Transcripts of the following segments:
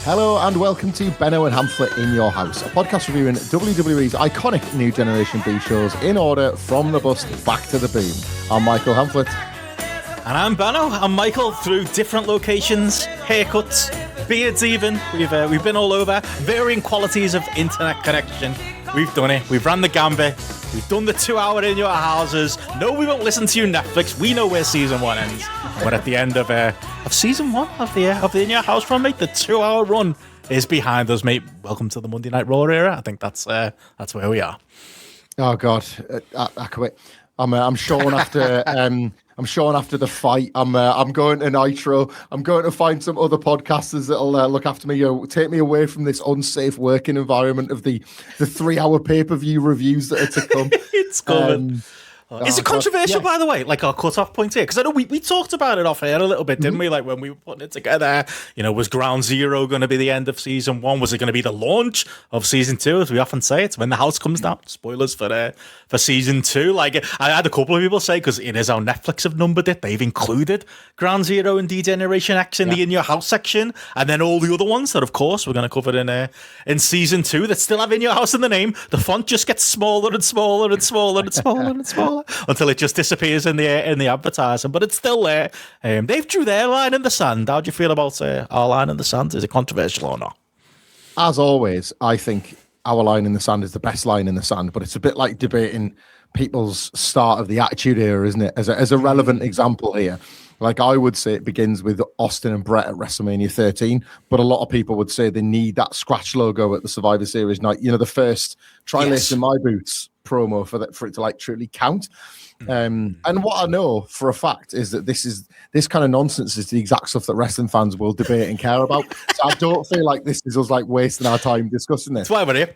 Hello and welcome to Benno and Hamflett in Your House, a podcast reviewing WWE's iconic New Generation B shows in order from the bust back to the boom. I'm Michael Hamflett. And I'm Benno. I'm Michael. Through different locations, haircuts, beards even. We've been all over. Varying qualities of internet connection. We've done it. We've ran the gambit. We've done the 2 hour in your houses. No, we won't listen to you, Netflix. We know where season 1 ends. But at the end of season 1 of the In Your House run, mate, the 2 hour run is behind us, mate. Welcome to the Monday Night Raw era. I think that's where we are. Oh God, I quit. I'm Sean after I'm Sean after the fight. I'm going to Nitro. I'm going to find some other podcasters that'll look after me. Take me away from this unsafe working environment of the 3 hour pay-per-view reviews that are to come. It's coming. Is it controversial, by the way, like our cut-off point here? Because I know we talked about it off air a little bit, didn't we? Like when we were putting it together, was Ground Zero going to be the end of season 1? Was it going to be the launch of season 2? As we often say, it's when the house comes down. Spoilers for season 2. Like I had a couple of people say, because it is how Netflix have numbered it, they've included Ground Zero and D-Generation X in the In Your House section, and then all the other ones that, of course, we're going to cover in season 2 that still have In Your House in the name. The font just gets smaller and smaller and smaller and smaller and smaller until it just disappears in the advertising, but it's still there. They've drew their line in the sand. How do you feel about our line in the sand? Is it controversial or not? As always, I think our line in the sand is the best line in the sand, but it's a bit like debating people's start of the Attitude Era, isn't it? As a relevant example here, like I would say it begins with Austin and Brett at WrestleMania 13, but a lot of people would say they need that scratch logo at the Survivor Series night. The first try lace in my boots promo for it to like truly count. And what I know for a fact is that this kind of nonsense is the exact stuff that wrestling fans will debate and care about. So I don't feel like this is us like wasting our time discussing this. That's why we're here.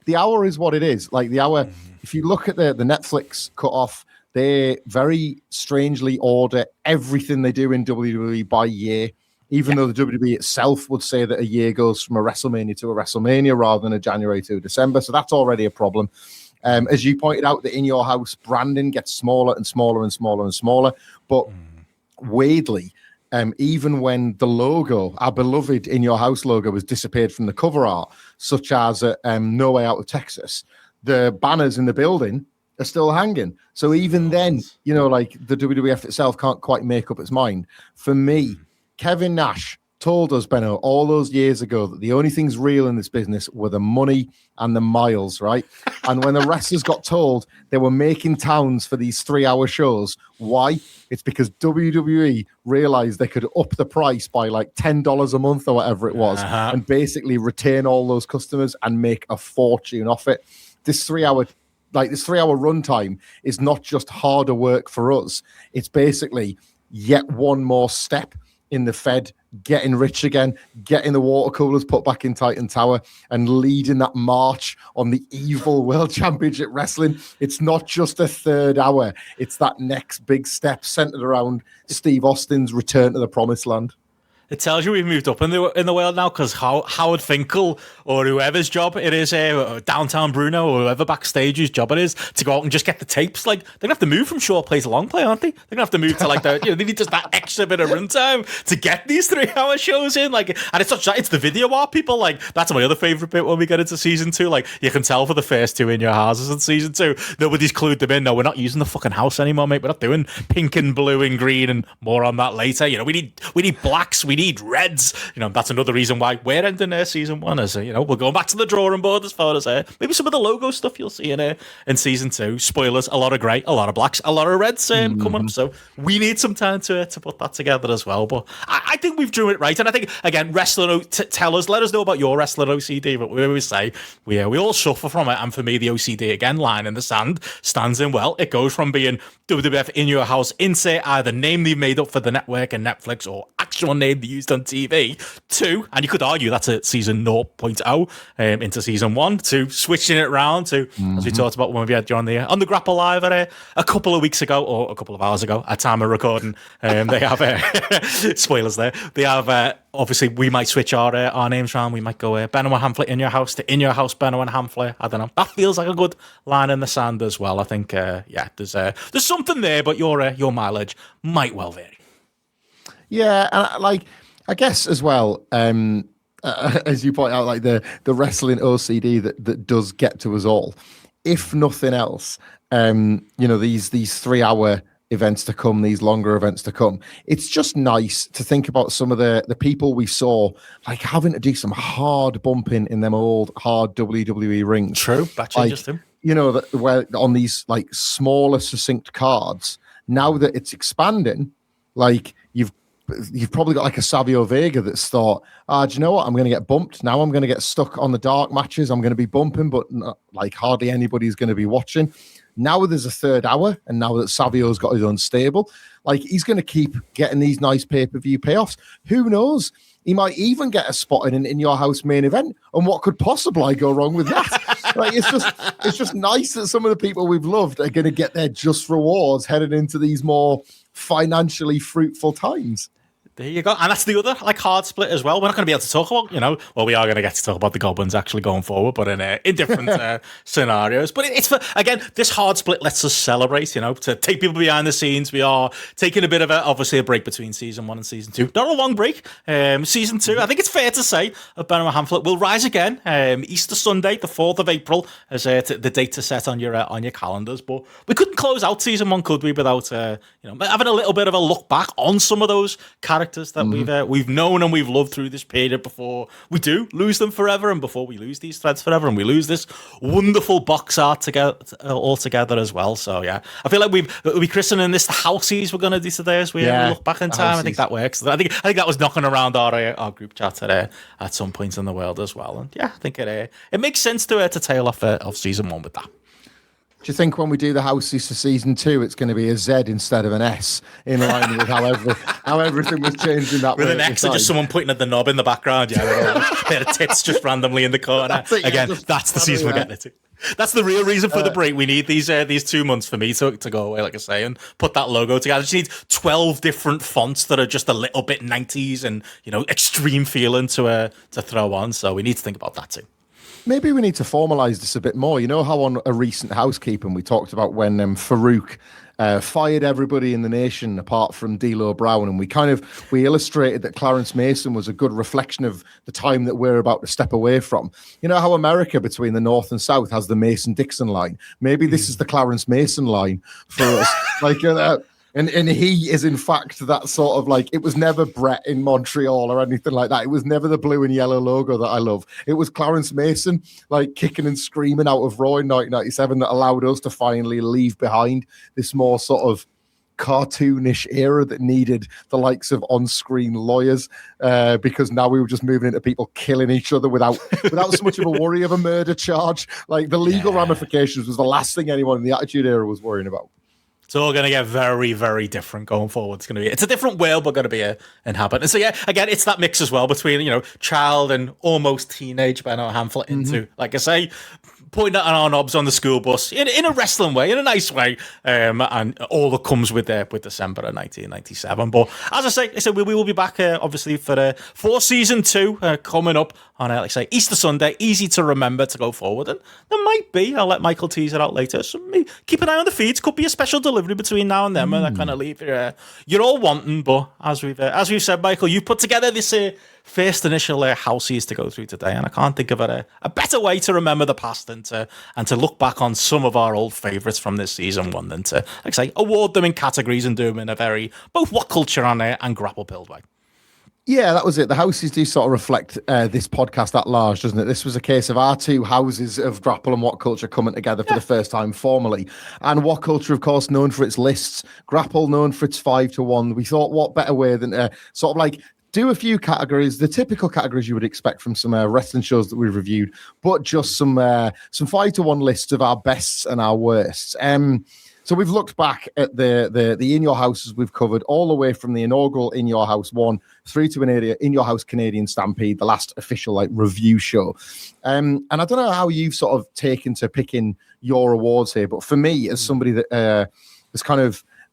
The hour is what it is. Like the hour, if you look at the Netflix cut off, they very strangely order everything they do in WWE by year, even though the WWE itself would say that a year goes from a WrestleMania to a WrestleMania rather than a January to a December. So that's already a problem. As you pointed out, the In Your House branding gets smaller and smaller and smaller and smaller. But weirdly, even when the logo, our beloved In Your House logo, was disappeared from the cover art, such as No Way Out of Texas, the banners in the building are still hanging. So even then, like the WWF itself can't quite make up its mind. For me, Kevin Nash told us, Benno, all those years ago that the only things real in this business were the money and the miles, right? And when the wrestlers got told they were making towns for these 3 hour shows, why? It's because WWE realized they could up the price by like $10 a month or whatever it was, and basically retain all those customers and make a fortune off it. This 3 hour runtime is not just harder work for us. It's basically yet one more step in the Fed getting rich again, getting the water coolers put back in Titan Tower and leading that march on the evil World Championship Wrestling. It's not just a third hour. It's that next big step centered around Steve Austin's return to the Promised Land. It tells you we've moved up in the world now, because Howard Finkel or whoever's job it is, Downtown Bruno or whoever backstage's job it is, to go out and just get the tapes. Like, they're going to have to move from short play to long play, aren't they? They're going to have to move to like they need just that extra bit of runtime to get these 3 hour shows in. Like, and it's not just, it's the video art people. Like, that's my other favorite bit when we get into season 2. Like, you can tell for the first 2 In Your Houses in season 2, nobody's clued them in. No, we're not using the fucking house anymore, mate. We're not doing pink and blue and green, and more on that later. We need blacks, we need reds. That's another reason why we're ending season 1 as we're going back to the drawing board as far as maybe some of the logo stuff you'll see in season 2. Spoilers: a lot of grey, a lot of blacks, a lot of reds coming up. So we need some time to put that together as well. But I think we've drew it right, and I think again, wrestling. Let us know about your wrestling OCD. But we always say we all suffer from it, and for me, the OCD again, line in the sand, stands in well. It goes from being WWF In Your House, insert either name they've made up for the network and Netflix or actual name they used on TV, to, and you could argue that's a season 0.0 into season 1, to switching it around to, as we talked about when we had you on the Grapple Live a couple of weeks ago, or a couple of hours ago at time of recording. They have spoilers there. They have obviously we might switch our names around. We might go Benno and Hamflett In Your House to In Your House Benno and Hamflett. I don't know. That feels like a good line in the sand as well. I think there's something there, but your mileage might well vary. Yeah, and I guess as well, as you point out, like the wrestling OCD that does get to us all. If nothing else, these 3-hour events to come, these longer events to come, it's just nice to think about some of the people we saw like having to do some hard bumping in them old hard WWE rings. True, that changes too. Where on these like smaller, succinct cards. Now that it's expanding, like you've probably got like a Savio Vega that's thought, do you know what? I'm going to get bumped. Now I'm going to get stuck on the dark matches. I'm going to be bumping, but like hardly anybody's going to be watching. Now there's a 3rd hour, and now that Savio's got his unstable, like he's going to keep getting these nice pay-per-view payoffs. Who knows? He might even get a spot in your house main event. And what could possibly go wrong with that? Like it's just nice that some of the people we've loved are going to get their just rewards headed into these more financially fruitful times. There you go. And that's the other like hard split as well. We're not going to be able to talk about, well, we are going to get to talk about the Goblins actually going forward, but in different scenarios. But it's for, again, this hard split lets us celebrate, to take people behind the scenes. We are taking a bit of obviously a break between season 1 and season 2. Not a long break. Season 2, I think it's fair to say, Benno and Hamflett will rise again. Easter Sunday, the 4th of April, as the date to set on your calendars. But we couldn't close out season 1, could we, without having a little bit of a look back on some of those characters that we've known and we've loved through this period before we do lose them forever, and before we lose these threads forever, and we lose this wonderful box art together all together as well. So yeah, I feel like we're christening this the Houseys we're going to do today as we look back in time. Houseys. I think that works. I think that was knocking around our group chat today at some point in the world as well. And yeah, I think it makes sense to tail off of season 1 with that. Do you think when we do the Houseys for season 2, it's going to be a Z instead of an S, in line with how everything was changed in that with an X and just someone pointing at the knob in the background? Yeah, a bit of tits just randomly in the corner. That's the season we're getting into. That's the real reason for the break. We need these 2 months for me to go away, like I say, and put that logo together. I just need 12 different fonts that are just a little bit 90s and extreme feeling to throw on. So we need to think about that too. Maybe we need to formalise this a bit more. You know how on a recent Housekeeping we talked about when Farouk fired everybody in the nation apart from D'Lo Brown, and we illustrated that Clarence Mason was a good reflection of the time that we're about to step away from. You know how America between the North and South has the Mason-Dixon line? Maybe this is the Clarence Mason line for us. And he is, in fact, that sort of like, it was never Brett in Montreal or anything like that. It was never the blue and yellow logo that I love. It was Clarence Mason, like kicking and screaming out of Raw in 1997 that allowed us to finally leave behind this more sort of cartoonish era that needed the likes of on-screen lawyers because now we were just moving into people killing each other without so much of a worry of a murder charge. Like the legal ramifications was the last thing anyone in the Attitude Era was worrying about. It's all going to get very, very different going forward. It's a different world we're going to be inhabit. And so, yeah, again, it's that mix as well between, child and almost teenage Benno Hamflett into, like I say, pointing at our knobs on the school bus in a wrestling way, in a nice way, and all that comes with December of 1997. But as I say, we will be back, obviously, for season 2 coming up on, like I say, Easter Sunday. Easy to remember to go forward. And there might be, I'll let Michael tease it out later, so keep an eye on the feeds. Could be a special delivery between now and then, where that kind of leave you're all wanting. But as we've said, Michael, you've put together this first initial Houseys to go through today, and I can't think of a better way to remember the past and to look back on some of our old favourites from this season 1 than to, like I say, award them in categories and do them in a very both what culture and grapple pilled way. Yeah, that was it. The Houses do sort of reflect this podcast at large, doesn't it? This was a case of our two houses of Grapple and What Culture coming together for the first time formally. And What Culture, of course, known for its lists. Grapple, known for its 5-to-1. We thought, what better way than sort of like do a few categories, the typical categories you would expect from some wrestling shows that we've reviewed, but just some 5-to-1 lists of our bests and our worsts. So we've looked back at the In Your Houses we've covered all the way from the inaugural In Your House 1 through to an In Your House Canadian Stampede, the last official review show. And I don't know how you've sort of taken to picking your awards here, but for me, as somebody that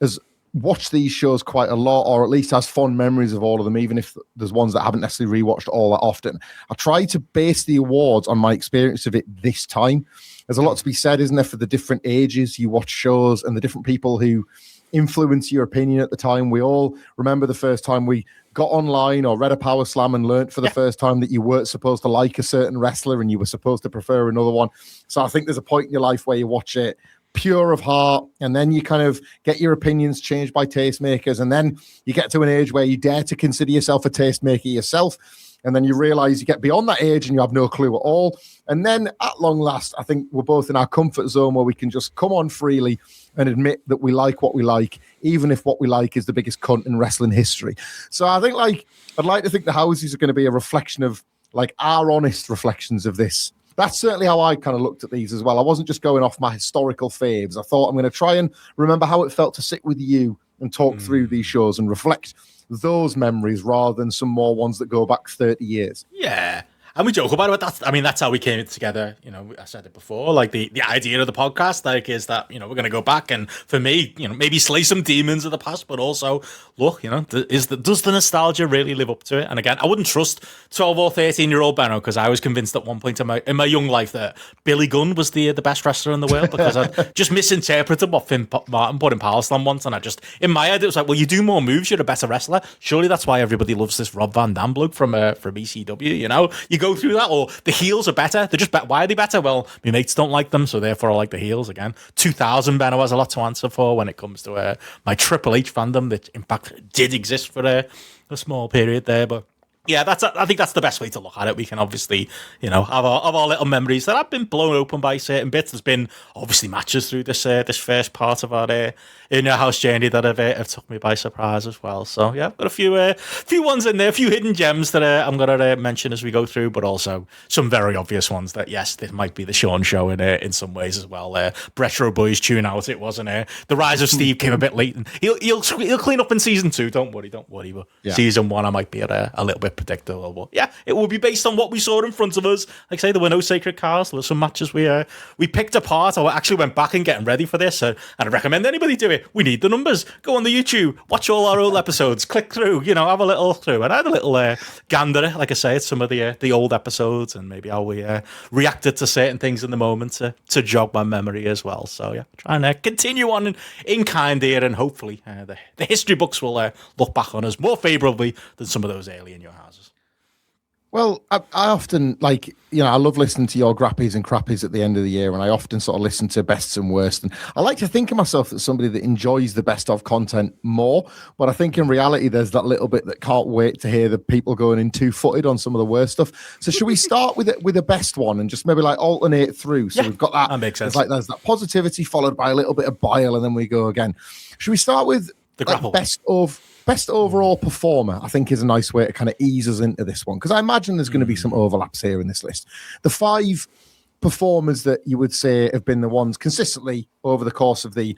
has watched these shows quite a lot, or at least has fond memories of all of them, even if there's ones that I haven't necessarily rewatched all that often, I try to base the awards on my experience of it this time. There's a lot to be said, isn't there, for the different ages you watch shows and the different people who influence your opinion at the time. We all remember the first time we got online or read a power slam and learnt for the first time that you weren't supposed to like a certain wrestler and you were supposed to prefer another one. So I think there's a point in your life where you watch it pure of heart, and then you kind of get your opinions changed by tastemakers, and then you get to an age where you dare to consider yourself a tastemaker yourself, and then you realize you get beyond that age and you have no clue at all. And then at long last, I think we're both in our comfort zone where we can just come on freely and admit that we like what we like, even if what we like is the biggest cunt in wrestling history. So I think, like, I'd like to think the Houseys are going to be a reflection of, like, our honest reflections of this. That's certainly how I kind of looked at these as well. I wasn't just going off my historical faves. I thought I'm going to try and remember how it felt to sit with you and talk through these shows and reflect those memories rather than some more ones that go back 30 years. Yeah. And we joke about it. That's how we came together. You know, I said it before. Like the idea of the podcast, like, is that, you know, we're going to go back and, for me, you know, maybe slay some demons of the past, but also look, you know, does the nostalgia really live up to it? And again, I wouldn't trust 12 or 13-year-old Benno, because I was convinced at one point in my young life that Billy Gunn was the best wrestler in the world, because I just misinterpreted what Finn Martin put in Power Slam once, and I just, in my head, it was like, well, you do more moves, you're a better wrestler. Surely that's why everybody loves this Rob Van Dam bloke from ECW. You know, you go through that, or the heels are better. They're just better. Why are they better? Well, my mates don't like them, so therefore I like the heels again. 2000 Benno has a lot to answer for when it comes to my Triple H fandom, that in fact did exist for a small period there, but yeah, I think that's the best way to look at it. We can obviously, you know, have our little memories that have been blown open by certain bits. There's been obviously matches through this first part of our In Your House journey that have took me by surprise as well. So yeah, I've got a few ones in there, a few hidden gems that I'm going to mention as we go through, but also some very obvious ones that, yes, this might be the Sean show in some ways as well. Retro Boys tune out, it wasn't. The Rise of Steve came a bit late, and he'll clean up in season 2. Don't worry. But season 1, I might be at a little bit predictable, but yeah, it will be based on what we saw in front of us. Like I say, there were no sacred cows. There were some matches we picked apart. I actually went back and getting ready for this, and I recommend anybody do it. We need the numbers. Go on the YouTube, watch all our old episodes, click through, you know, have a little through. And I had a little gander, like I say, at some of the old episodes, and maybe how we reacted to certain things in the moment to jog my memory as well. So yeah, trying to continue on in kind here, and hopefully the history books will look back on us more favourably than some of those early In Your Houses. Well, I often, like, you know, I love listening to your grappies and crappies at the end of the year, and I often sort of listen to bests and worst. And I like to think of myself as somebody that enjoys the best of content more, but I think in reality, there's that little bit that can't wait to hear the people going in two-footed on some of the worst stuff. So should we start with a best one and just maybe like alternate through? So we've got that. That makes sense. There's that positivity followed by a little bit of bile, and then we go again. Should we start with the best overall performer? I think is a nice way to kind of ease us into this one, because I imagine there's going to be some overlaps here in this list. The 5 performers that you would say have been the ones consistently over the course of the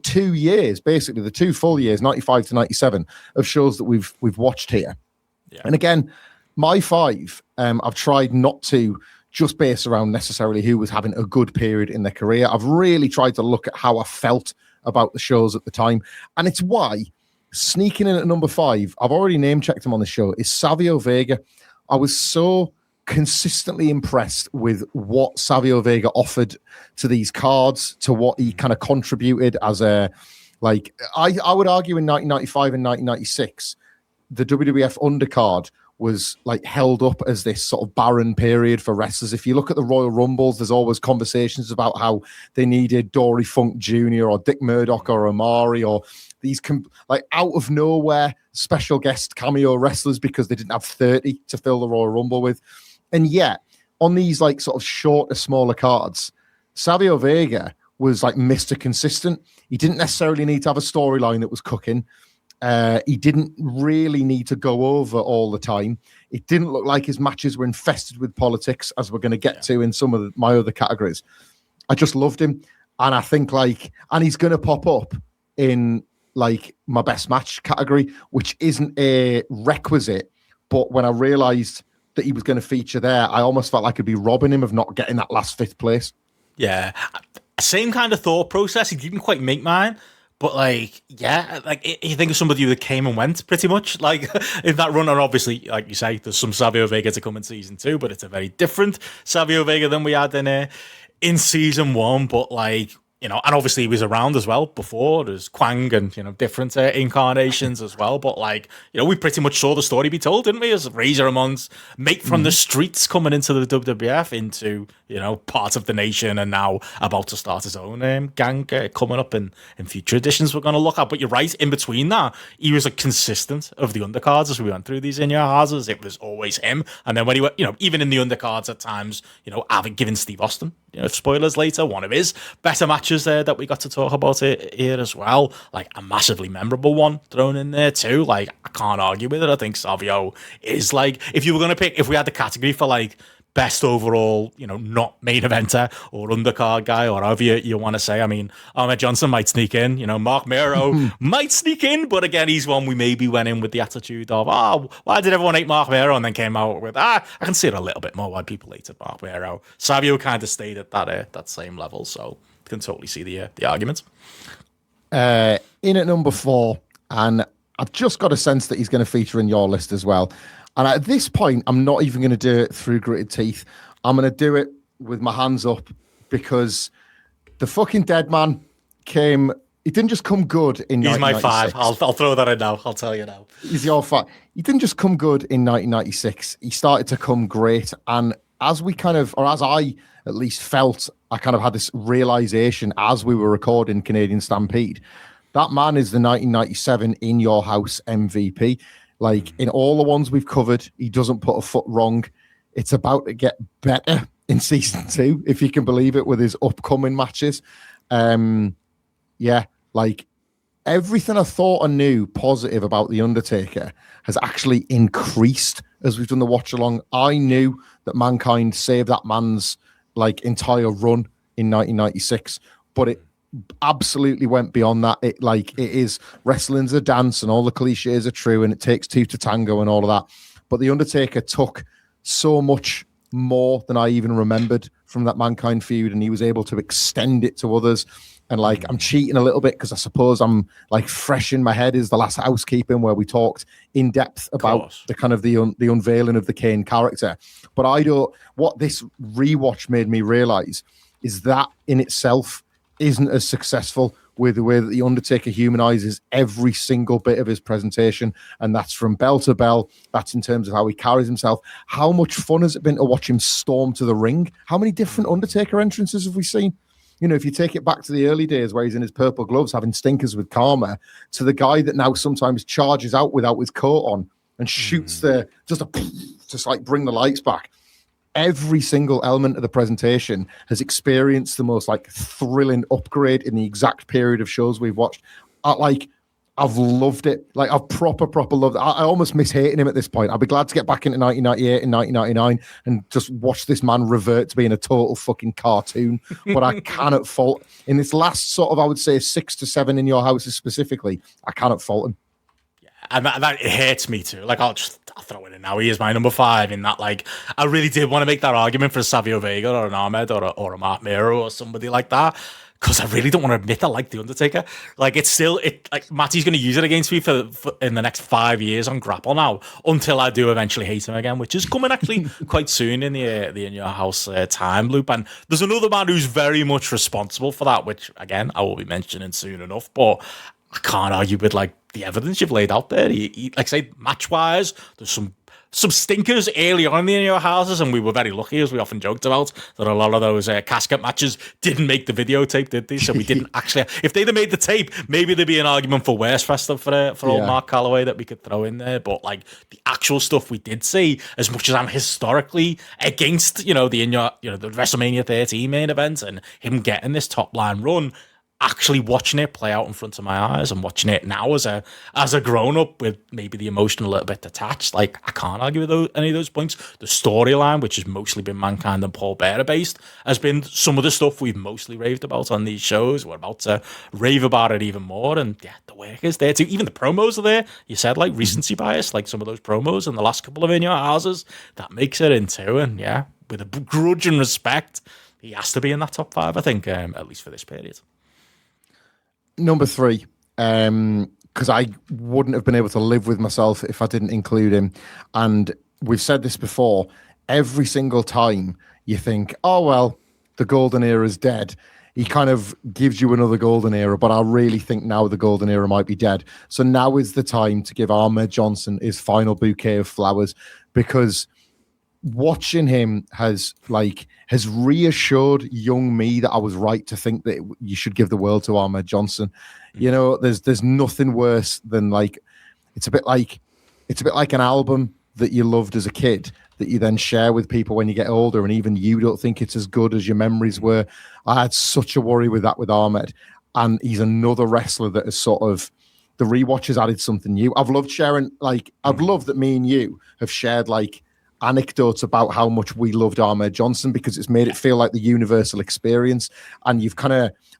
2 years, basically the 2 full years, 95 to 97, of shows that we've watched here. Yeah. And again, my 5, I've tried not to just base around necessarily who was having a good period in their career. I've really tried to look at how I felt about the shows at the time, and it's why sneaking in at number 5, I've already name-checked him on the show, is Savio Vega. I was so consistently impressed with what Savio Vega offered to these cards, to what he kind of contributed as a, like, I would argue in 1995 and 1996, the WWF undercard was like held up as this sort of barren period for wrestlers. If you look at the Royal Rumbles, there's always conversations about how they needed Dory Funk Jr. or Dick Murdoch or Amari or these like out of nowhere special guest cameo wrestlers because they didn't have 30 to fill the Royal Rumble with. And yet on these like sort of shorter, smaller cards, Savio Vega was like Mr. Consistent. He didn't necessarily need to have a storyline that was cooking. He didn't really need to go over all the time. It didn't look like his matches were infested with politics, as we're going to get to in some of my other categories. I just loved him. And I think and he's going to pop up in like my best match category, which isn't a requisite. But when I realized that he was going to feature there, I almost felt like I'd be robbing him of not getting that last 5th place. Yeah. Same kind of thought process. He didn't quite make mine. But you think of somebody that came and went pretty much like in that run. And obviously, like you say, there's some Savio Vega to come in season 2, but it's a very different Savio Vega than we had in season 1. But like and obviously he was around as well before. There's Kwang and, different incarnations as well. But, we pretty much saw the story be told, didn't we? As Razor Ramon's mate from the streets coming into the WWF into, part of the nation and now about to start his own gang coming up in future editions we're going to look at. But you're right, in between that, he was a consistent of the undercards as we went through these in-your houses. It was always him. And then when he went, even in the undercards at times, having given Steve Austin, spoilers later, one of his better matches there that we got to talk about it here as well, like a massively memorable one thrown in there too. Like, I can't argue with it. I think Savio is if you were going to pick, if we had the category for best overall, not main eventer or undercard guy or however you want to say. I mean, Ahmed Johnson might sneak in, Mark Mero might sneak in, but again, he's one we maybe went in with the attitude of, why did everyone hate Mark Mero? And then came out with, I can see it a little bit more why people hated Mark Mero. Savio kind of stayed at that same level, so can totally see the argument. In at number 4, and I've just got a sense that he's going to feature in your list as well. And at this point, I'm not even going to do it through gritted teeth. I'm going to do it with my hands up because the fucking dead man came. He didn't just come good in 1996. He's my 5. I'll throw that in now. I'll tell you now. He's your 5. He didn't just come good in 1996. He started to come great. And as I at least felt, I kind of had this realization as we were recording Canadian Stampede. That man is the 1997 In Your House MVP. In all the ones we've covered, he doesn't put a foot wrong. It's about to get better in season 2, if you can believe it, with his upcoming matches. Everything I thought I knew positive about The Undertaker has actually increased as we've done the watch along. I knew that Mankind saved that man's entire run in 1996, but it absolutely went beyond that. It is wrestling's a dance and all the cliches are true and it takes two to tango and all of that. But The Undertaker took so much more than I even remembered from that Mankind feud, and he was able to extend it to others. And I'm cheating a little bit because I suppose I'm fresh in my head is the last Housekeeping where we talked in depth about the kind of the unveiling of the Kane character. But what this rewatch made me realize is that in itself isn't as successful with the way that The Undertaker humanizes every single bit of his presentation. And that's from bell to bell. That's in terms of how he carries himself. How much fun has it been to watch him storm to the ring? How many different Undertaker entrances have we seen? If you take it back to the early days where he's in his purple gloves having stinkers with Karma, to the guy that now sometimes charges out without his coat on and shoots just bring the lights back. Every single element of the presentation has experienced the most thrilling upgrade in the exact period of shows we've watched. I've loved it. I've proper loved it. I almost miss hating him at this point. I'd be glad to get back into 1998 and 1999 and just watch this man revert to being a total fucking cartoon. But I cannot fault in this last sort of, I would say 6 to 7 In Your Houses specifically. I cannot fault him. And that it hurts me too. I'll throw it in now. He is my number 5 in that. I really did want to make that argument for a Savio Vega or an Ahmed or a Mark Mero or somebody like that, because I really don't want to admit I like The Undertaker. Matty's going to use it against me for in the next 5 years on Grapple now, until I do eventually hate him again, which is coming actually quite soon in the In Your House time loop. And there's another man who's very much responsible for that, which again I will be mentioning soon enough. But I can't argue with the evidence you've laid out there. He match wise, there's some stinkers early on in Your Houses, and we were very lucky, as we often joked about, that a lot of those casket matches didn't make the videotape, did they? So we didn't actually. If they'd have made the tape, maybe there'd be an argument for worse wrestling for old Mark Calloway that we could throw in there. But the actual stuff we did see, as much as I'm historically against the the WrestleMania 13 main event and him getting this top line run, actually watching it play out in front of my eyes and watching it now as a grown-up with maybe the emotion a little bit detached, I can't argue with any of those points. The storyline, which has mostly been Mankind and Paul Bearer based, has been some of the stuff we've mostly raved about on these shows. We're about to rave about it even more, and the work is there too. Even the promos are there. You said recency bias, some of those promos in the last couple of In Your Houses, that makes it in too. And with a grudge and respect, he has to be in that top 5, I think, at least for this period. Number 3, because I wouldn't have been able to live with myself if I didn't include him. And we've said this before, every single time you think, oh, well, the golden era is dead, he kind of gives you another golden era, but I really think now the golden era might be dead. So now is the time to give Ahmed Johnson his final bouquet of flowers, because watching him has reassured young me that I was right to think that you should give the world to Ahmed Johnson. You know, there's nothing worse than like, it's a bit like an album that you loved as a kid that you then share with people when you get older, and even you don't think it's as good as your memories were. I had such a worry with that with Ahmed, and he's another wrestler that has sort of, the rewatch has added something new. I've loved sharing, like, I've loved that me and you have shared like anecdotes about how much we loved Ahmed Johnson, because it's made it feel like the universal experience, and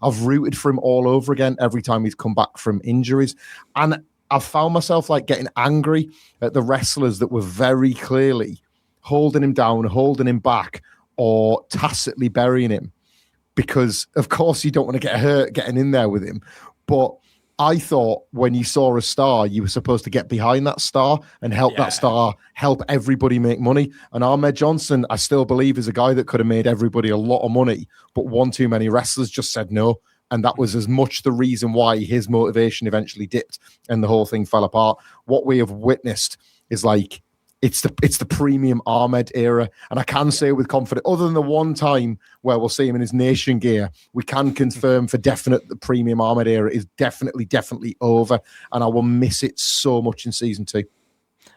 I've rooted for him all over again every time he's come back from injuries. And I've found myself like getting angry at the wrestlers that were very clearly holding him down, holding him back, or tacitly burying him, because of course you don't want to get hurt getting in there with him. But I thought when you saw a star, you were supposed to get behind that star and help that star help everybody make money. And Ahmed Johnson, I still believe, is a guy that could have made everybody a lot of money, but one too many wrestlers just said no. And that was as much the reason why his motivation eventually dipped and the whole thing fell apart. What we have witnessed is like, it's the premium Ahmed era. And I can say with confidence, other than the one time where we'll see him in his nation gear, we can confirm for definite the premium Ahmed era is definitely over. And I will miss it so much in season 2. Are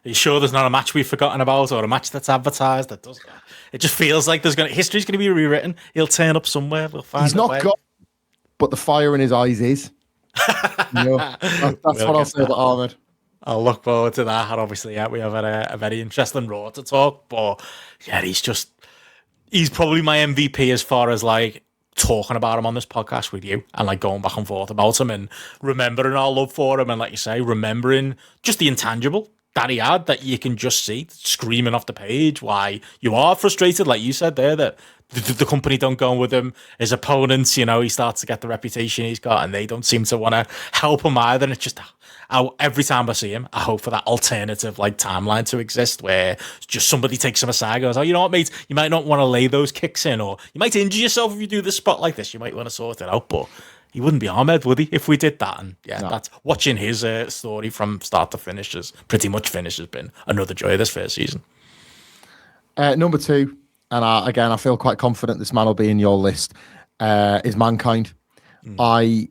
you sure there's not a match we've forgotten about, or a match that's advertised that does? It just feels like history's going to be rewritten. He'll turn up somewhere. We'll find. He's not got, but the fire in his eyes is. That's what I'll say about Ahmed. I'll look forward to that. And obviously, we have a very interesting Raw to talk. But yeah, he's probably my MVP as far as like talking about him on this podcast with you, and like going back and forth about him and remembering our love for him, and like you say, remembering just the intangible that he had, that you can just see screaming off the page why you are frustrated, like you said there, that the company don't go with him. His opponents, you know, he starts to get the reputation he's got, and they don't seem to want to help him either. And it's just, every time I see him, I hope for that alternative like timeline to exist where just somebody takes him aside and goes, oh, you know what, mate, you might not want to lay those kicks in, or you might injure yourself if you do this spot like this. You might want to sort it out, but he wouldn't be Ahmed, would he, if we did that? And yeah, that's watching his story from start to finish, has been another joy this first season. Number 2, and I feel quite confident this man will be in your list, is Mankind. I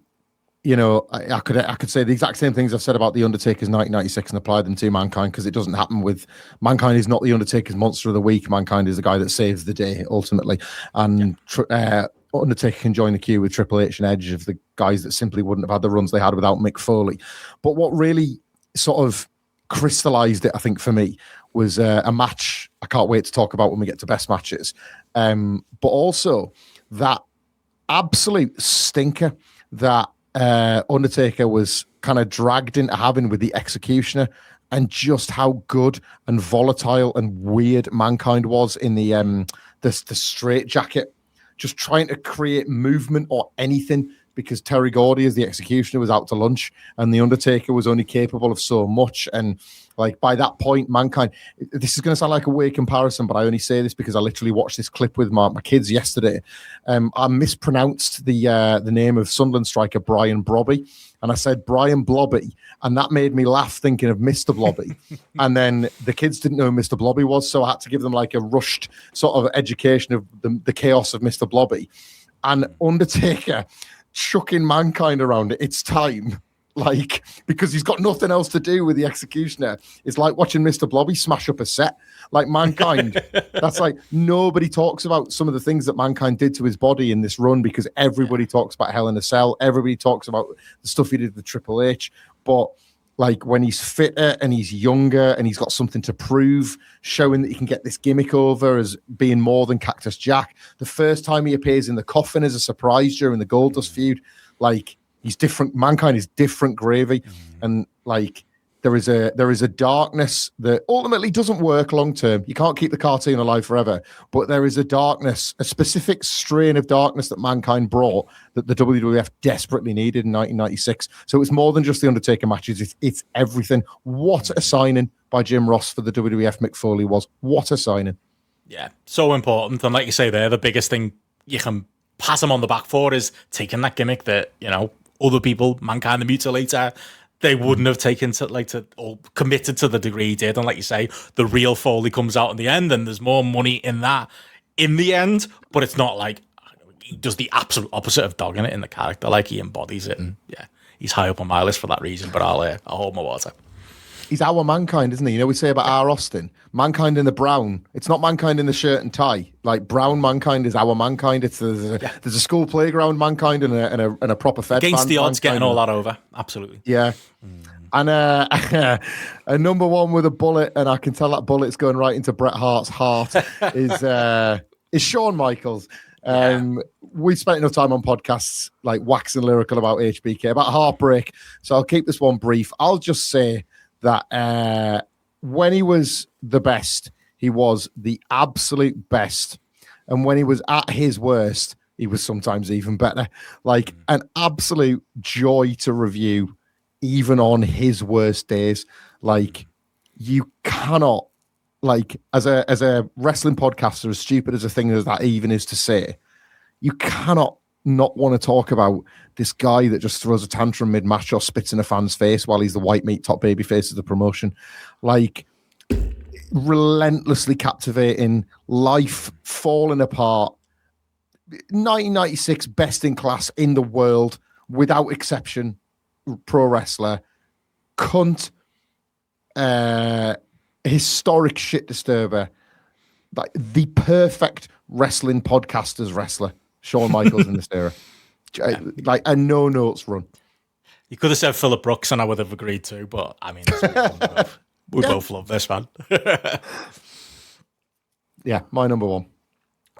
could say the exact same things I've said about The Undertaker's 1996 and apply them to Mankind, because it doesn't happen with Mankind. Is not The Undertaker's Monster of the Week. Mankind is the guy that saves the day ultimately, and Undertaker can join the queue with Triple H and Edge of the guys that simply wouldn't have had the runs they had without Mick Foley. But what really sort of crystallized it, I think, for me, was a match I can't wait to talk about when we get to best matches. But also that absolute stinker that Undertaker was kind of dragged into having with the Executioner, and just how good and volatile and weird Mankind was in the straight jacket, just trying to create movement or anything, because Terry Gordy as the Executioner was out to lunch and the Undertaker was only capable of so much. And like by that point, Mankind, this is going to sound like a weird comparison, but I only say this because I literally watched this clip with my kids yesterday. I mispronounced the name of Sunderland striker Brian Brobby, and I said Brian Blobby, and that made me laugh thinking of Mr. Blobby. And then the kids didn't know who Mr. Blobby was, so I had to give them like a rushed sort of education of the chaos of Mr. Blobby. And Undertaker chucking Mankind around it's time, like, because he's got nothing else to do with the Executioner. It's like watching Mr. Blobby smash up a set. Like Mankind, that's like, nobody talks about some of the things that Mankind did to his body in this run, because everybody talks about Hell in a Cell, everybody talks about the stuff he did with Triple H, but like when he's fitter and he's younger and he's got something to prove, showing that he can get this gimmick over as being more than Cactus Jack. The first time he appears in the coffin as a surprise during the Goldust feud, like, he's different. Mankind is different gravy. And like, there is a darkness that ultimately doesn't work long term. You can't keep the cartoon alive forever, but there is a darkness, a specific strain of darkness that Mankind brought that the WWF desperately needed in 1996. So it's more than just the Undertaker matches. It's everything. What a signing by Jim Ross for the WWF. Mick Foley was. What a signing. Yeah, so important. And like you say there, the biggest thing you can pat him on the back for is taking that gimmick that, you know, other people, Mankind the Mutilator, they wouldn't have taken to or committed to the degree he did. And like you say, the real Foley comes out in the end, and there's more money in that in the end, but it's not like he does the absolute opposite of dogging it in the character. Like, he embodies it, and yeah, he's high up on my list for that reason, but I'll hold my water. He's our Mankind, isn't he? You know, we say about R. Austin, Mankind in the brown. It's not Mankind in the shirt and tie. Like, brown Mankind is our Mankind. There's a school playground Mankind and a proper fed against the odds, Mankind. Getting all that over. Absolutely. Yeah. And a number one with a bullet, and I can tell that bullet's going right into Bret Hart's heart, is Shawn Michaels. We spent enough time on podcasts like waxing lyrical about HBK, about heartbreak, so I'll keep this one brief. I'll just say that when he was the best, he was the absolute best, and when he was at his worst, he was sometimes even better. Like, an absolute joy to review, even on his worst days. Like, you cannot, like, as a wrestling podcaster, as stupid as a thing as that even is to say, you cannot not want to talk about this guy that just throws a tantrum mid-match or spits in a fan's face while he's the white meat top baby face of the promotion. Like, relentlessly captivating, life falling apart. 1996 best in class in the world, without exception, pro wrestler, cunt, historic shit disturber, like the perfect wrestling podcaster's wrestler, Shawn Michaels in this era. Like a no notes run. You could have said Philip Brooks and I would have agreed to, but I mean, we both love this, man. Yeah, my number one.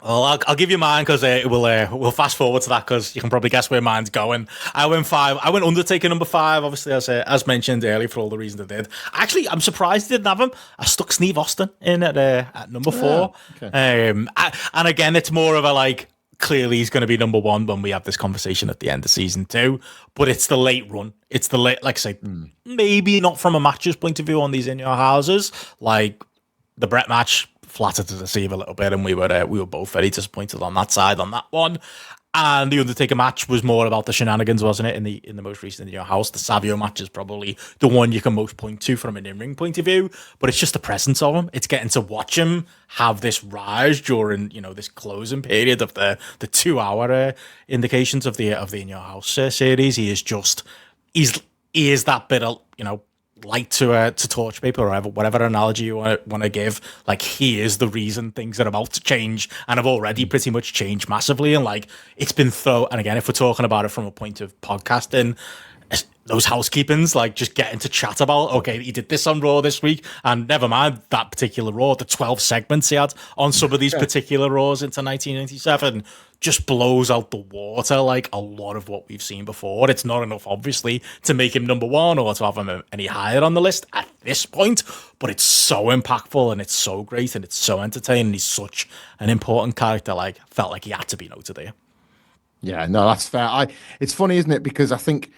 Well, I'll give you mine because we'll fast forward to that because you can probably guess where mine's going. I went 5. I went Undertaker number 5, obviously, as mentioned earlier, for all the reasons I did. Actually, I'm surprised I didn't have him. I stuck Steve Austin in at number 4. Okay. And again, it's more of a like, clearly he's going to be number 1 when we have this conversation at the end of season 2. But it's the late run. It's the late, like I say, maybe not from a matches point of view on these In Your Houses. Like the Brett match, flattered to deceive a little bit, and we were both very disappointed on that side on that one. And the Undertaker match was more about the shenanigans, wasn't it? In the most recent In Your House, the Savio match is probably the one you can most point to from an in-ring point of view. But it's just the presence of him. It's getting to watch him have this rise during, you know, this closing period of the 2-hour indications of the In Your House series. He is that bit of, you know, light to torch paper or whatever analogy you want to give. Like, he is the reason things are about to change and have already pretty much changed massively. And like, it's been thrown. And again, if we're talking about it from a point of podcasting, those housekeepings, like just getting to chat about, okay, he did this on Raw this week, and never mind that particular Raw, the 12 segments he had on some of these particular Raws into 1997 just blows out the water like a lot of what we've seen before. It's not enough, obviously, to make him number 1 or to have him any higher on the list at this point, but it's so impactful and it's so great and it's so entertaining. He's such an important character. Like, felt like he had to be noted there. Yeah, no, that's fair. It's funny, isn't it? Because I think,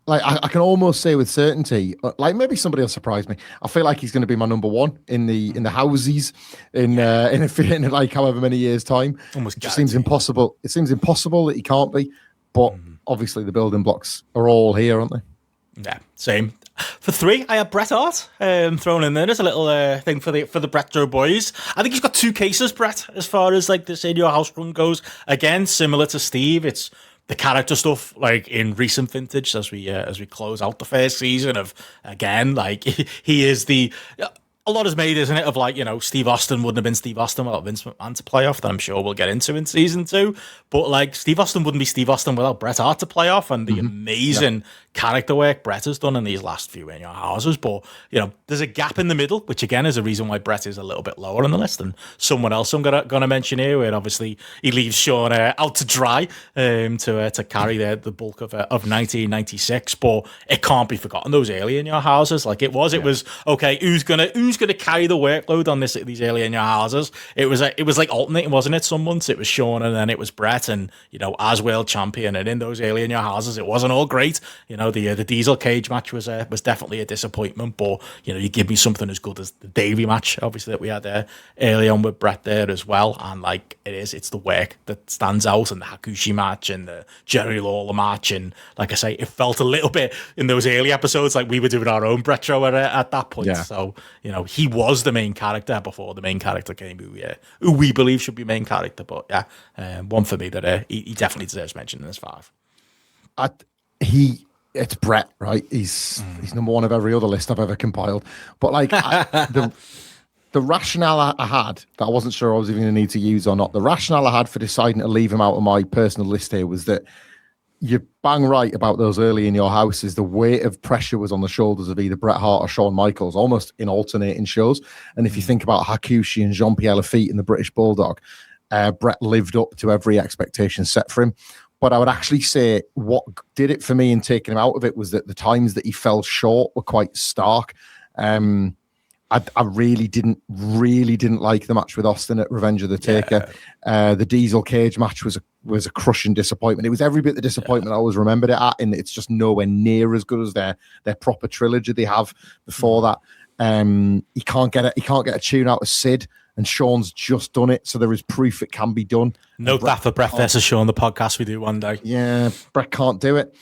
like, I can almost say with certainty, like maybe somebody will surprise me. I feel like he's going to be my number 1 in the Houseys in like however many years' time. Almost it just seems impossible. It seems impossible that he can't be, but obviously the building blocks are all here, aren't they? Yeah, same. For 3, I have Bret Hart thrown in there. There's a little thing for the Bret Joe boys. I think he's got 2 cases, Bret, as far as like this In Your House run goes. Again, similar to Steve, it's the character stuff, like in recent vintage, as we close out the first season of, again, like he is a lot is made, isn't it, of like, you know, Steve Austin wouldn't have been Steve Austin without Vince McMahon to play off, that I'm sure we'll get into in season 2. But like, Steve Austin wouldn't be Steve Austin without Bret Hart to play off, and the amazing character work Bret has done in these last few In Your Houses. But, you know, there's a gap in the middle, which again is a reason why Bret is a little bit lower on the list than someone else I'm gonna mention here, where obviously he leaves Shawn out to dry to carry the bulk of 1996. But it can't be forgotten, those early In Your Houses. Like, it was okay, who's gonna who's going to carry the workload on these early in your houses? It was like alternating, wasn't it? Some months it was Sean and then it was Brett, and as world champion, and in those early in your houses it wasn't all great. The Diesel cage match was definitely a disappointment, but you give me something as good as the Davey match, obviously, that we had early on with Brett there as well, and like it's the work that stands out, and the Hakushi match and the Jerry Lawler match, and like I say, it felt a little bit in those early episodes like we were doing our own retro at that point. Yeah. So he was the main character before the main character came, who we believe should be main character. But yeah, one for me that he definitely deserves mention in this 5. It's Brett, right? He's number 1 of every other list I've ever compiled. But like the rationale I had that I wasn't sure I was even going to need to use or not. The rationale I had for deciding to leave him out of my personal list here was that you're bang right about those early in your houses. The weight of pressure was on the shoulders of either Bret Hart or Shawn Michaels, almost in alternating shows. And if you think about Hakushi and Jean-Pierre Lafitte and the British Bulldog, Bret lived up to every expectation set for him. But I would actually say what did it for me in taking him out of it was that the times that he fell short were quite stark. I really didn't like the match with Austin at Revenge of the Taker. Yeah. The Diesel cage match was a crushing disappointment. It was every bit the disappointment I always remembered it at, and it's just nowhere near as good as their proper trilogy they have before that. He can't get a tune out of Sid, and Sean's just done it, so there is proof it can be done. Note that for Brett versus Sean, the podcast we do one day. Yeah, Brett can't do it.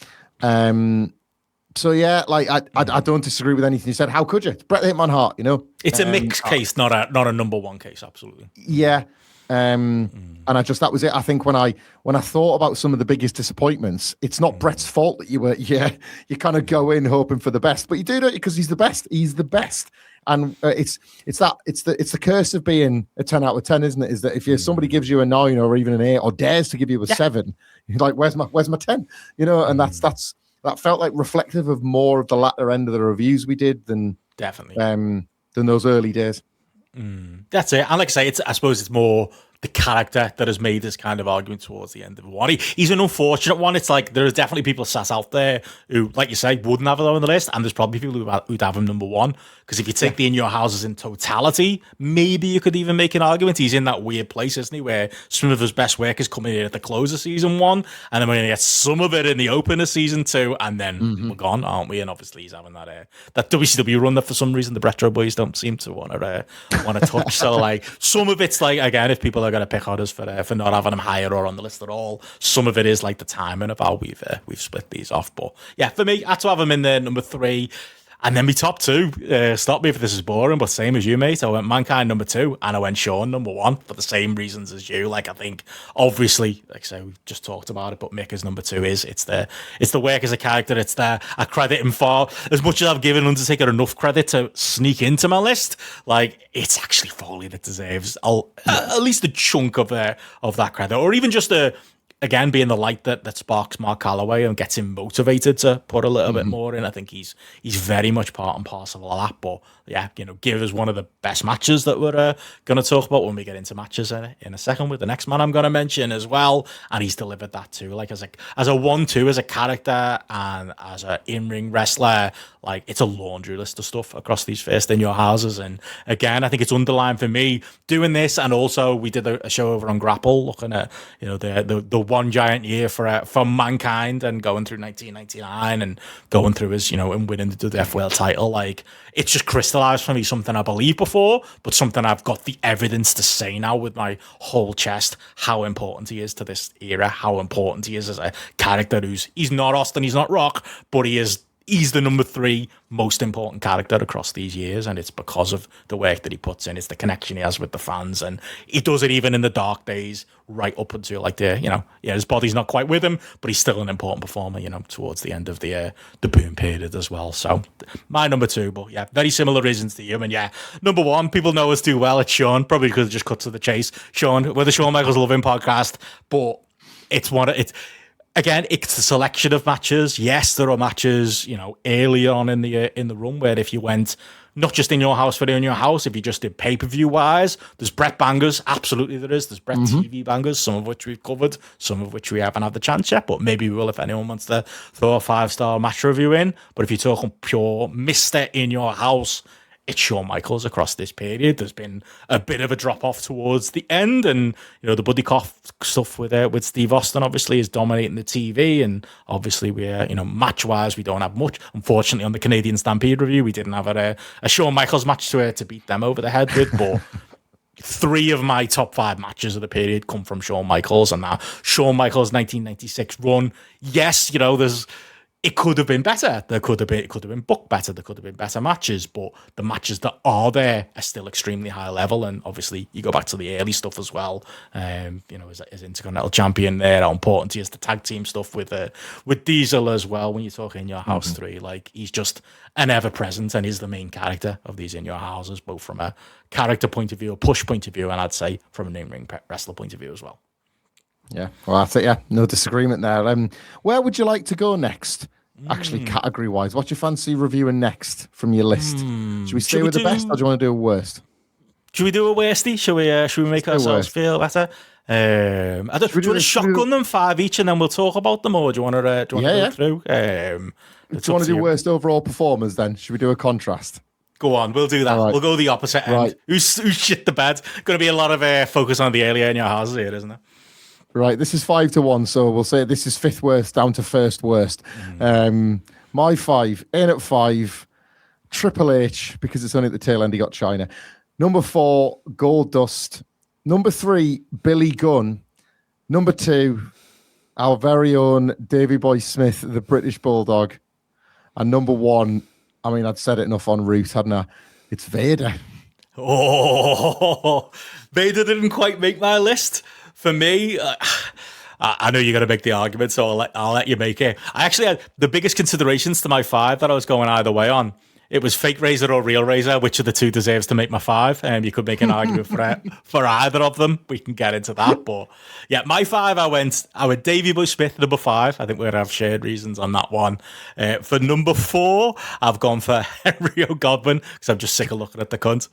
So yeah, like I don't disagree with anything you said. How could you? It's Bret the Hitman Hart, It's a mixed case, not a number 1 case, absolutely. Yeah. And that was it. I think when I thought about some of the biggest disappointments, it's not Bret's fault that you kind of go in hoping for the best, but you do it because he's the best. He's the best. And it's the curse of being a 10 out of 10, isn't it? Is that if somebody gives you a 9 or even an 8 or dares to give you a 7, you're like, where's my 10? And that felt like reflective of more of the latter end of the reviews we did than definitely than those early days. That's it. And like I say, I suppose it's more the character that has made this kind of argument towards the end of one. He's an unfortunate one. It's like there are definitely people sat out there who, like you say, wouldn't have him on the list, and there's probably people who'd have him number 1. Because if you take the In Your Houses in totality, maybe you could even make an argument. He's in that weird place, isn't he, where some of his best work is coming in at the close of season 1, and then we're going to get some of it in the open of season 2, and then we're gone, aren't we? And obviously he's having that WCW run that for some reason the Retro Boys don't seem to want to touch. So like some of it's like, again, if people are going to pick on us for not having him higher or on the list at all, some of it is like the timing of how we've split these off. But yeah, for me, I had to have him in there number 3. And then my top 2, stop me if this is boring, but same as you, mate. I went Mankind number 2, and I went Sean number 1 for the same reasons as you. Like, I think, obviously, like I say, we've just talked about it, but Mick is number 2. It's the work as a character. It's I credit him for, as much as I've given Undertaker enough credit to sneak into my list, like, it's actually Foley that deserves at least a chunk of that credit, or even just again, being the light that sparks Mark Calloway and gets him motivated to put a little bit more in. I think he's very much part and parcel of that. But yeah, give us one of the best matches that we're going to talk about when we get into matches in a second with the next man I'm going to mention as well. And he's delivered that too. Like as a 1-2, as a character and as an in-ring wrestler, like it's a laundry list of stuff across these first in your houses. And again, I think it's underlined for me doing this. And also we did a show over on Grapple looking at, the one giant year for Mankind and going through 1999 and going through his, and winning the WWF World title. Like it's just crystallized for me something I believed before, but something I've got the evidence to say now with my whole chest, how important he is to this era, how important he is as a character he's not Austin, he's not Rock, but he's the number 3 most important character across these years, and it's because of the work that he puts in. It's the connection he has with the fans, and he does it even in the dark days, right up until like his body's not quite with him, but he's still an important performer, towards the end of the boom period as well. So my number 2, but yeah, very similar reasons to you. And yeah, number 1, people know us too well. It's Sean, probably because it just cut to the chase. Sean, we're the Shawn Michaels Loving podcast, but again, it's a selection of matches. Yes, there are matches, early on in the run where if you went not just in your house for in your house, if you just did pay-per-view wise, there's Brett bangers. Absolutely there is. There's Brett TV bangers, some of which we've covered, some of which we haven't had the chance yet, but maybe we will if anyone wants to throw a 5-star match review in. But if you're talking pure Mr. In Your House, it's Shawn Michaels across this period. There's been a bit of a drop off towards the end, and the buddy cop stuff with Steve Austin obviously is dominating the TV, and obviously we're match wise we don't have much. Unfortunately, on the Canadian Stampede review, we didn't have a Shawn Michaels match to beat them over the head with, but. 3 of my top 5 matches of the period come from Shawn Michaels, and that Shawn Michaels 1996 run. Yes, it could have been better. It could have been booked better. There could have been better matches, but the matches that are there are still extremely high level. And obviously, you go back to the early stuff as well. As Intercontinental Champion there, how important he is. The tag team stuff with Diesel as well. When you talk In Your House 3, like he's just an ever present and is the main character of these In Your Houses, both from a character point of view, a push point of view, and I'd say from an in-ring wrestler point of view as well. Yeah, well, that's it. Yeah, no disagreement there. Where would you like to go next? Actually, category-wise, what do you fancy reviewing next from your list? Should we stay with the best, or do you want to do a worst? Should we do a worsty? Should we make ourselves feel better? I don't. Do you want to shotgun them 5 each, and then we'll talk about them, or do you want to? Go through? Do you want to do worst overall performers? Then should we do a contrast? Go on, we'll do that. Right. We'll go the opposite end. Right. Who's shit the bed? Going to be a lot of focus on the earlier In Your Houses here, isn't it? Right, this is 5-1, so we'll say this is 5th worst down to 1st worst. My 5, in at 5, Triple H, because it's only at the tail end he got China. Number 4, Goldust. Number 3, Billy Gunn. Number 2, our very own Davey Boy Smith, the British Bulldog. And number 1, I mean, I'd said it enough en route, hadn't I? It's Vader. Oh, Vader didn't quite make my list. For me, I know you're going to make the argument, so I'll let you make it. I actually had the biggest considerations to my 5 that I was going either way on. It was fake Razor or real Razor. Which of the two deserves to make my 5? You could make an argument for either of them. We can get into that. But yeah, my 5, I went Davey Boy Smith, number 5. I think we're going to have shared reasons on that one. For number 4, I've gone for Henry O'Godwin because I'm just sick of looking at the cunt.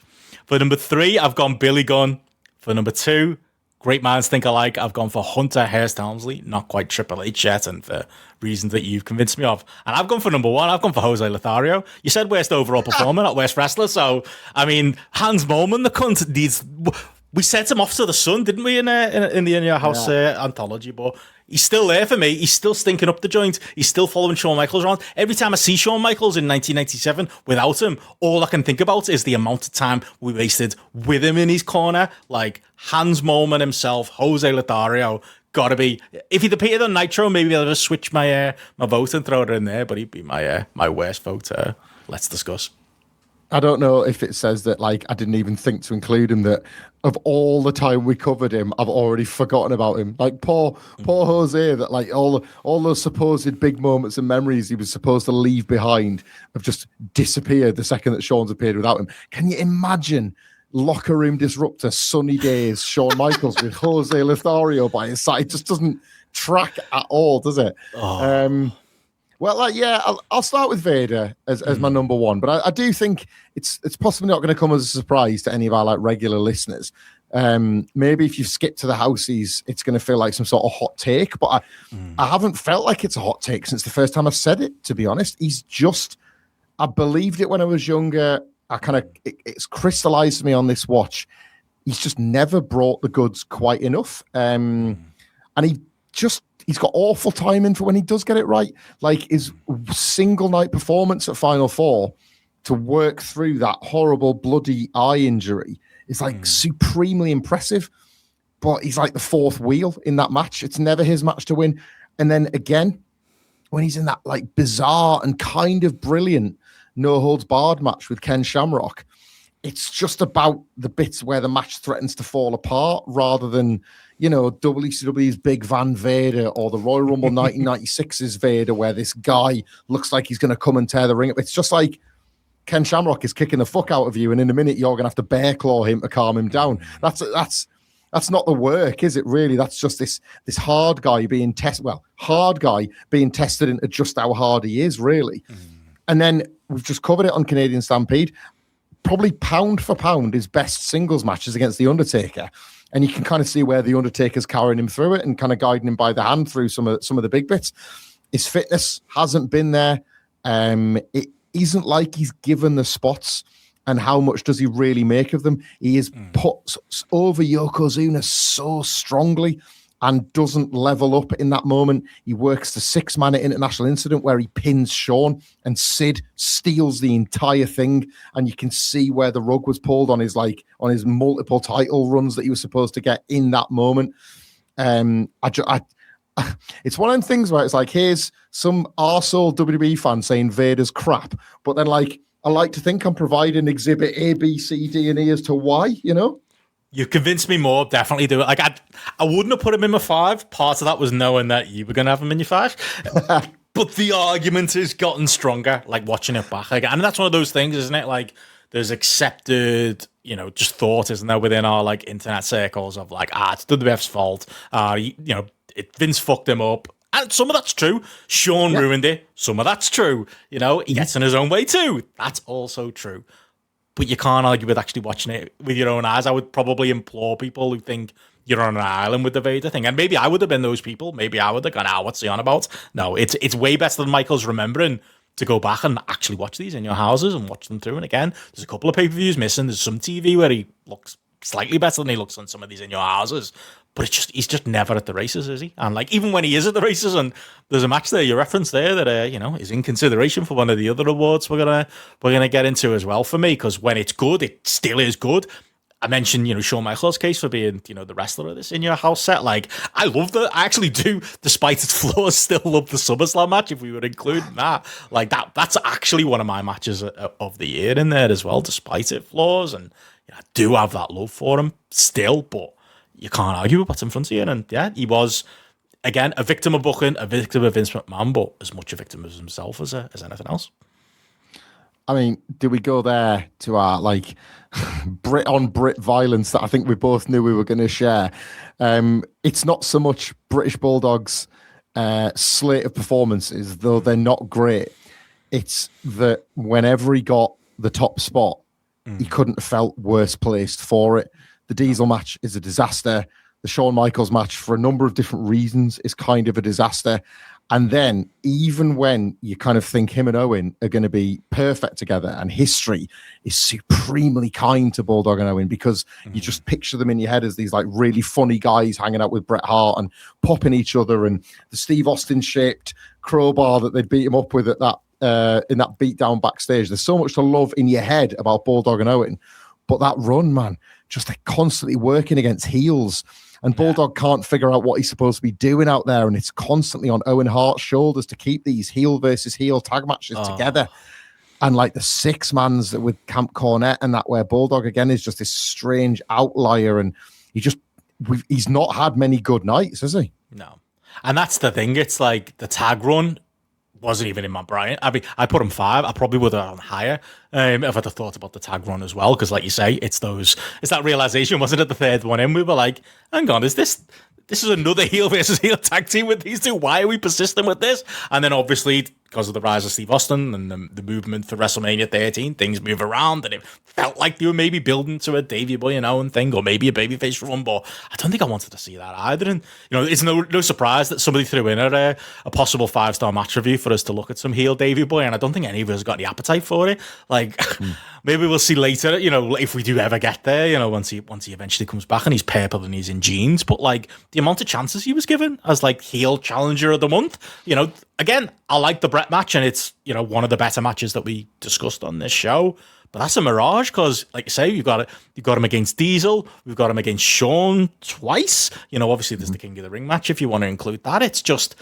For number 3, I've gone Billy Gunn. For number 2, great minds think alike, I've gone for Hunter Hearst Helmsley, not quite Triple H yet, and for reasons that you've convinced me of. And I've gone for number 1, I've gone for Jose Lothario. You said worst overall performer, not worst wrestler, so, I mean, Hans Moleman, the cunt, needs... We sent him off to the sun, didn't we, in the In Your House anthology, but... He's still there for me. He's still stinking up the joint. He's still following Shawn Michaels around. Every time I see Shawn Michaels in 1997 without him, all I can think about is the amount of time we wasted with him in his corner. Like Hans Moleman himself, Jose Lothario, gotta be. If he'd appeared on Nitro, maybe I'll just switch my vote and throw it in there. But he'd be my worst vote. Let's discuss. I don't know if it says that, like, I didn't even think to include him, that of all the time we covered him, I've already forgotten about him. Like, poor Jose, that, like, all those supposed big moments and memories he was supposed to leave behind have just disappeared the second that Shawn's appeared without him. Can you imagine locker room disruptor, sunny days, Shawn Michaels with Jose Lothario by his side? It just doesn't track at all, does it? Oh. Well, I'll start with Vader as my number 1, but I do think it's possibly not going to come as a surprise to any of our regular listeners. Maybe if you've skipped to the Houseys, it's going to feel like some sort of hot take, but I haven't felt like it's a hot take since the first time I've said it, to be honest. I believed it when I was younger. It's crystallized me on this watch. He's just never brought the goods quite enough. And he's got awful timing for when he does get it right. Like his single night performance at Final 4 to work through that horrible bloody eye injury is like supremely impressive. But he's like the 4th wheel in that match. It's never his match to win. And then again, when he's in that like bizarre and kind of brilliant no holds barred match with Ken Shamrock, it's just about the bits where the match threatens to fall apart rather than, WCW's Big Van Vader or the Royal Rumble 1996's Vader, where this guy looks like he's going to come and tear the ring up. It's just like Ken Shamrock is kicking the fuck out of you, and in a minute you're going to have to bear claw him to calm him down. That's not the work, is it? Really, that's just this hard guy being tested. Well, hard guy being tested into just how hard he is, really. And then we've just covered it on Canadian Stampede. Probably pound for pound, his best singles matches against The Undertaker. And you can kind of see where The Undertaker's carrying him through it and kind of guiding him by the hand through some of the big bits. His fitness hasn't been there. It isn't like he's given the spots. and how much does he really make of them. He is put over Yokozuna so strongly and doesn't level up in that moment. He works the 6-man international incident where he pins Shawn, and Sid steals the entire thing, and you can see where the rug was pulled on his multiple title runs that he was supposed to get in that moment. It's one of them things where it's like, here's some arsehole WWE fan saying Vader's crap, but then like I like to think I'm providing exhibit A, B, C, D, and E as to why, you know? You convinced me more. Definitely do it. Like I wouldn't have put him in my 5. Part of that was knowing that you were going to have him in your 5. But the argument has gotten stronger, like watching it back again. And that's one of those things, isn't it? Like there's accepted, just thought, isn't there, within our like internet circles of like, it's WWF's fault. Vince fucked him up. And some of that's true. Shawn ruined it. Some of that's true. He gets in his own way too. That's also true. But you can't argue with actually watching it with your own eyes. I would probably implore people who think you're on an island with the Vader thing. And maybe I would have been those people. Maybe I would have gone, what's he on about? No, it's way better than Michael's remembering to go back and actually watch these in your houses and watch them through. And again, there's a couple of pay-per-views missing. There's some TV where he looks slightly better than he looks on some of these in your houses. But he's just never at the races, is he? And like even when he is at the races, and there's a match there you referenced there that is in consideration for one of the other awards we're gonna get into as well for me, because when it's good, it still is good. I mentioned Shawn Michaels' case for being the wrestler of this in your house set. Like I love that. I actually do, despite its flaws, still love the SummerSlam match. If we were including that, like that's actually one of my matches of the year in there as well, despite its flaws. And I do have that love for him still, but you can't argue with what's in front of you. And yeah, he was, again, a victim of booking, a victim of Vince McMahon, but as much a victim of himself as anything else. I mean, do we go there to our like Brit on Brit violence that I think we both knew we were going to share? It's not so much British Bulldogs slate of performances, though they're not great. It's that whenever he got the top spot, he couldn't have felt worse placed for it. The Diesel match is a disaster. The Shawn Michaels match, for a number of different reasons, is kind of a disaster. And then even when you kind of think him and Owen are going to be perfect together, and history is supremely kind to Bulldog and Owen, because you just picture them in your head as these like really funny guys hanging out with Bret Hart and popping each other, and the Steve Austin shaped crowbar that they'd beat him up with at that in that beatdown backstage. There's so much to love in your head about Bulldog and Owen, but that run, man, just like constantly working against heels. And Bulldog can't figure out what he's supposed to be doing out there. And it's constantly on Owen Hart's shoulders to keep these heel versus heel tag matches together. And like the 6-mans with Camp Cornette and that, where Bulldog again is just this strange outlier. And he's not had many good nights, has he? No. And that's the thing. It's like the tag run wasn't even in my brain. I mean, I put him 5. I probably would have gone higher if I'd have thought about the tag run as well. Because, like you say, it's that realization, wasn't it? The third one in, we were like, "Hang on, is this another heel versus heel tag team with these two? Why are we persisting with this?" And then, obviously, because of the rise of Steve Austin and the movement for WrestleMania 13, things move around, and it felt like they were maybe building to a Davey Boy and Owen thing, or maybe a babyface run. But I don't think I wanted to see that either. And it's no surprise that somebody threw in a possible 5-star match review for us to look at some heel Davey Boy, and I don't think any of us got any appetite for it. Like maybe we'll see later, if we do ever get there, once he eventually comes back and he's purple and he's in jeans. But like the amount of chances he was given as like heel challenger of the month, again, I like the Brett match, and it's one of the better matches that we discussed on this show. But that's a mirage, because, like you say, you've got him against Diesel, we've got him against Shawn twice. Obviously there's the King of the Ring match if you want to include that. It's just,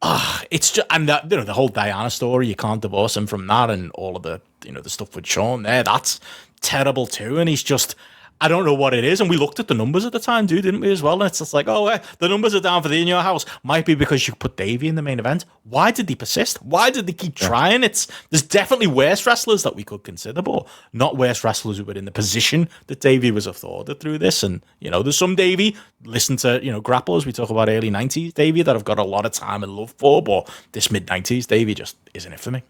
and that, the whole Diana story, you can't divorce him from that, and all of the the stuff with Shawn there, that's terrible too. And he's just, I don't know what it is. And we looked at the numbers at the time, didn't we, as well? And it's just like, the numbers are down for the In Your House. Might be because you put Davey in the main event. Why did they persist? Why did they keep trying? There's definitely worse wrestlers that we could consider, but not worse wrestlers who were in the position that Davey was afforded through this. And, there's some Davey, listen to, grapplers, we talk about early 90s Davey, that I've got a lot of time and love for, but this mid-90s Davey just isn't it for me.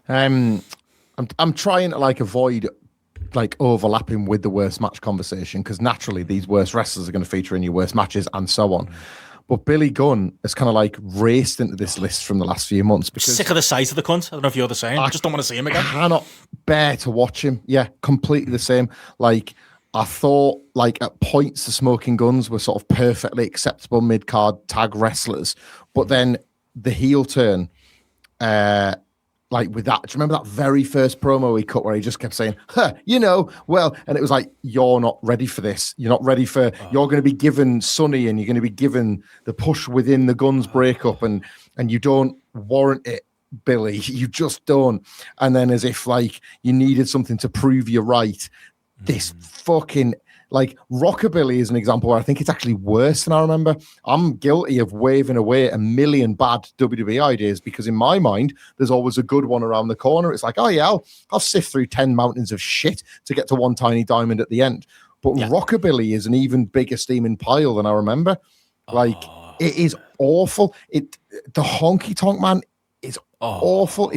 I'm trying to avoid overlapping with the worst match conversation, because naturally these worst wrestlers are going to feature in your worst matches and so on. But Billy Gunn has kind of like raced into this list from the last few months because sick of the sight of the cunt. I don't know if you're the same. I just don't want to see him again. I cannot bear to watch him. Yeah, completely the same. Like, I thought, like, at points, the Smoking Guns were sort of perfectly acceptable mid-card tag wrestlers. But then the heel turn, like with that, do you remember that very first promo he cut where he just kept saying, well, and it was like, you're not ready for this. You're not ready for, you're going to be given Sonny and you're going to be given the push within the Guns breakup and you don't warrant it, Billy. You just don't. And then as if like you needed something to prove you're right, this fucking, like, Rockabilly is an example where I think it's actually worse than I remember. I'm guilty of waving away a million bad WWE ideas because in my mind, there's always a good one around the corner. It's like, oh yeah, I'll sift through 10 mountains of shit to get to one tiny diamond at the end. But Rockabilly is an even bigger steaming pile than I remember. Like, it is awful. The honky tonk man is awful.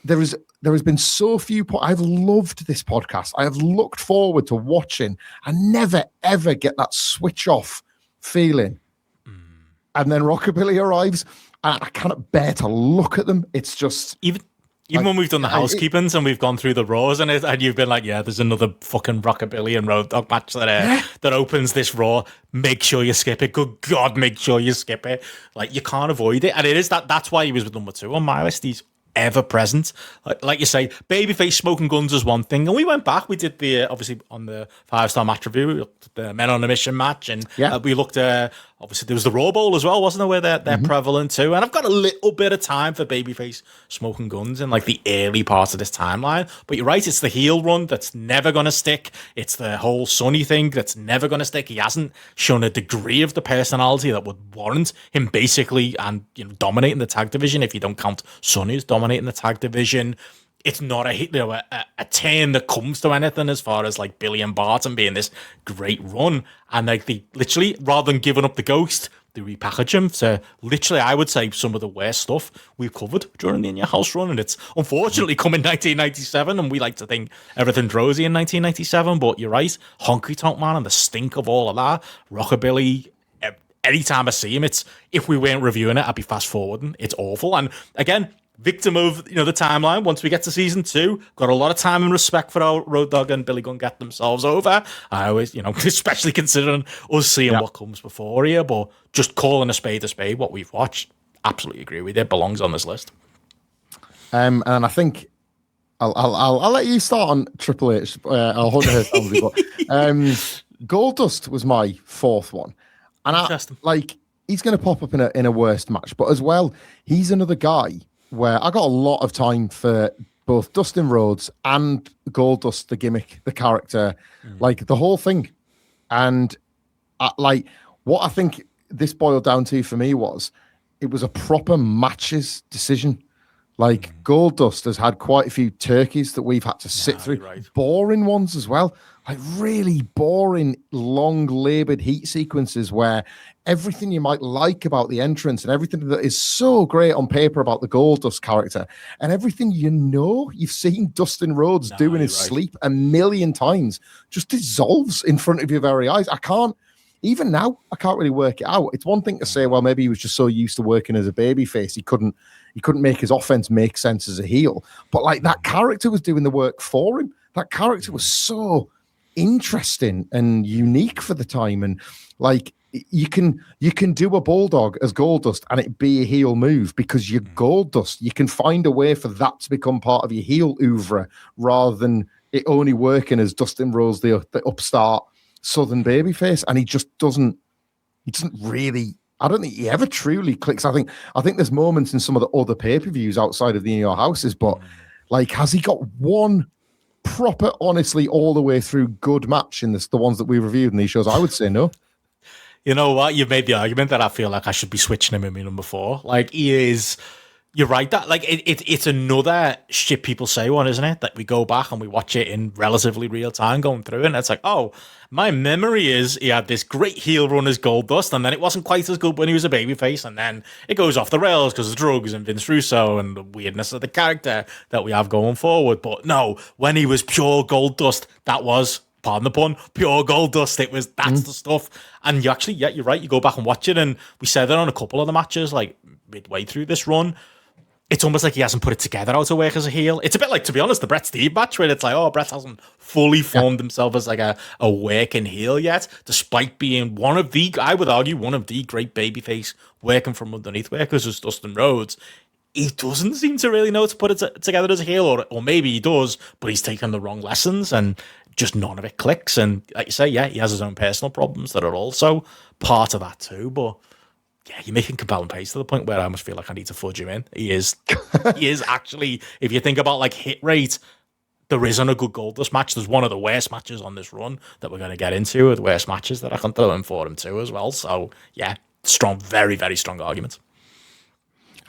There has been so few. I've loved this podcast. I have looked forward to watching and never ever get that switch off feeling. And then Rockabilly arrives, and I cannot bear to look at them. It's just even when we've done the housekeepings and we've gone through the Raws and you've been like, yeah, there's another fucking Rockabilly and Road Dogg match that opens this Raw. Make sure you skip it. Good God, make sure you skip it. Like, you can't avoid it. And it is that's why he was with number 2 on my list. He's ever present. Like you say, babyface Smoking Guns is one thing. And we went back, we did the, obviously on the 5-star match review, we looked at the Men on a Mission match and we looked at, obviously there was the Raw Bowl as well, wasn't there, where they're prevalent too. And I've got a little bit of time for babyface Smoking Guns in like the early part of this timeline. But you're right, it's the heel run that's never going to stick. It's the whole Sonny thing that's never going to stick. He hasn't shown a degree of the personality that would warrant him basically and dominating the tag division if you don't count Sonny as dominating the tag division. It's not a turn that comes to anything as far as like Billy and Barton being this great run. And like they literally, rather than giving up the ghost, they repackage him to literally, I would say, some of the worst stuff we've covered during the In Your House run. And it's unfortunately come in 1997, and we like to think everything's rosy in 1997. But you're right, Honky Tonk Man and the stink of all of that, Rockabilly. Anytime I see him, it's, if we weren't reviewing it, I'd be fast forwarding. It's awful. And again, victim of the timeline. Once we get to season 2, got a lot of time and respect for how Road Dogg and Billy Gunn get themselves over. I always, especially considering us seeing what comes before here, but just calling a spade, what we've watched, absolutely agree with it. Belongs on this list. And I think I'll let you start on Triple H. I'll hold her somebody, but Goldust was my 4th one, and he's going to pop up in a worst match, but as well, he's another guy where I got a lot of time for both Dustin Rhodes and Goldust, the gimmick, the character, like the whole thing. And what I think this boiled down to for me was it was a proper matches decision. Like Goldust has had quite a few turkeys that we've had to sit through, boring ones as well. Like really boring, long labored heat sequences where everything you might like about the entrance and everything that is so great on paper about the Goldust character and everything you've seen Dustin Rhodes do in his sleep a million times just dissolves in front of your very eyes. Even now, I can't really work it out. It's one thing to say, well, maybe he was just so used to working as a babyface, he couldn't make his offense make sense as a heel. But like that character was doing the work for him. That character was so interesting and unique for the time. And like you can do a Bulldog as Goldust and it be a heel move because you're Goldust. You can find a way for that to become part of your heel oeuvre rather than it only working as Dustin Rhodes, the upstart Southern babyface. And he just doesn't really, I don't think he ever truly clicks. I think there's moments in some of the other pay-per-views outside of the In Your Houses, but like, has he got one proper, honestly, all the way through good match in the ones that we reviewed in these shows? I would say no. You know what? You've made the argument that I feel like I should be switching him in my number 4. Like, he is... You're right, that like it's another shit people say one, isn't it? That we go back and we watch it in relatively real time going through it, and it's like, oh, my memory is he had this great heel run as Goldust, and then it wasn't quite as good when he was a babyface, and then it goes off the rails because of drugs and Vince Russo and the weirdness of the character that we have going forward. But no, when he was pure Goldust, that was pardon the pun, pure gold dust. That's the stuff. And you're right. You go back and watch it, and we said it on a couple of the matches, like midway through this run. It's almost like he hasn't put it together how to work as a heel. It's a bit like, to be honest, the Bret Steve match, where it's like, oh, Bret hasn't fully formed himself as like a working heel yet, despite being I would argue, one of the great babyface working from underneath workers as Dustin Rhodes. He doesn't seem to really know to put it together as a heel, or maybe he does, but he's taken the wrong lessons and just none of it clicks. And like you say, he has his own personal problems that are also part of that too, but yeah, you're making compelling pace to the point where I almost feel like I need to fudge him in. He is actually, if you think about like hit rate, there isn't a good Goldust match. There's one of the worst matches on this run that we're going to get into, the worst matches that I can throw in for him too as well. So yeah, strong, very, very strong argument.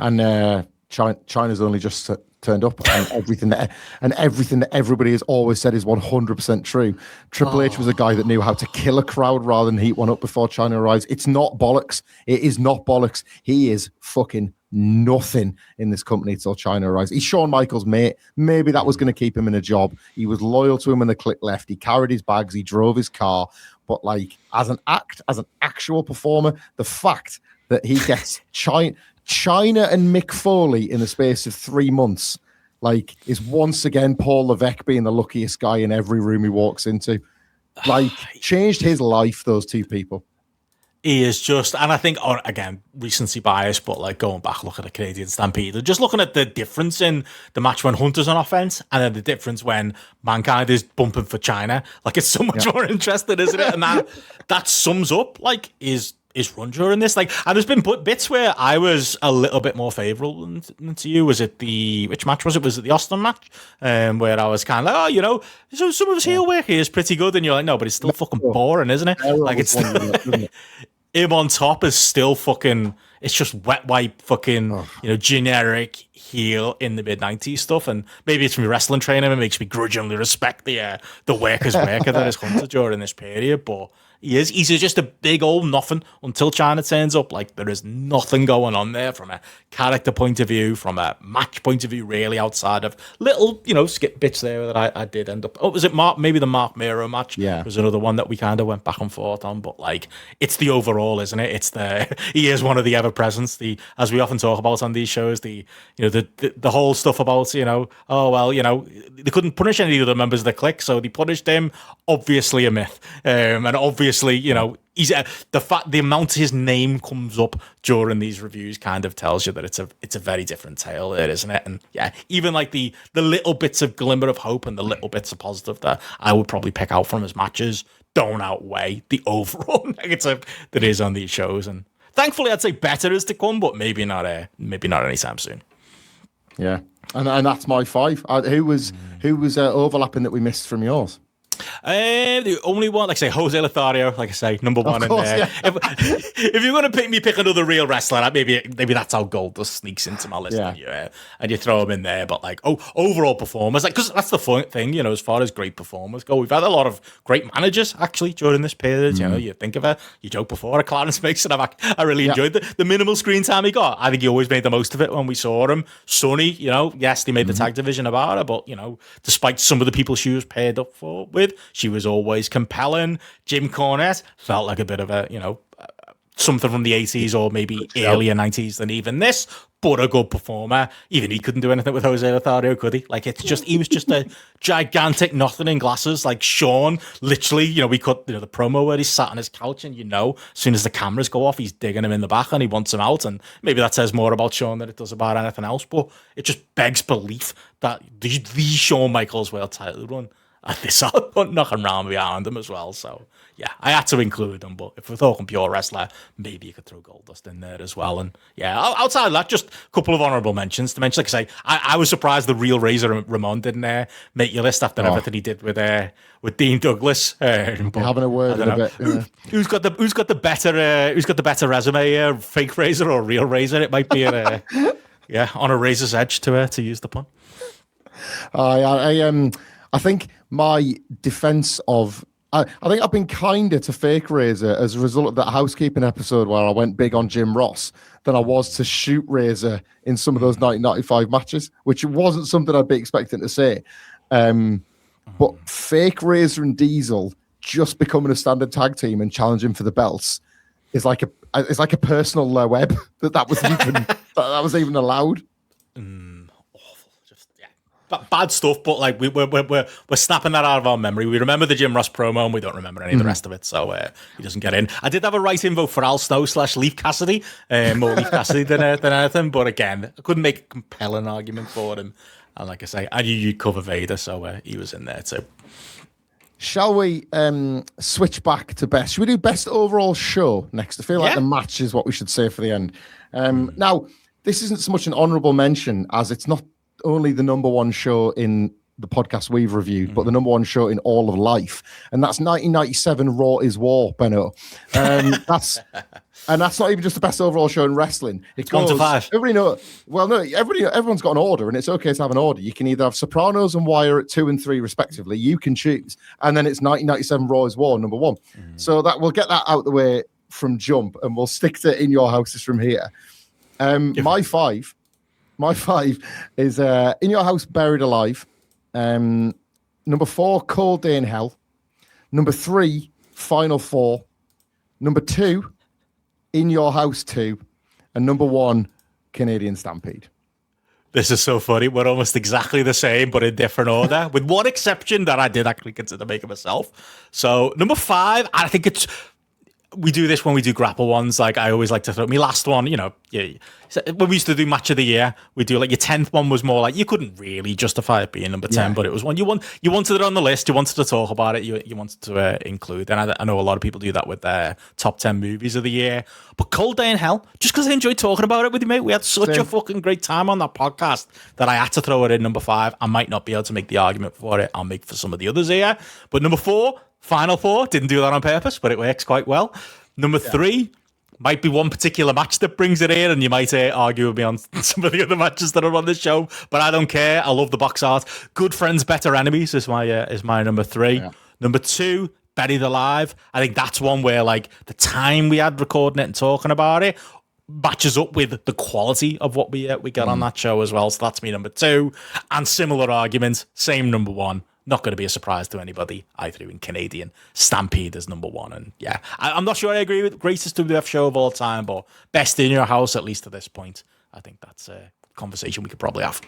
And China's only just turned up, and everything that everybody has always said is 100% true. Triple H was a guy that knew how to kill a crowd rather than heat one up before China arrives. It's not bollocks. It is not bollocks. He is fucking nothing in this company till China arrives. He's Shawn Michaels' mate. Maybe that was going to keep him in a job. He was loyal to him when the click left. He carried his bags. He drove his car. But like as an actual performer, the fact that he gets China and Mick Foley in the space of 3 months, like, is once again Paul Levesque being the luckiest guy in every room he walks into. Like, changed his life, those two people. He is just, and I think, again, recency bias, but like going back, look at the Canadian Stampede, just looking at the difference in the match when Hunter's on offense and then the difference when Mankind is bumping for China. Like, it's so much more interesting, isn't it? And that sums up, like, is run during this. Like, and there's been bits where I was a little bit more favourable than to you. Was it which match was it? Was it the Austin match? Where I was kind of like, so some of his heel work here is pretty good, and you're like, no, but it's still fucking boring, isn't it? Like, it's him on top is still fucking, it's just wet wipe fucking, generic heel in the mid-90s stuff. And maybe it's from your wrestling training, it makes me grudgingly respect the workers worker that is Hunter during this period, but he's just a big old nothing until China turns up. Like, there is nothing going on there from a character point of view, from a match point of view, really, outside of little, skip bits there that I did end up. Oh, was it maybe the Mark Miro match? Yeah. Was another one that we kind of went back and forth on. But like, it's the overall, isn't it? It's he is one of the ever presents. As we often talk about on these shows, the whole stuff about, they couldn't punish any of the members of the clique, so they punished him. Obviously a myth, and obviously, he's the amount his name comes up during these reviews kind of tells you that it's a very different tale there, isn't it? And yeah, even like the little bits of glimmer of hope and the little bits of positive that I would probably pick out from his matches don't outweigh the overall negative that is on these shows. And thankfully, I'd say better is to come, but maybe not anytime soon. Yeah, and that's my 5. Who was overlapping that we missed from yours? The only one, like I say, Jose Lothario, like I say, number one in there. Yeah. If you're going to pick another real wrestler, maybe that's how Goldust sneaks into my list, and you throw him in there. But like, overall performers, like, because that's the fun thing, as far as great performers go, we've had a lot of great managers actually during this period. You think of it, you joke before, Clarence Mason. I really enjoyed the minimal screen time he got. I think he always made the most of it when we saw him. Sonny, yes, they made the tag division about her, but despite some of the people she was paired up with, she was always compelling. Jim Cornette felt like a bit of a, something from the 80s or maybe earlier 90s than even this, but a good performer. Even he couldn't do anything with Jose Lothario, could he? Like, he was just a gigantic nothing in glasses. Like Shawn, literally, we cut the promo where he's sat on his couch and as soon as the cameras go off, he's digging him in the back and he wants him out. And maybe that says more about Shawn than it does about anything else, but it just begs belief that the Shawn Michaels World title run at this knocking around behind them as well. So yeah, I had to include them. But if we're talking pure wrestler, maybe you could throw Goldust in there as well. And yeah, outside of that, just a couple of honourable mentions to mention. Like I say, I was surprised the real Razor Ramon didn't make your list after everything he did with Dean Douglas. Having a word in a bit. Yeah. Who's got the better resume? Fake Razor or real Razor? It might be on a razor's edge to use the pun. I think my defense of I think I've been kinder to Fake Razor as a result of that Housekeeping episode where I went big on Jim Ross than I was to shoot Razor in some of those 1995 matches, which wasn't something I'd be expecting to say. but fake Razor and Diesel just becoming a standard tag team and challenging for the belts is like a personal low web that was even allowed. Awful, just bad stuff. But like we're snapping that out of our memory. We remember the Jim Ross promo, and we don't remember any of the rest of it. So he doesn't get in. I did have a write-in vote for Al Snow / Leaf Cassidy, more Leaf Cassidy than anything. But again, I couldn't make a compelling argument for him. And like I say, I knew you'd cover Vader, so he was in there too. Shall we switch back to best? Should we do best overall show next? I feel like the match is what we should say for the end. Now, this isn't so much an honourable mention as it's not only the number one show in the podcast we've reviewed, but the number one show in all of life. And that's 1997 Raw is War, Benno. And that's not even just the best overall show in wrestling. It goes 1 to 5. Everyone's got an order, and it's okay to have an order. You can either have Sopranos and Wire at 2 and 3 respectively. You can choose, and then it's 1997 Raw is War number 1. So that we'll get that out the way from jump, and we'll stick to In Your Houses from here. My five is In Your House Buried Alive. Number 4, Cold Day in Hell. Number 3, Final Four. Number 2, In Your House 2, and number 1, Canadian Stampede. This is so funny. We're almost exactly the same, but in different order, with one exception that I did actually consider making myself. So number 5, I think we do this when we do grapple ones. Like I always like to throw my last one, when we used to do match of the year, we do like your 10th one was more like you couldn't really justify it being number 10, but it was one you wanted it on the list, you wanted to talk about it, you wanted to include. And I know a lot of people do that with their top 10 movies of the year. But Cold Day in Hell, just because I enjoyed talking about it with you, mate. We had such a fucking great time on that podcast that I had to throw it in number 5. I might not be able to make the argument for it. I'll make for some of the others here. But number 4, Final Four, didn't do that on purpose, but it works quite well. Number 3 might be one particular match that brings it in, and you might argue with me on some of the other matches that are on the show, but I don't care. I love the box art. Good Friends, Better Enemies is my number 3. Yeah. Number 2, Buried Alive. I think that's one where like the time we had recording it and talking about it matches up with the quality of what we get on that show as well. So that's me number 2. And similar arguments, same number 1. Not going to be a surprise to anybody. I threw in Canadian Stampede as number 1. And yeah, I'm not sure I agree with greatest WWF show of all time, but best In Your House, at least to this point. I think that's a conversation we could probably have.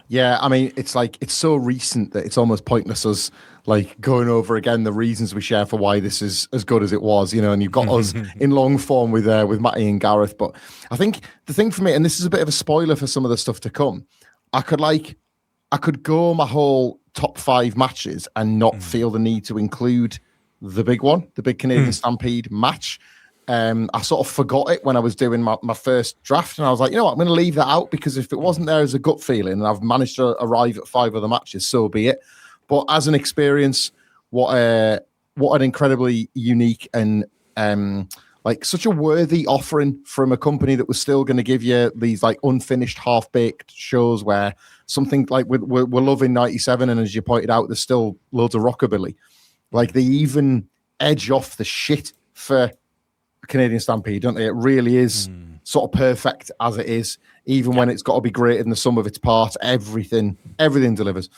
Yeah, I mean, it's so recent that it's almost pointless us like going over again the reasons we share for why this is as good as it was, and you've got us in long form with Matty and Gareth. But I think the thing for me, and this is a bit of a spoiler for some of the stuff to come, I could go my whole top 5 matches and not feel the need to include the big one, the big Canadian Stampede match. I sort of forgot it when I was doing my first draft, and I was like, you know what, I'm going to leave that out because if it wasn't there as a gut feeling and I've managed to arrive at 5 other matches, so be it. But as an experience, what an incredibly unique and like such a worthy offering from a company that was still going to give you these like unfinished, half-baked shows where something like we're loving 97, and as you pointed out, there's still loads of rockabilly. Like they even edge off the shit for Canadian Stampede, don't they? It really is sort of perfect as it is, even when it's got to be greater than the sum of its parts. Everything delivers.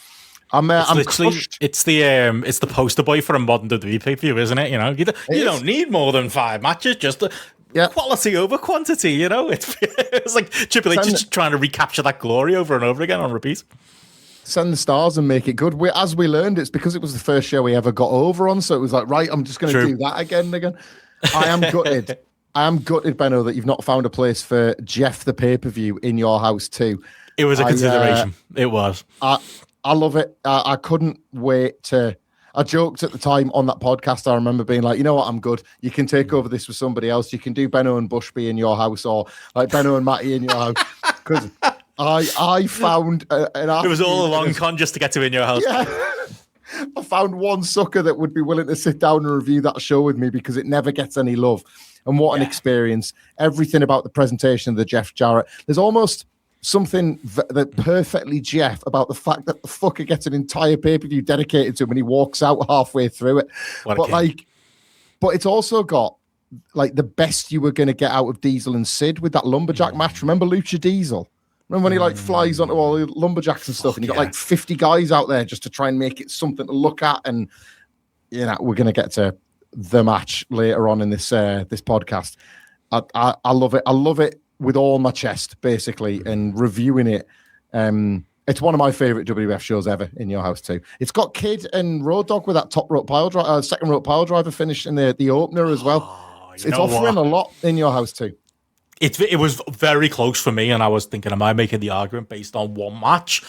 I'm crushed. It's the poster boy for a modern WWE pay-per-view, isn't it? You don't need more than 5 matches, just quality over quantity. It's like Triple H just trying to recapture that glory over and over again on repeat. Send the stars and make it good. As we learned, it's because it was the first show we ever got over on, so it was like, right, I'm just going to do that again and again. I am gutted. I am gutted, Benno, that you've not found a place for Jeff the pay-per-view In Your House too. It was a consideration. It was. I love it. I couldn't wait to. I joked at the time on that podcast. I remember being like, you know what, I'm good. You can take over this with somebody else. You can do Benno and Bushby In Your House, or like Benno and Matty In Your House. Because I found it was all a long con just to get to In Your House. Yeah. I found one sucker that would be willing to sit down and review that show with me because it never gets any love. And what an experience. Everything about the presentation of the Jeff Jarrett. There's almost something that perfectly Jeff about the fact that the fucker gets an entire pay-per-view dedicated to him and he walks out halfway through it. But it's also got like the best you were going to get out of Diesel and Sid with that lumberjack match. Remember Lucha Diesel? Remember when he like flies onto all the lumberjacks and stuff, and you got like 50 guys out there just to try and make it something to look at. And we're going to get to the match later on in this podcast. I love it. I love it with all my chest, basically, and reviewing it. It's one of my favorite WWF shows ever. In Your House too. It's got Kid and Road Dogg with that top rope pile driver, second rope pile driver finish in the opener as well. It's offering a lot In Your House too. It was very close for me, and I was thinking, am I making the argument based on one match?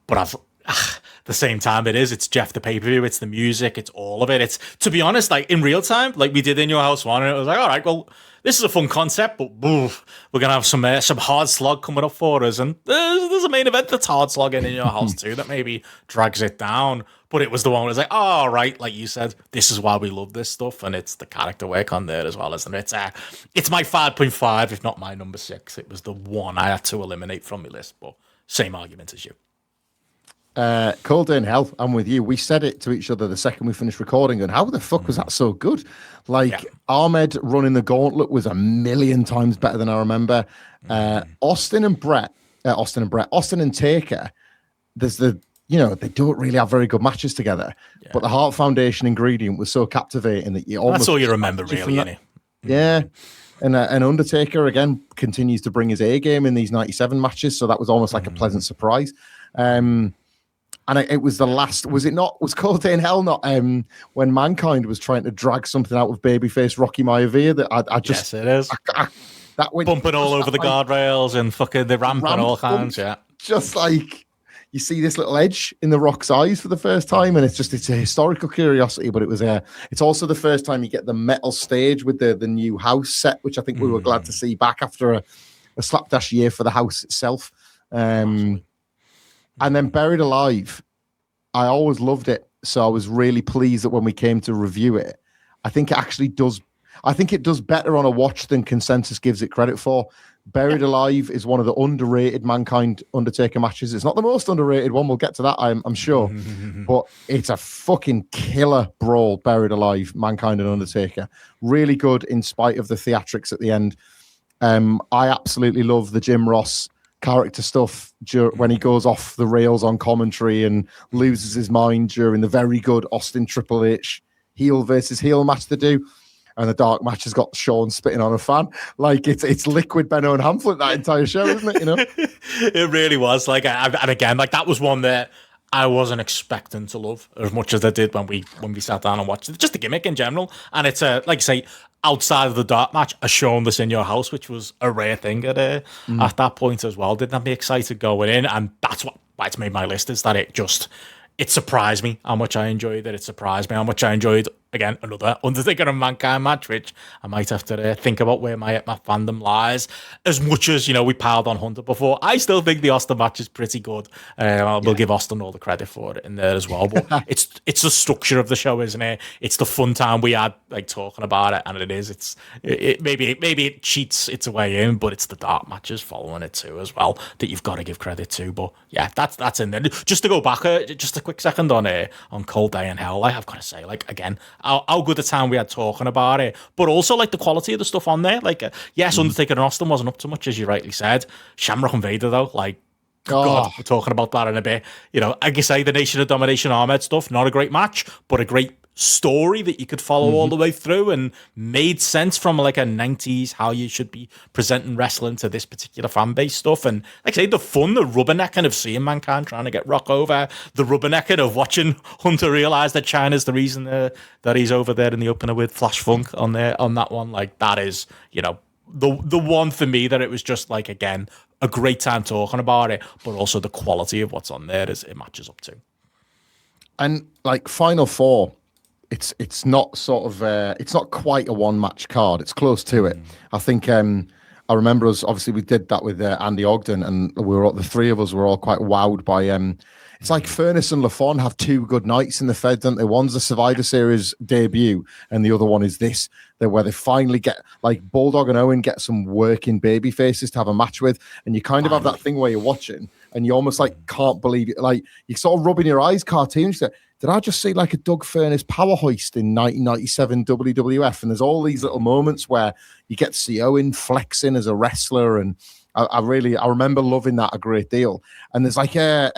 But at the same time, it's Jeff the pay-per-view, it's the music, it's all of it. It's, to be honest, like in real time, like we did In Your House 1, and it was like, all right, well, this is a fun concept, but we're going to have some hard slog coming up for us, and there's a main event that's hard slogging In Your House 2 that maybe drags it down. But it was the one where it's like, oh, right, like you said, this is why we love this stuff, and it's the character work on there as well, isn't it? It's my 5.5, if not my number 6. It was the one I had to eliminate from my list, but same argument as you. Cold Day in Hell, I'm with you. We said it to each other the second we finished recording, and how the fuck was that so good? Like, Ahmed running the gauntlet was a million times better than I remember. Austin and Taker, there's they don't really have very good matches together, but the Heart Foundation ingredient was so captivating that that's all you remember, really, isn't it? Yeah. And Undertaker, again, continues to bring his A game in these 97 matches, so that was almost like a pleasant surprise. And it was the last, was Cold Day in Hell not when Mankind was trying to drag something out of babyface Rocky Maivia? That I just, yes, it is. That went bumping all over the guardrails and fucking the ramp and all kinds, Just like, you see this little edge in The Rock's eyes for the first time, and it's a historical curiosity, but it's also the first time you get the metal stage with the new house set, which I think we were glad to see back after a slapdash year for the house itself. And then Buried Alive, I always loved it, so I was really pleased that when we came to review it, I think it does better on a watch than consensus gives it credit for. Buried Alive is one of the underrated Mankind Undertaker matches. It's not the most underrated one. We'll get to that, I'm sure. But it's a fucking killer brawl, Buried Alive, Mankind and Undertaker. Really good in spite of the theatrics at the end. I absolutely love the Jim Ross character stuff when he goes off the rails on commentary and loses his mind during the very good Austin Triple H heel versus heel match they do. And the dark match has got Sean spitting on a fan. Like, it's liquid Benno and Hamflett, that entire show, isn't it? It really was. Like, and again, like, that was one that I wasn't expecting to love as much as I did when we sat down and watched it. Just the gimmick in general. And it's like I say, outside of the dark match, a shown this In Your House, which was a rare thing at that point as well. Didn't have me excited going in, and that's why it's made my list, is that it surprised me how much I enjoyed it. It surprised me how much I enjoyed, again, another Undertaker and Mankind match, which I might have to think about where my fandom lies. As much as, we piled on Hunter before, I still think the Austin match is pretty good. We'll give Austin all the credit for it in there as well. But it's the structure of the show, isn't it? It's the fun time we had, like, talking about it, and it is. Maybe it cheats its way in, but it's the dark matches following it too as well that you've got to give credit to. But yeah, that's in there. Just to go back, just a quick second on Cold Day in Hell, I have got to say, like, again, how good a time we had talking about it, but also like the quality of the stuff on there. Like, yes, Undertaker and Austin wasn't up to much, as you rightly said. Shamrock and Vader, though, like, God, we're talking about that in a bit. Like you say, the Nation of Domination Ahmed stuff, not a great match, but a great story that you could follow all the way through, and made sense from like a 90s how you should be presenting wrestling to this particular fan base stuff. And like I say, the fun, the rubbernecking of seeing Mankind trying to get Rock over, the rubbernecking of watching Hunter realize that China's the reason that he's over there in the opener with Flash Funk on that one. Like, that is, the one for me that it was just like, again, a great time talking about it, but also the quality of what's on there it matches up to. And like Final Four, it's not sort of it's not quite a one match card. It's close to it. I think I remember us, obviously we did that with Andy Ogden, and the three of us were all quite wowed by it's like Furnace and LaFon have two good nights in the Fed, don't they? One's the Survivor Series debut, and the other one is this, where they finally get, like, Bulldog and Owen get some working baby faces to have a match with, and you kind of have that thing where you're watching and you almost like can't believe it. Like, you sort of rubbing your eyes, cartoons. Did I just see like a Doug Furnace power hoist in 1997 WWF? And there's all these little moments where you get to see Owen flexing as a wrestler, and I remember loving that a great deal. And there's like a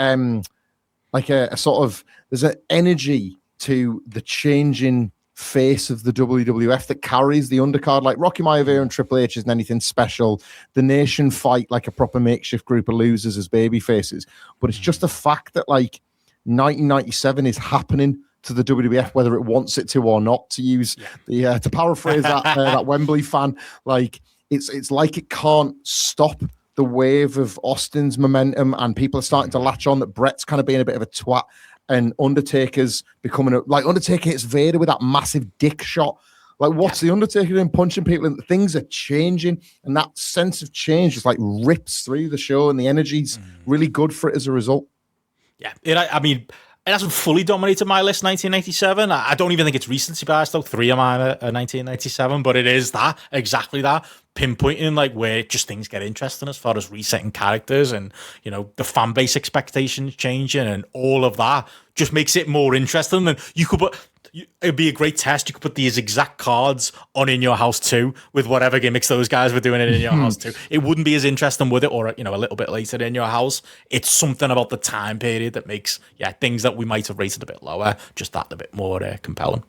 sort of, there's an energy to the changing face of the WWF that carries the undercard. Like Rocky Maivia and Triple H isn't anything special. The Nation fight like a proper makeshift group of losers as baby faces. But it's just the fact that like 1997 is happening to the WWF, whether it wants it to or not, to use to paraphrase that Wembley fan. Like it's like it can't stop the wave of Austin's momentum, and people are starting to latch on that Brett's kind of being a bit of a twat. And Undertaker's becoming Undertaker hits Vader with that massive dick shot. Like, what's the Undertaker doing, punching people? And things are changing, and that sense of change just like rips through the show, and the energy's really good for it as a result. Yeah, I mean, it hasn't fully dominated my list. 1987. I don't even think it's recency bias though. 3 of mine are 1987, but it is exactly that. Pinpointing like where just things get interesting as far as resetting characters and, you know, the fan base expectations changing and all of that just makes it more interesting than you could put. It'd be a great test. You could put these exact cards on In Your House 2 with whatever gimmicks those guys were doing in Your House 2. It wouldn't be as interesting with it, or, you know, a little bit later In Your House. It's something about the time period that makes, things that we might have rated a bit lower, just that a bit more compelling.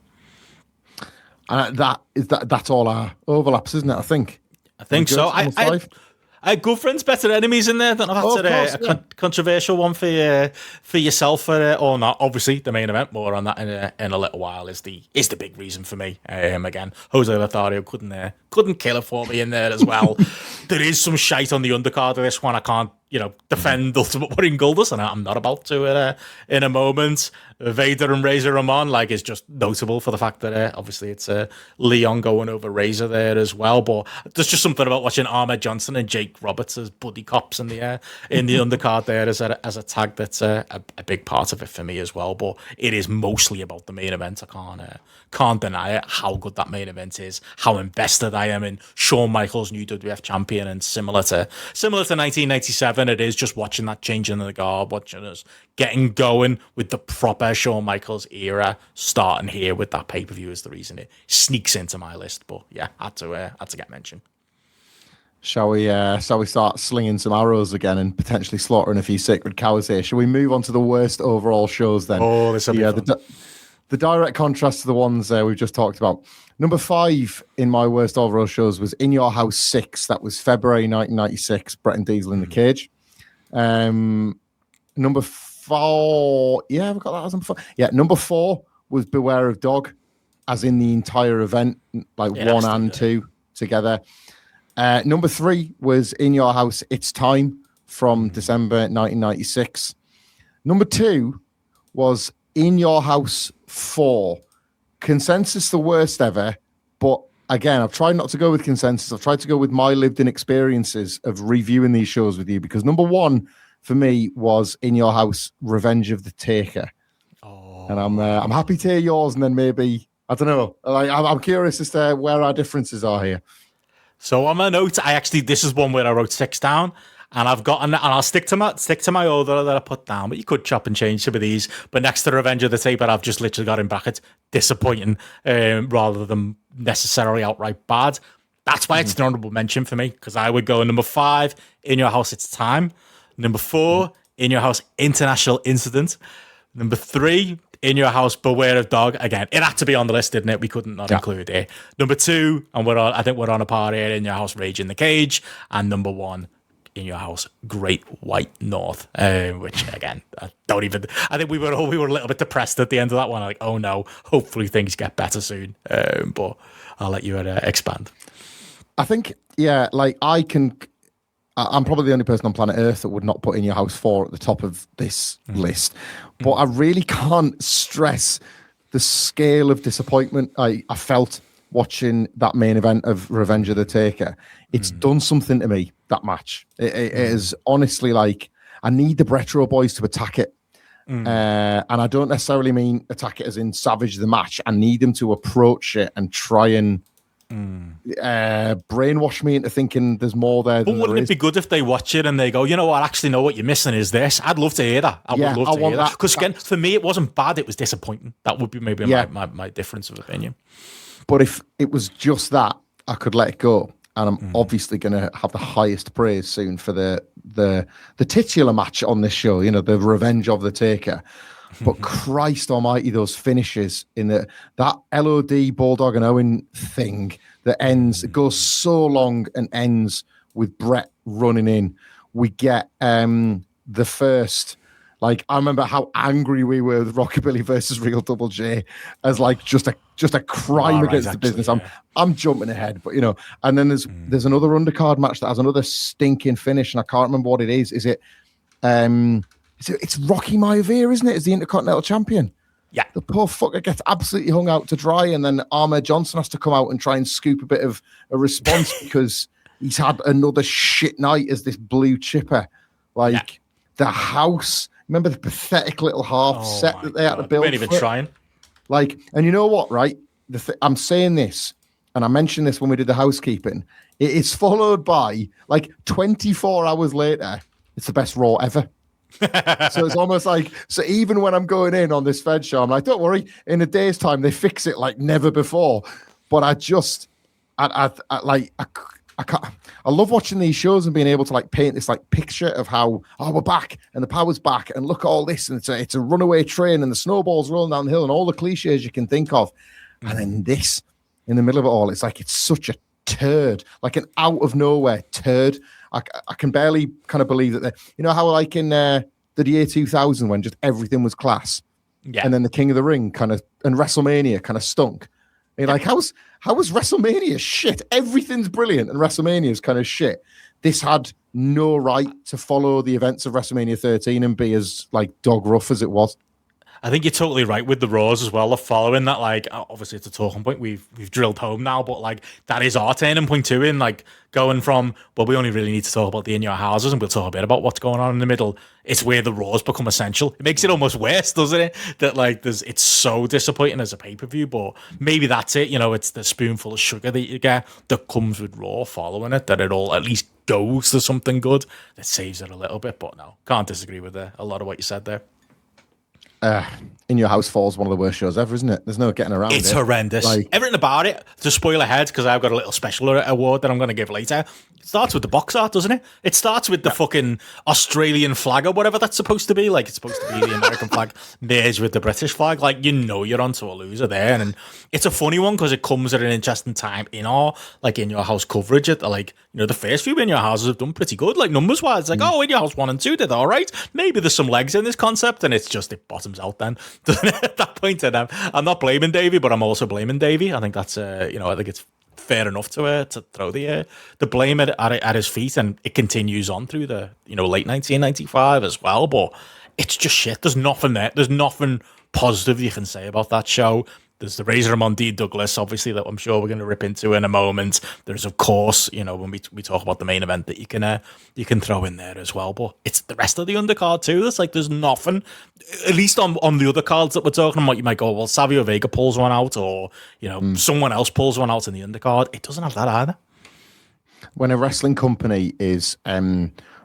That's all our overlaps, isn't it? I think so. I good friends, better enemies in there. I don't know if that's a controversial one for yourself or not. Obviously, the main event, more on that in a little while, is the big reason for me. Again, Jose Lothario couldn't kill it for me in there as well. There is some shite on the undercard of this one. I can't, defend Ultimate Warrior Goldust, and I'm not about to in a moment. Vader and Razor Ramon is just notable for the fact that obviously it's Leon going over Razor there as well. But there's just something about watching Ahmed Johnson and Jake Roberts as buddy cops in the undercard there as a tag that's a big part of it for me as well. But it is mostly about the main event. I can't deny it, how good that main event is, how invested I am in Shawn Michaels, new WWF champion, and similar to 1997, it is just watching that change in the guard, watching us getting going with the proper Shawn Michaels era, starting here with that pay-per-view is the reason it sneaks into my list. But yeah, had to get mentioned. Shall we start slinging some arrows again and potentially slaughtering a few sacred cows here? Shall we move on to the worst overall shows then? Oh, this will be fun. The direct contrast to the ones we've just talked about. Number 5 in my worst overall shows was In Your House 6. That was February 1996, Bret and Diesel in the cage. Number 4, we've got that as number 4. Yeah, number 4 was Beware of Dog, as in the entire event, 1 and 2 together. Number 3 was In Your House, It's Time, from December 1996. Number 2 was In Your House 4. Consensus the worst ever, but again, I've tried not to go with consensus. I've tried to go with my lived-in experiences of reviewing these shows with you, because number 1 for me was In Your House, Revenge of the Taker. Oh. And I'm happy to hear yours, and then maybe, I don't know, I'm curious as to where our differences are here. So on my notes, this is one where I wrote 6 down. And I'll stick to my order that I put down, but you could chop and change some of these. But next to Revenge of the Taker, I've just literally got in brackets disappointing, rather than necessarily outright bad. That's why it's an honorable mention for me, because I would go number 5, In Your House, It's Time. Number 4, In Your House, International Incident. Number 3, In Your House, Beware of Dog. Again, it had to be on the list, didn't it? We couldn't not include it. Number 2, and I think we're on a par here, In Your House, Rage in the Cage. And number 1, In Your House, Great White North, which again, I think we were a little bit depressed at the end of that one. Like, oh no, hopefully things get better soon. But I'll let you expand. I think, I'm probably the only person on planet Earth that would not put In Your House 4 at the top of this list. But I really can't stress the scale of disappointment I felt watching that main event of Revenge of the Taker. It's done something to me, that match. It is honestly I need the Retro Boys to attack it. And I don't necessarily mean attack it as in savage the match. I need them to approach it and try and brainwash me into thinking there's more there than wouldn't it be good if they watch it and they go, you know what, I actually know what you're missing is this? I'd love to hear that. I would love to hear that. Because again, for me, it wasn't bad. It was disappointing. That would be maybe my difference of opinion. But if it was just that, I could let it go. and I'm obviously going to have the highest praise soon for the titular match on this show. You know, the Revenge of the Taker. But Christ Almighty, those finishes in that LOD Bulldog and Owen thing that ends, it goes so long and ends with Brett running in. We get the first. Like, I remember how angry we were with Rockabilly versus Real Double J as like just a crime against the business. Yeah. I'm jumping ahead, but you know, and then there's another undercard match that has another stinking finish, and I can't remember what it is. Is it it's Rocky Maivia, isn't it? Is the Intercontinental Champion? Yeah. The poor fucker gets absolutely hung out to dry, and then Ahmed Johnson has to come out and try and scoop a bit of a response because he's had another shit night as this blue chipper. Like the house. Remember the pathetic little half set that they had to build? Weren't even trying. Like, and you know what, right? I'm saying this, and I mentioned this when we did the housekeeping. It is followed by, like, 24 hours later, it's the best Raw ever. So it's almost like, so even when I'm going in on this Fed show, I'm like, don't worry, in a day's time, they fix it like never before. But I love watching these shows and being able to like paint this like picture of how we're back and the power's back and look at all this and it's a runaway train and the snowballs rolling down the hill and all the cliches you can think of. And then this in the middle of it all, it's like it's such a turd, like an out of nowhere turd. I can barely kind of believe that you know how like in the year 2000 when just everything was class, and then the King of the Ring kind of and WrestleMania kind of stunk. And like how was WrestleMania shit? Everything's brilliant and WrestleMania's kind of shit. This had no right to follow the events of WrestleMania 13 and be as like dog rough as it was. I think you're totally right with the Raws as well. Of following that, like obviously it's a talking point we've drilled home now, but like that is our turning point too. In like going from we only really need to talk about the In Your Houses, and we'll talk a bit about what's going on in the middle. It's where the Raws become essential. It makes it almost worse, doesn't it? That like it's so disappointing as a pay-per-view, but maybe that's it. You know, it's the spoonful of sugar that you get that comes with Raw following it. That it all at least goes to something good that saves it a little bit. But no, can't disagree with a lot of what you said there. In Your House Falls, one of the worst shows ever, isn't it? There's no getting around it. It's horrendous. Like, everything about it, to spoil ahead, because I've got a little special award that I'm going to give later. It starts with the box art, doesn't it? It starts with the fucking Australian flag or whatever that's supposed to be. Like, it's supposed to be the American flag merged with the British flag. Like, you know you're onto a loser there. And it's a funny one because it comes at an interesting time in our, like, In Your House coverage. Like, you know, the first few In Your Houses have done pretty good, like, numbers-wise. Like, In Your House 1 and 2 did all right. Maybe there's some legs in this concept, and it's just, it bottoms out then. At that point, and I'm not blaming Davey, but I'm also blaming Davey. I think that's I think it's fair enough to throw the blame at his feet, and it continues on through the late 1995 as well. But it's just shit. There's nothing there. There's nothing positive you can say about that show. There's the Razor Ramon D. Douglas, obviously, that I'm sure we're going to rip into in a moment. There's, of course, when we talk about the main event that you can throw in there as well. But it's the rest of the undercard too. There's nothing, at least on the other cards that we're talking about. You might go, well, Savio Vega pulls one out, or someone else pulls one out in the undercard. It doesn't have that either. When a wrestling company is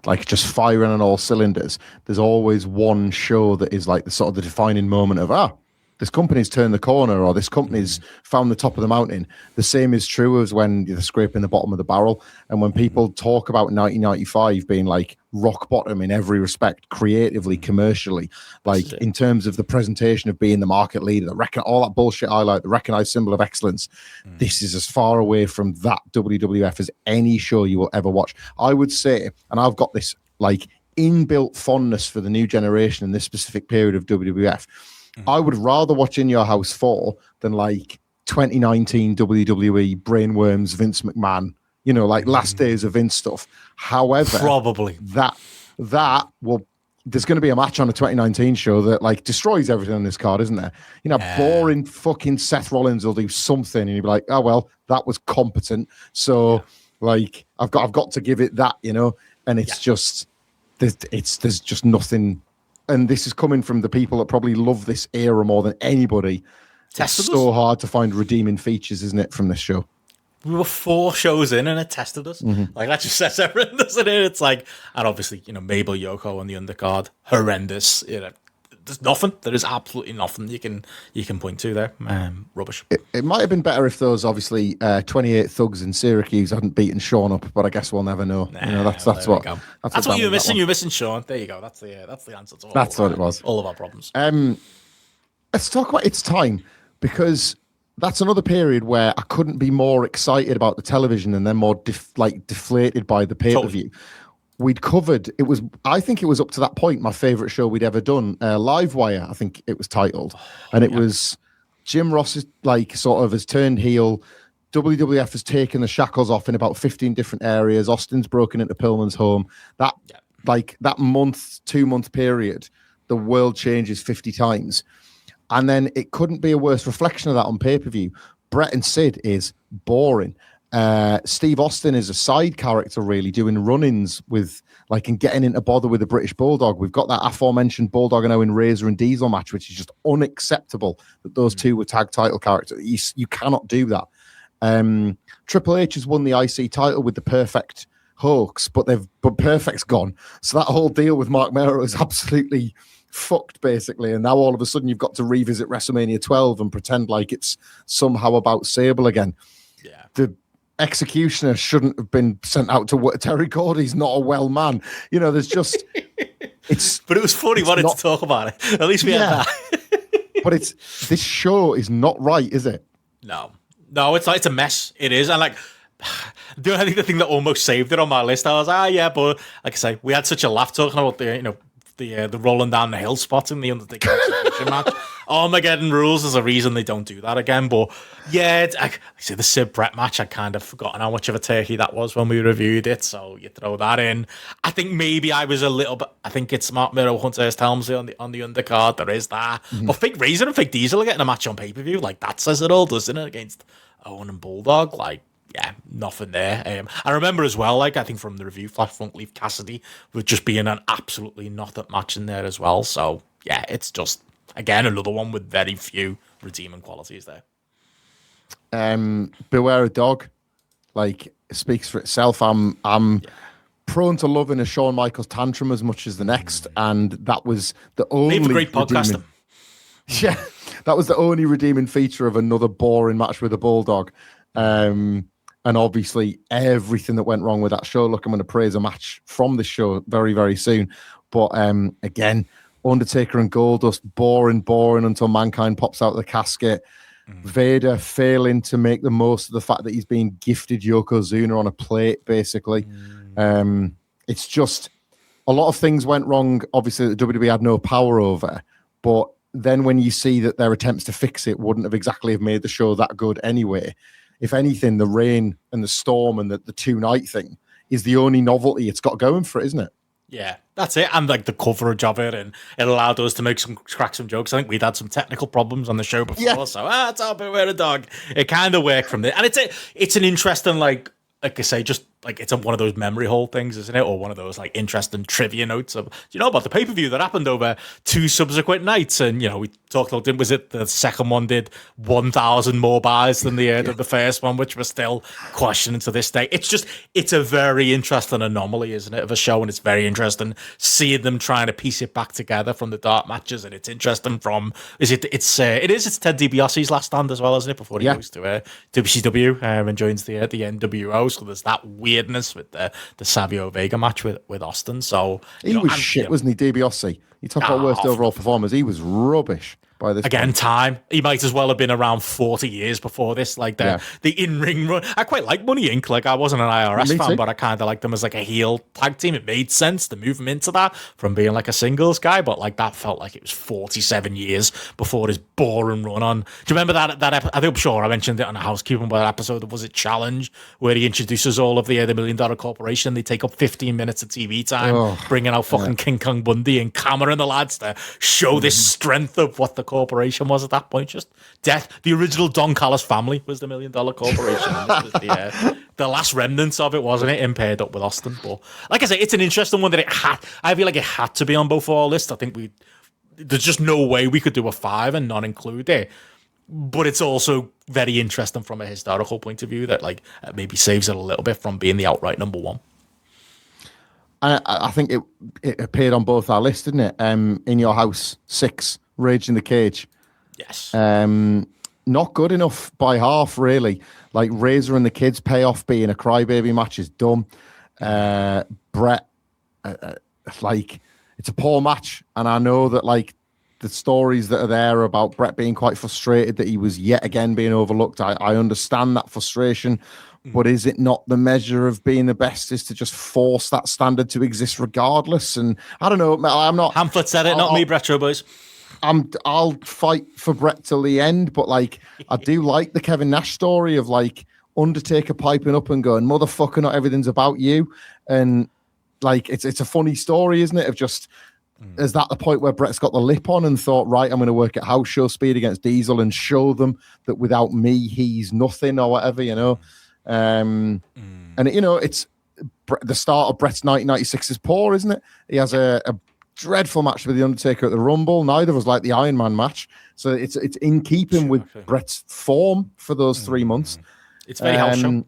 like just firing on all cylinders, there's always one show that is like the sort of the defining moment of this company's turned the corner, or this company's found the top of the mountain. The same is true as when you're scraping the bottom of the barrel. And when people talk about 1995 being like rock bottom in every respect, creatively, commercially, like in terms of the presentation of being the market leader, all that bullshit I like, the recognized symbol of excellence, this is as far away from that WWF as any show you will ever watch. I would say, and I've got this like inbuilt fondness for the new generation in this specific period of WWF, I would rather watch In Your House 4 than like 2019 WWE brainworms, Vince McMahon, like last days of Vince stuff. However, probably that will, there's going to be a match on a 2019 show that like destroys everything on this card, isn't there? Boring fucking Seth Rollins will do something and you'll be like, oh, well, that was competent. So like, I've got to give it that, and it's just, there's just nothing. And this is coming from the people that probably love this era more than anybody. It's so hard to find redeeming features, isn't it, from this show? We were 4 shows in and it tested us. Like, that just says everything, doesn't it? It's like, and obviously, Mabel Yoko on the undercard, horrendous. there's nothing. There is absolutely nothing you can point to there. Rubbish. It might have been better if those obviously 28 thugs in Syracuse hadn't beaten Sean up, but I guess we'll never know. That's what you're missing. You're missing Sean. There you go. That's the answer to all. That's what it was. All of our problems. Let's talk about It's Time, because that's another period where I couldn't be more excited about the television and then more deflated by the pay-per-view. Totally. We'd covered, I think it was up to that point, my favorite show we'd ever done, Livewire, I think it was titled. And it was Jim Ross is sort of has turned heel. WWF has taken the shackles off in about 15 different areas. Austin's broken into Pillman's home. That 2-month period, the world changes 50 times. And then it couldn't be a worse reflection of that on pay-per-view. Brett and Sid is boring. Steve Austin is a side character, really, doing run-ins with, and getting into bother with the British Bulldog. We've got that aforementioned Bulldog and Owen Razor and Diesel match, which is just unacceptable that those two were tag title characters. You cannot do that. Triple H has won the IC title with the Perfect hoax, but Perfect's gone. So that whole deal with Mark Mero is absolutely fucked, basically. And now all of a sudden you've got to revisit WrestleMania 12 and pretend like it's somehow about Sable again. Yeah. The executioner shouldn't have been sent out to work. Terry Gordy's not a well man. There's just but it was funny wanting to talk about it. At least we had that. But this show is not right, is it? No, it's a mess. It is. And I think the thing that almost saved it on my list, I was but like I say, we had such a laugh talking about the rolling down the hill spot in the Undertaker execution match. Armageddon rules. There's a reason they don't do that again. But yeah, I say the Sid Brett match, I'd kind of forgotten how much of a turkey that was when we reviewed it. So you throw that in. I think maybe I was a little bit. I think it's Mark Mero, Hunter S. Helmsley on the undercard. There is that. Mm-hmm. But Fake Razor and Fake Diesel are getting a match on pay per view. That says it all, doesn't it? Against Owen and Bulldog. Yeah, nothing there. I remember as well, I think from the review, Flash Funk Leaf Cassidy with just being an absolutely nothing match in there as well. So, yeah, it's just, again, another one with very few redeeming qualities there. Beware a Dog, speaks for itself. I'm prone to loving a Shawn Michaels tantrum as much as the next, and that was the only... Leave a great podcast. Yeah, that was the only redeeming feature of another boring match with a Bulldog. And obviously everything that went wrong with that show. Look, I'm going to praise a match from this show very, very soon. But again, Undertaker and Goldust, boring until Mankind pops out of the casket. Vader failing to make the most of the fact that he's being gifted Yokozuna on a plate, basically. It's just a lot of things went wrong, obviously, that WWE had no power over. But then when you see that their attempts to fix it wouldn't have exactly have made the show that good anyway. If anything, the rain and the storm and the 2-night thing is the only novelty it's got going for it, isn't it? Yeah, that's it. And the coverage of it, and it allowed us to crack some jokes. I think we'd had some technical problems on the show before, so it's all Beware a Dog. It kind of worked from there, and it's an interesting like I say, just it's one of those memory hole things, isn't it? Or one of those interesting trivia notes of, do you know about the pay-per-view that happened over 2 subsequent nights? And, we talked about, was it the second one did 1,000 more buys than the first one, which we're still questioning to this day. It's a very interesting anomaly, isn't it, of a show? And it's very interesting seeing them trying to piece it back together from the dark matches. And it's interesting from, it's Ted DiBiase's last stand as well, isn't it? Before he goes to WCW and joins the NWO. So there's that weirdness with the Savio Vega match with Austin. So he was shit, wasn't he? DiBiase. You talk about worst overall performers. He was rubbish by this again point. Time. He might as well have been around 40 years before this. The in-ring run. I quite like Money Inc. I wasn't an IRS fan, but I kind of liked them as a heel tag team. It made sense to move him into that from being a singles guy, but that felt like it was 47 years before his boring run on. Do you remember that I'm sure I mentioned it on a Housekeeping, but that episode of Was It Challenge, where he introduces all of the $1 Million Corporation. They take up 15 minutes of TV time, bringing out fucking King Kong Bundy and Cameron the lads to show this strength of what the corporation was at that point. Just death. The original Don Callis family was the $1 Million Corporation. And this was the last remnants of it, wasn't it? Impaired up with Austin. But like I say, it's an interesting one that I feel like it had to be on both our lists. I think there's just no way we could do a 5 and not include it. But it's also very interesting from a historical point of view that maybe saves it a little bit from being the outright number 1. I think it appeared on both our lists, didn't it? In Your House 6, Rage in the Cage. Yes. Not good enough by half, really. Like Razor and the Kids payoff being a crybaby match is dumb. Brett, like it's a poor match, and I know that like the stories that are there about Brett being quite frustrated that he was yet again being overlooked. I understand that frustration, but is it not the measure of being the best is to just force that standard to exist regardless? And I don't know. I'm not. Hamflett said it, not me, Retro Boys. I'll fight for Brett till the end, but like I do like the Kevin Nash story of like Undertaker piping up and going, "Motherfucker, not everything's about you," and like it's a funny story, isn't it? Of just is that the point where Brett's got the lip on and thought, right, I'm going to work at house show speed against Diesel and show them that without me he's nothing or whatever, you know. And you know, it's the start of Brett's 1996 is poor, isn't it? He has a dreadful match with the Undertaker at the Rumble. Neither was like the Iron Man match, so it's in keeping with Brett's form for those 3 months. It's very house show.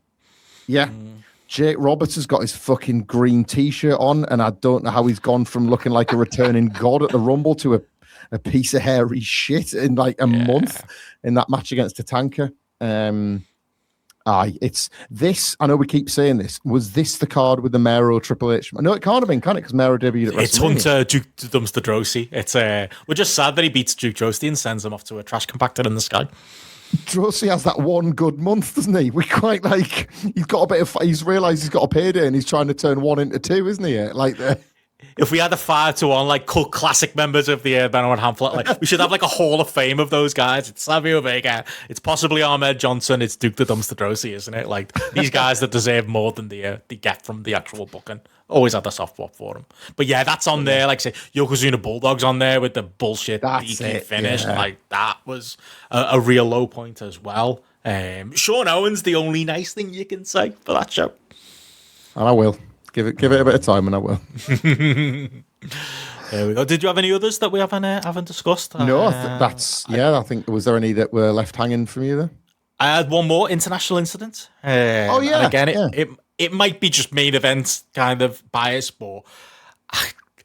Yeah. Jake Roberts has got his fucking green t-shirt on, and I don't know how he's gone from looking like a returning god at the Rumble to a piece of hairy shit in like a month in that match against Tatanka. It's this. I know we keep saying this. Was this the card with the Mero Triple H? No, it can't have been, can it? Because Mero debuted at WrestleMania. It's Hunter Duke Dumpster Drosy. It's we're just sad that he beats Duke Drosy and sends him off to a trash compactor in the sky. Drosy has that one good month, doesn't he? We quite like he's got a bit of. He's realised he's got a payday and he's trying to turn 1 into 2, isn't he? Like if we had a 5-1 like cult classic members of the Benno and Hamflett, like we should have like a Hall of Fame of those guys. It's Savio Vega, it's possibly Ahmed Johnson, it's Duke the Dumpster Drosy, isn't it? Like these guys that deserve more than they get from the actual booking. Always had a soft spot for them. But yeah, that's on there. Like I say, Yokozuna Bulldog's on there with the bullshit DQ finish. Yeah. Like that was a real low point as well. Sean Owens, the only nice thing you can say for that show. And I will. Give it a bit of time, and I will. There we go. Did you have any others that we haven't discussed? No, I think was there any that were left hanging from you there? I had one more international incident. And again, it might be just main event kind of bias, but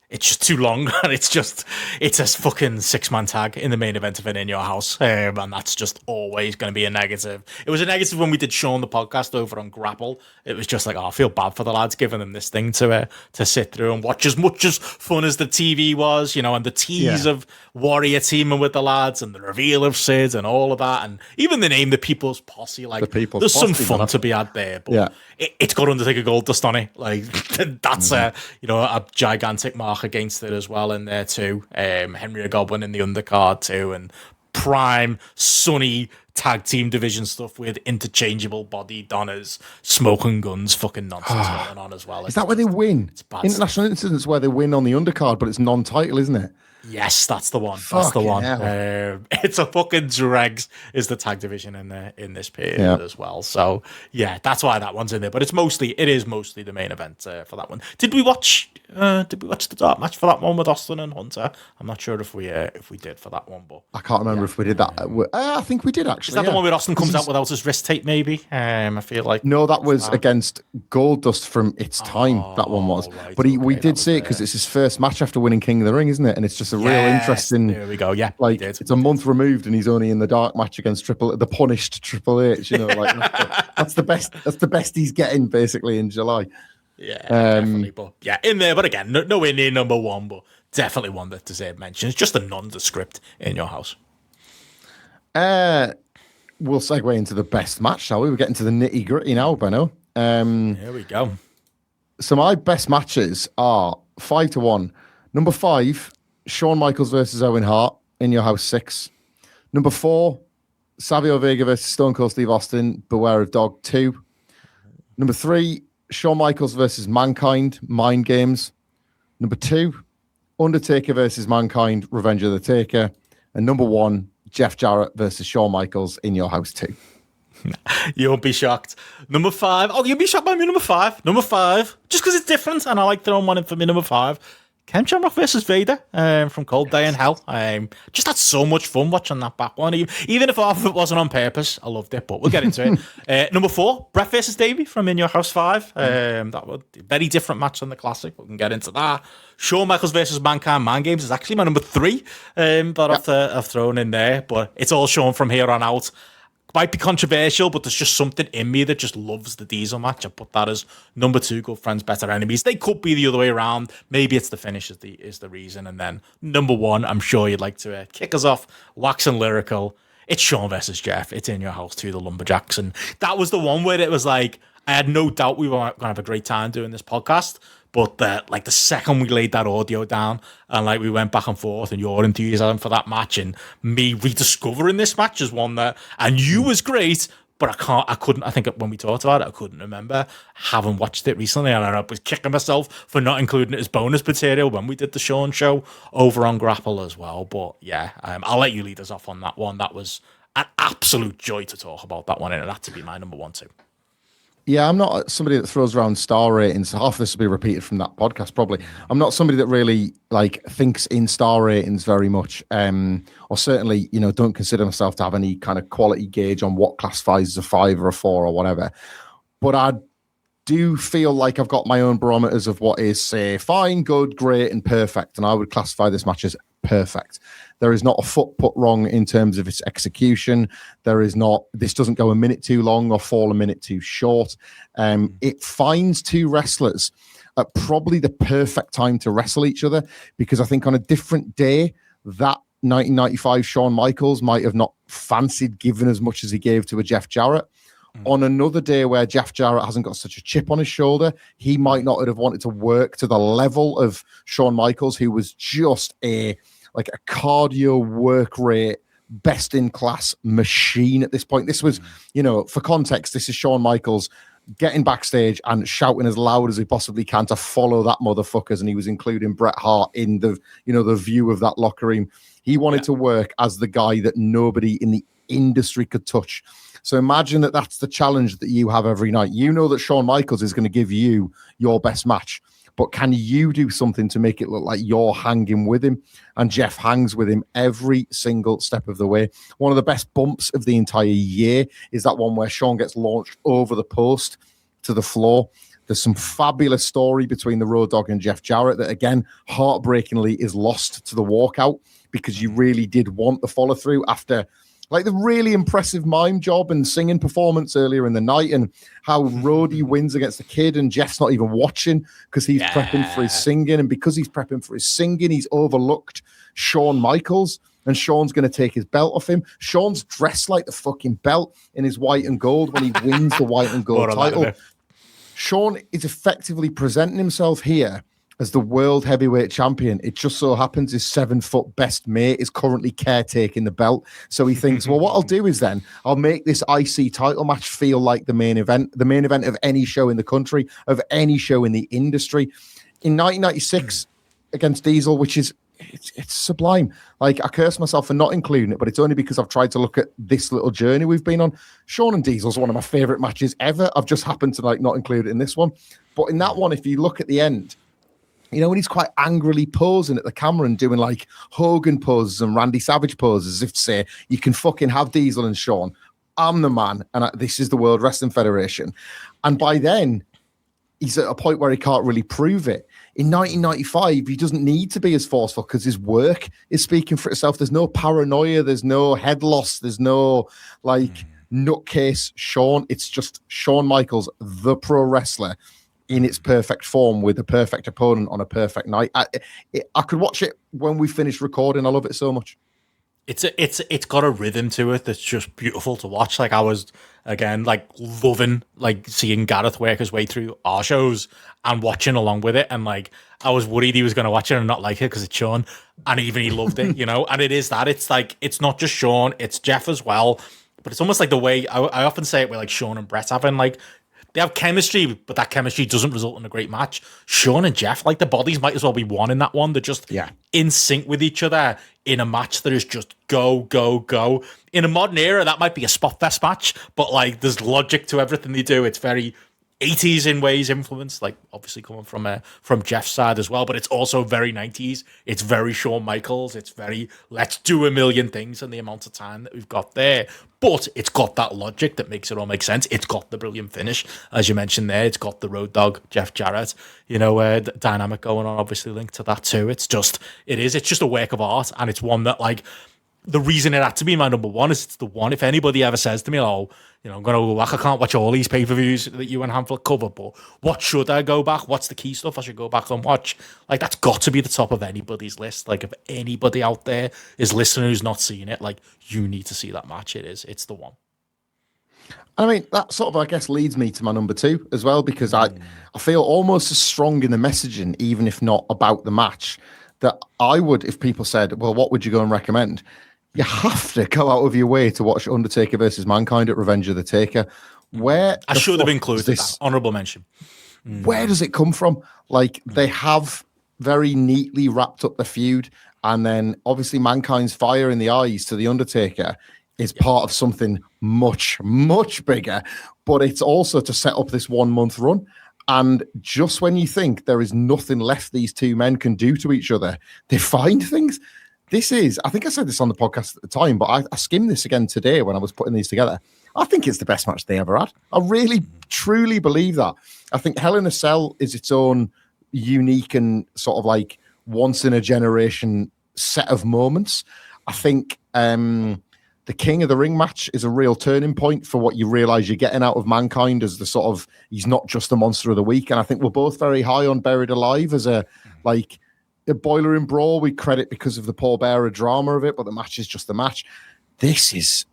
it's just too long, and it's a fucking 6-man tag in the main event of an In Your House, and that's just always going to be a negative. It was a negative when we did Sean the podcast over on Grapple. It was just like, I feel bad for the lads giving them this thing to sit through and watch. As much as fun as the TV was, you know, and the tease of Warrior teaming with the lads and the reveal of Sid and all of that, and even the name, the People's Posse, like there's some fun to be had there, but it's got Undertaker Gold Dust on it. Like that's a gigantic mark against it as well in there too. Henry Godwin in the undercard too, and prime sunny tag team division stuff with interchangeable body donners, smoking guns, fucking nonsense going on as well. Is that where they win? It's bad. International incidents where they win on the undercard, but it's non-title, isn't it? Yes, that's the one. That's the one. It's a fucking dregs is the tag division in this period as well. So yeah, that's why that one's in there. But it is mostly the main event for that one. Did we watch the dark match for that one with Austin and Hunter? I'm not sure if we did for that one, but I can't remember if we did that. I think we did actually. Is that the one where Austin comes out without his wrist tape? Maybe. I feel like no, that was against Goldust from its time. That one was, right, but we did see it because it's his first match after winning King of the Ring, isn't it? And it's just a real interesting. There we go. Yeah, like it's a month removed, and he's only in the dark match against the punished Triple H. You know, like that's the best. That's the best he's getting basically in July. Yeah, definitely. But yeah, in there. But again, nowhere near number one, but definitely one that deserves mention. It's just a nondescript In Your House. We'll segue into the best match, shall we? We're getting to the nitty gritty now, Benno. Here we go. So my best matches are 5-1. Number 5. Shawn Michaels versus Owen Hart, In Your House 6. Number 4, Savio Vega versus Stone Cold Steve Austin, Beware of Dog 2. Number 3, Shawn Michaels versus Mankind, Mind Games. Number 2, Undertaker versus Mankind, Revenge of the Taker. And number 1, Jeff Jarrett versus Shawn Michaels, In Your House 2. You won't be shocked. Number 5. Oh, you'll be shocked by me. Number 5. Number 5. Just because it's different and I like throwing one in for me. Number 5. Ken Shamrock versus Vader from Cold Day in Hell. Just had so much fun watching that back one. Even if half of it wasn't on purpose, I loved it, but we'll get into it. Number 4, Brett versus Davey from In Your House 5. That was a very different match than the classic. We can get into that. Shawn Michaels versus Mankind Mind Games is actually my number 3 that I've thrown in there, but it's all Shawn from here on out. Might be controversial, but there's just something in me that just loves the Diesel match. I put that as number 2, good friends, better enemies. They could be the other way around. Maybe it's the finish is the reason. And then number 1, I'm sure you'd like to kick us off, waxing lyrical. It's Shawn versus Jeff. It's In Your House 2, the Lumberjacks. And that was the one where it was like, I had no doubt we were going to have a great time doing this podcast. But the second we laid that audio down and like we went back and forth and your enthusiasm for that match and me rediscovering this match as one that I knew was great, but I couldn't, I think when we talked about it, I couldn't remember having watched it recently, and I was kicking myself for not including it as bonus material when we did the Shawn show over on Grapple as well. But yeah, I'll let you lead us off on that one. That was an absolute joy to talk about that one, and it had to be my number 1 too. Yeah, I'm not somebody that throws around star ratings. Half of this will be repeated from that podcast, probably. I'm not somebody that really thinks in star ratings very much, or certainly, don't consider myself to have any kind of quality gauge on what classifies as a 5 or a 4 or whatever. But I do feel like I've got my own barometers of what is, say, fine, good, great, and perfect, and I would classify this match as perfect. There is not a foot put wrong in terms of its execution. This doesn't go a minute too long or fall a minute too short. It finds 2 wrestlers at probably the perfect time to wrestle each other, because I think on a different day, that 1995 Shawn Michaels might have not fancied giving as much as he gave to a Jeff Jarrett. On another day where Jeff Jarrett hasn't got such a chip on his shoulder, he might not have wanted to work to the level of Shawn Michaels, who was just a cardio work rate, best in class machine at this point. This was, for context, this is Shawn Michaels getting backstage and shouting as loud as he possibly can to follow that motherfuckers. And he was including Bret Hart in the view of that locker room. He wanted to work as the guy that nobody in the industry could touch. So imagine that that's the challenge that you have every night. You know that Shawn Michaels is going to give you your best match, but can you do something to make it look like you're hanging with him? And Jeff hangs with him every single step of the way. One of the best bumps of the entire year is that one where Shawn gets launched over the post to the floor. There's some fabulous story between the Road Dogg and Jeff Jarrett that, again, heartbreakingly is lost to the walkout, because you really did want the follow through after the really impressive mime job and singing performance earlier in the night, and how Roddy wins against the Kid and Jeff's not even watching because he's prepping for his singing. And because he's prepping for his singing, he's overlooked Shawn Michaels, and Shawn's going to take his belt off him. Shawn's dressed like the fucking belt in his white and gold when he wins the white and gold title. Shawn is effectively presenting himself here as the world heavyweight champion. It just so happens his 7-foot best mate is currently caretaking the belt. So he thinks, well, what I'll do is then I'll make this IC title match feel like the main event of any show in the country, of any show in the industry. In 1996 against Diesel, which is, it's sublime. I curse myself for not including it, but it's only because I've tried to look at this little journey we've been on. Shawn and Diesel's one of my favorite matches ever. I've just happened to not include it in this one. But in that one, if you look at the end, when he's quite angrily posing at the camera and doing Hogan poses and Randy Savage poses, as if to say, you can fucking have Diesel and Shawn. I'm the man, and this is the World Wrestling Federation. And by then, he's at a point where he can't really prove it. In 1995, he doesn't need to be as forceful because his work is speaking for itself. There's no paranoia. There's no head loss. There's no nutcase Shawn. It's just Shawn Michaels, the pro wrestler, in its perfect form with a perfect opponent on a perfect night. I could watch it when we finish recording. I love it so much. It's got a rhythm to it that's just beautiful to watch. I was again loving seeing Gareth work his way through our shows and watching along with it, and I was worried he was going to watch it and not like it because it's Shawn, and even he loved it, And it is that it's not just Shawn, it's Jeff as well, but it's almost like the way I often say it with Shawn and Brett having they have chemistry, but that chemistry doesn't result in a great match. Shawn and Jeff, the bodies might as well be one in that one. They're just in sync with each other in a match that is just go, go, go. In a modern era, that might be a spot fest match, but there's logic to everything they do. It's very 80s in ways influenced, like obviously coming from Jeff's side as well, but it's also very 90s. It's very Shawn Michaels. It's very let's do a million things in the amount of time that we've got there. But it's got that logic that makes it all make sense. It's got the brilliant finish, as you mentioned there. It's got the Road Dogg, Jeff Jarrett, dynamic going on, obviously linked to that too. It's just a work of art, and it's one that, like, the reason it had to be my number one is it's the one. If anybody ever says to me, I'm going to go back, I can't watch all these pay-per-views that you and Hamflett cover, but what should I go back? What's the key stuff I should go back and watch? Like, that's got to be the top of anybody's list. Like, if anybody out there is listening who's not seen it, like, you need to see that match. It's the one. I mean, that sort of, I guess, leads me to my number two as well, because I feel almost as strong in the messaging, even if not about the match, that I would, if people said, well, what would you go and recommend? You have to go out of your way to watch Undertaker versus Mankind at Revenge of the Taker. Where I should have included this honorable mention. Where does it come from? Like, they have very neatly wrapped up the feud, and then obviously Mankind's fire in the eyes to the Undertaker is part of something much, much bigger. But it's also to set up this 1 month run. And just when you think there is nothing left these two men can do to each other, they find things. This is, I think I said this on the podcast at the time, but I skimmed this again today when I was putting these together. I think it's the best match they ever had. I really, truly believe that. I think Hell in a Cell is its own unique and sort of like once in a generation set of moments. I think the King of the Ring match is a real turning point for what you realize you're getting out of Mankind as the sort of, he's not just the monster of the week. And I think we're both very high on Buried Alive as a Boiler and Brawl. We credit because of the Paul Bearer drama of it, but the match is just the match. This is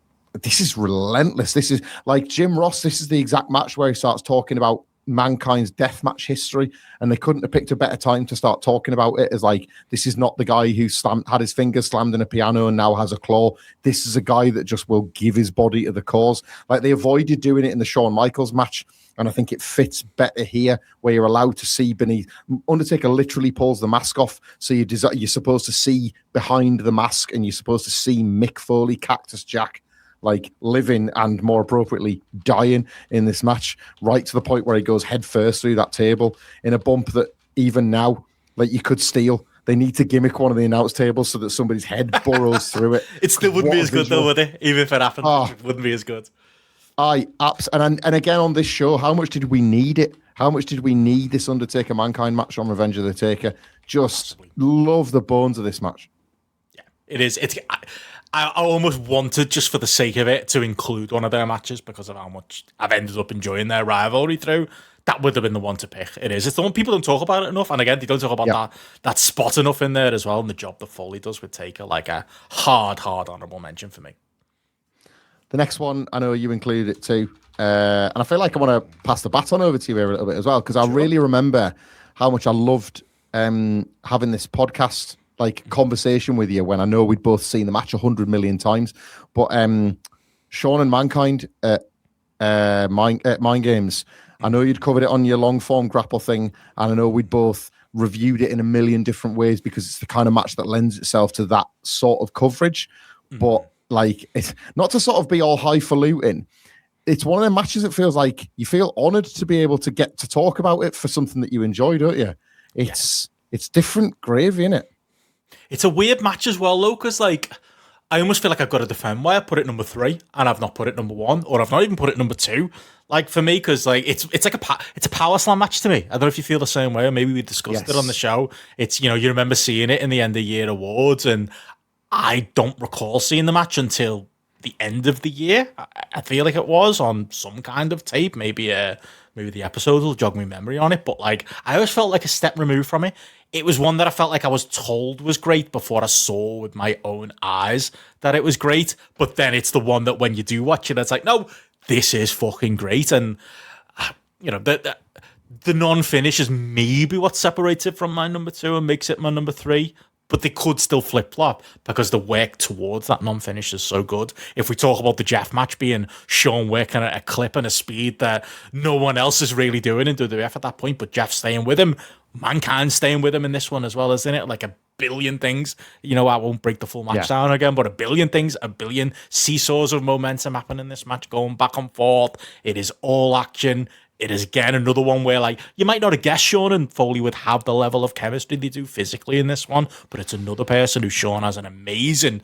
relentless. This is like Jim Ross. This is the exact match where he starts talking about Mankind's deathmatch history, and they couldn't have picked a better time to start talking about it. As like, this is not the guy who had his fingers slammed in a piano and now has a claw. This is a guy that just will give his body to the cause. Like, they avoided doing it in the Shawn Michaels match, and I think it fits better here, where you're allowed to see beneath. Undertaker literally pulls the mask off, so you're supposed to see behind the mask, and you're supposed to see Mick Foley, Cactus Jack, like living and more appropriately dying in this match, right to the point where he goes head first through that table in a bump that even now, like, you could steal. They need to gimmick one of the announce tables so that somebody's head burrows through it. It still wouldn't be as good though, would it? Even if it happened, it wouldn't be as good. And again on this show, how much did we need it? How much did we need this Undertaker Mankind match on Revenge of the Taker? Just love the bones of this match. Yeah, it is. I almost wanted, just for the sake of it, to include one of their matches because of how much I've ended up enjoying their rivalry through. That would have been the one to pick. It is. It's the one people don't talk about it enough. And again, they don't talk about that spot enough in there as well. And the job that Foley does with Taker, like a hard honorable mention for me. The next one, I know you included it too. And I feel like I want to pass the baton over to you here a little bit as well, because I really remember how much I loved having this podcast conversation with you when I know we'd both seen the match 100 million times. But Shawn and Mankind at Mind Games, I know you'd covered it on your long form grapple thing, and I know we'd both reviewed it in a million different ways because it's the kind of match that lends itself to that sort of coverage. But it's not to sort of be all highfalutin. It's one of the matches that feels like you feel honored to be able to get to talk about it for something that you enjoy, don't you? It's different gravy, isn't it? It's a weird match as well, though, because I almost feel like I've got to defend why I put it number 3 and I've not put it number 1, or I've not even put it number 2. For me, because it's a power slam match to me. I don't know if you feel the same way, or maybe we discussed it on the show. It's, you remember seeing it in the end of year awards, and I don't recall seeing the match until the end of the year. I feel like it was on some kind of tape, maybe the episode will jog my memory on it, but I always felt like a step removed from it. It was one that I felt like I was told was great before I saw with my own eyes that it was great. But then it's the one that when you do watch it, it's like, no, this is fucking great. And, the non-finish is maybe what separates it from my number 2 and makes it my number 3. But they could still flip-flop because the work towards that non-finish is so good. If we talk about the Jeff match being Shawn working at a clip and a speed that no one else is really doing in WWF at that point, but Jeff staying with him, Mankind staying with him in this one as well, isn't it? Like a billion things. I won't break the full match down again, but a billion things, a billion seesaws of momentum happening in this match, going back and forth. It is all action. it is again another one where like you might not have guessed Sean and Foley would have the level of chemistry they do physically in this one, but it's another person who Sean has an amazing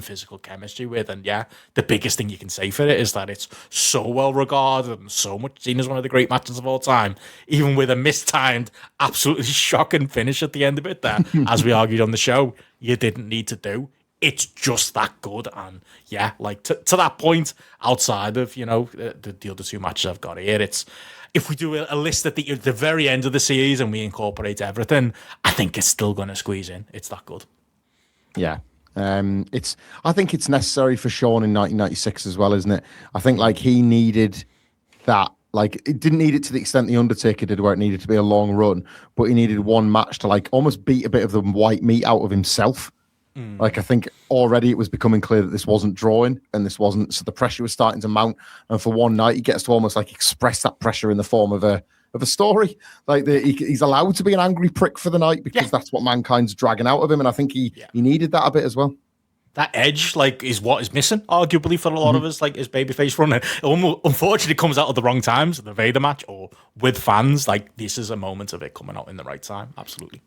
physical chemistry with. And yeah, the biggest thing you can say for it is that it's so well regarded and so much seen as one of the great matches of all time, even with a mistimed, absolutely shocking finish at the end of it that, as we argued on the show, you didn't need to do. It's just that good. And yeah, like to that point, outside of, you know, the other two matches I've got here, it's, if we do a list at the very end of the series and we incorporate everything, I think it's still going to squeeze in. It's that good. Yeah. I think it's necessary for Sean in 1996 as well, isn't it? I think like he needed that. Like, it didn't need it to the extent The Undertaker did, where it needed to be a long run, but he needed one match to like almost beat a bit of the white meat out of himself. Like, I think already it was becoming clear that this wasn't drawing and this wasn't, so the pressure was starting to mount. And for one night, he gets to almost like express that pressure in the form of a story. Like he's allowed to be an angry prick for the night because that's what Mankind's dragging out of him. And I think he needed that a bit as well. That edge, like, is what is missing, arguably, for a lot of us, like, his babyface run. It unfortunately comes out at the wrong times, the Vader match, or with fans. Like, this is a moment of it coming out in the right time. Absolutely.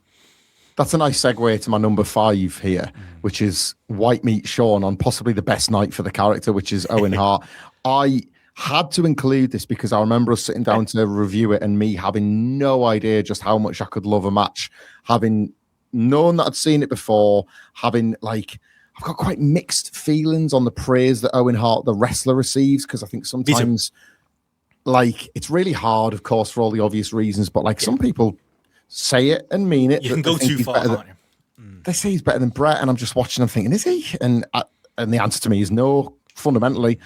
That's a nice segue to my number 5 here, which is White Meat Sean on possibly the best night for the character, which is Owen Hart. I had to include this because I remember us sitting down to review it and me having no idea just how much I could love a match, having known that I'd seen it before, having like, I've got quite mixed feelings on the praise that Owen Hart, the wrestler, receives, because I think sometimes like it's really hard, of course, for all the obvious reasons, but like some people say it and mean it. You can go too far, can't you? They say he's better than Brett, and I'm just watching and thinking, is he? And the answer to me is no, fundamentally.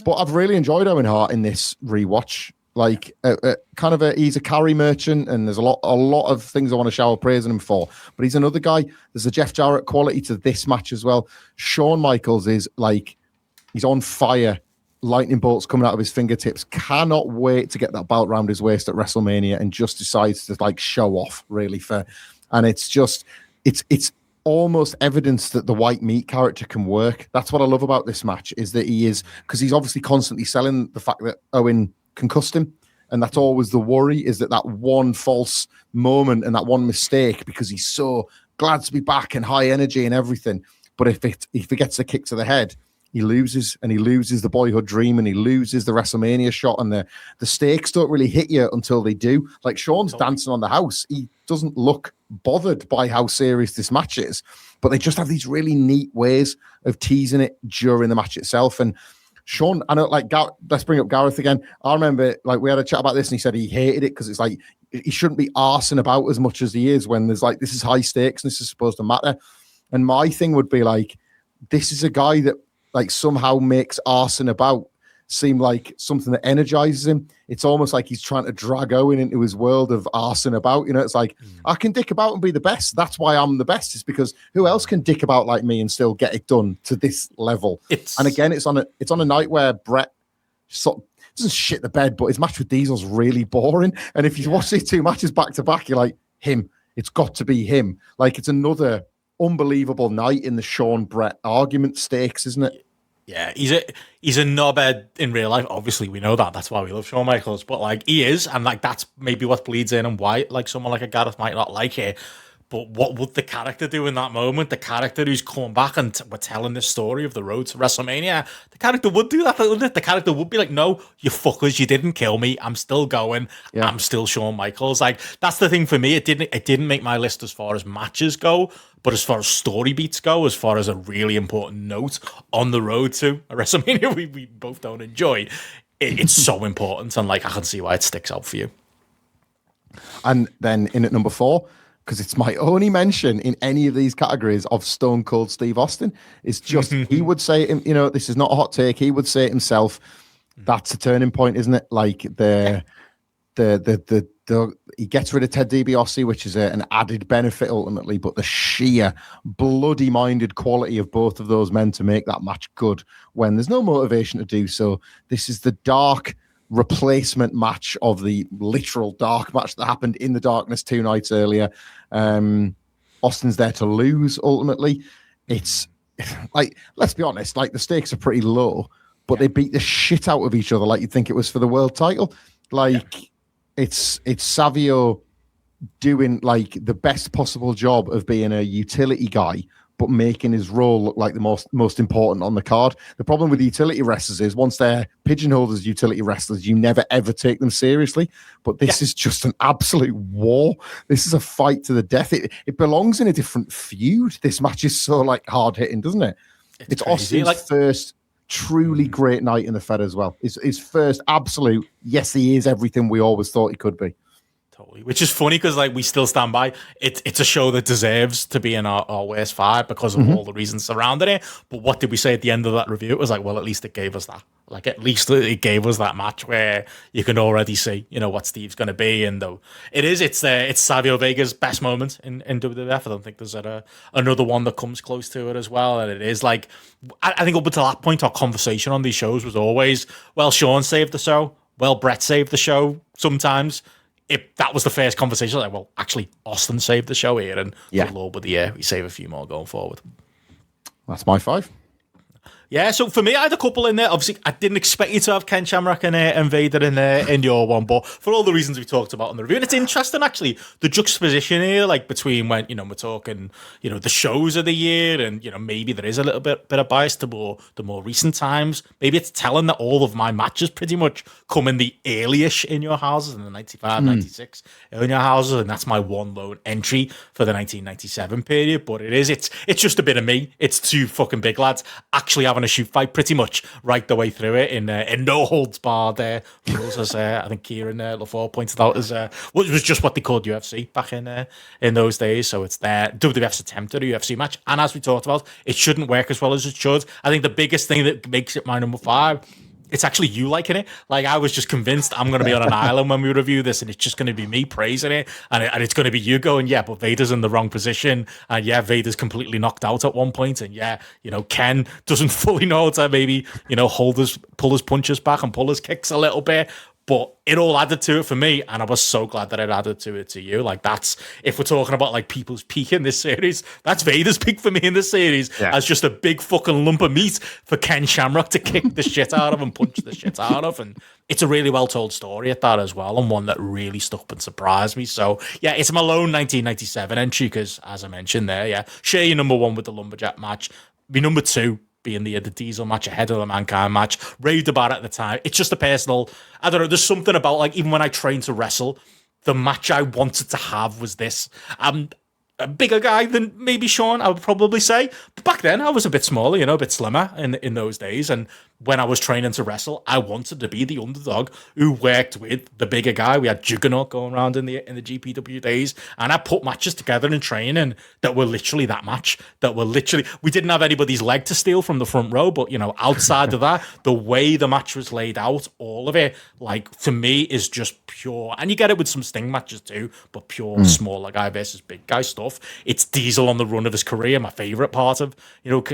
But I've really enjoyed Owen Hart in this rewatch. Like, he's a carry merchant, and there's a lot of things I want to shower praise on him for. But he's another guy. There's a Jeff Jarrett quality to this match as well. Shawn Michaels is like, he's on fire. Lightning bolts coming out of his fingertips. Cannot wait to get that belt around his waist at WrestleMania, and just decides to like show off really for. And it's just, it's almost evidence that the white meat character can work. That's what I love about this match, is that he is, because he's obviously constantly selling the fact that Owen concussed him, and that's always the worry, is that one false moment and that one mistake, because he's so glad to be back and high energy and everything. But if he gets a kick to the head, he loses the boyhood dream, and he loses the WrestleMania shot, and the stakes don't really hit you until they do. Like, Sean's dancing on the house. He doesn't look bothered by how serious this match is, but they just have these really neat ways of teasing it during the match itself. And Sean, I know, like, let's bring up Gareth again. I remember, like, we had a chat about this, and he said he hated it because it's like, he shouldn't be arsing about as much as he is when there's like, this is high stakes and this is supposed to matter. And my thing would be like, this is a guy that like somehow makes arsing about seem like something that energizes him. It's almost like he's trying to drag Owen into his world of arsing about. You know, it's like, I can dick about and be the best. That's why I'm the best. It's because who else can dick about like me and still get it done to this level? And again, it's on a night where Brett sort of doesn't shit the bed, but his match with Diesel's really boring. And if you watch these two matches back to back, you're like, him. It's got to be him. Like, it's another unbelievable night in the Sean Brett argument stakes, isn't it? Yeah, he's a knobhead in real life. Obviously, we know that. That's why we love Shawn Michaels. But like, he is, and like, that's maybe what bleeds in and why like someone like a Gareth might not like it. But what would the character do in that moment? The character who's come back and we're telling this story of the road to WrestleMania. The character would do that, wouldn't it? The character would be like, no, you fuckers, you didn't kill me. I'm still going. Yeah. I'm still Shawn Michaels. Like, that's the thing for me. It didn't make my list as far as matches go, but as far as story beats go, as far as a really important note on the road to a WrestleMania we both don't enjoy, it's so important. And like, I can see why it sticks out for you. And then in at number 4, because it's my only mention in any of these categories of Stone Cold Steve Austin, is just, he would say, you know, this is not a hot take. He would say it himself. That's a turning point, isn't it? Like he gets rid of Ted DiBiase, which is an added benefit ultimately, but the sheer bloody-minded quality of both of those men to make that match good when there's no motivation to do so. This is the dark replacement match of the literal dark match that happened in the darkness 2 nights earlier. Austin's there to lose ultimately. It's like, let's be honest, like, the stakes are pretty low, but they beat the shit out of each other like you'd think it was for the world title. Like it's Savio doing like the best possible job of being a utility guy, but making his role look like the most important on the card. The problem with utility wrestlers is once they're pigeonholed as utility wrestlers, you never ever take them seriously. But this is just an absolute war. This is a fight to the death. It belongs in a different feud. This match is so like hard hitting, doesn't it? It's Austin's first truly great night in the Fed as well. His first absolute, yes, he is everything we always thought he could be. Totally. Which is funny because like we still stand by it's a show that deserves to be in our worst five because of all the reasons surrounding it. But what did we say at the end of that review? It was like, well, at least it gave us that. Like at least it gave us that match where you can already see, what Steve's going to be. And though it's Savio Vega's best moment in WWF. I don't think there's another one that comes close to it as well. And it is like, I think up until that point, our conversation on these shows was always, well, Sean saved the show. Well, Brett saved the show sometimes. That was the first conversation, like, well, actually, Austin saved the show here, and good Lord, with the year, we save a few more going forward. That's my 5. Yeah, so for me, I had a couple in there. Obviously, I didn't expect you to have Ken Shamrock and Vader in your one, but for all the reasons we talked about in the review, and it's interesting actually the juxtaposition here, like between when we're talking, the shows of the year, and maybe there is a little bit of bias to the more recent times. Maybe it's telling that all of my matches pretty much come in the early-ish in your houses in the 95, 96 in your houses, and that's my one lone entry for the 1997 period. But it's just a bit of me. It's two fucking big lads actually having a shoot fight pretty much right the way through it in no holds barred rules, as I think Kieran LaFleur pointed out, as was just what they called UFC back in those days. So it's their WWF's attempt at a UFC match, and as we talked about, it shouldn't work as well as it should. I think the biggest thing that makes it my number 5, it's actually you liking it. Like, I was just convinced I'm going to be on an island when we review this, and it's just going to be me praising it, and it's going to be you going, yeah, but Vader's in the wrong position, and yeah, Vader's completely knocked out at one point, and yeah, Ken doesn't fully know how to maybe, pull his punches back and pull his kicks a little bit. But it all added to it for me, and I was so glad that it added to it to you. Like, that's, if we're talking about like people's peak in this series, that's Vader's peak for me in this series, as just a big fucking lump of meat for Ken Shamrock to kick the shit out of and punch the shit out of. And it's a really well told story at that as well, and one that really stuck up and surprised me. So yeah, it's my lone 1997 entry because, as I mentioned there, share your number 1 with the Lumberjack match. Be number 2 being the Diesel match ahead of the Mankind match. Raved about it at the time. It's just a personal, I don't know, there's something about, like, even when I trained to wrestle, the match I wanted to have was this. I'm a bigger guy than maybe Sean, I would probably say. But back then, I was a bit smaller, a bit slimmer in those days. And when I was training to wrestle, I wanted to be the underdog who worked with the bigger guy. We had Juggernaut going around in the GPW days, and I put matches together in training that were literally that match. We didn't have anybody's leg to steal from the front row, but outside of that, the way the match was laid out, all of it, like, to me, is just pure. And you get it with some Sting matches too, but pure smaller guy versus big guy stuff. It's Diesel on the run of his career, my favorite part of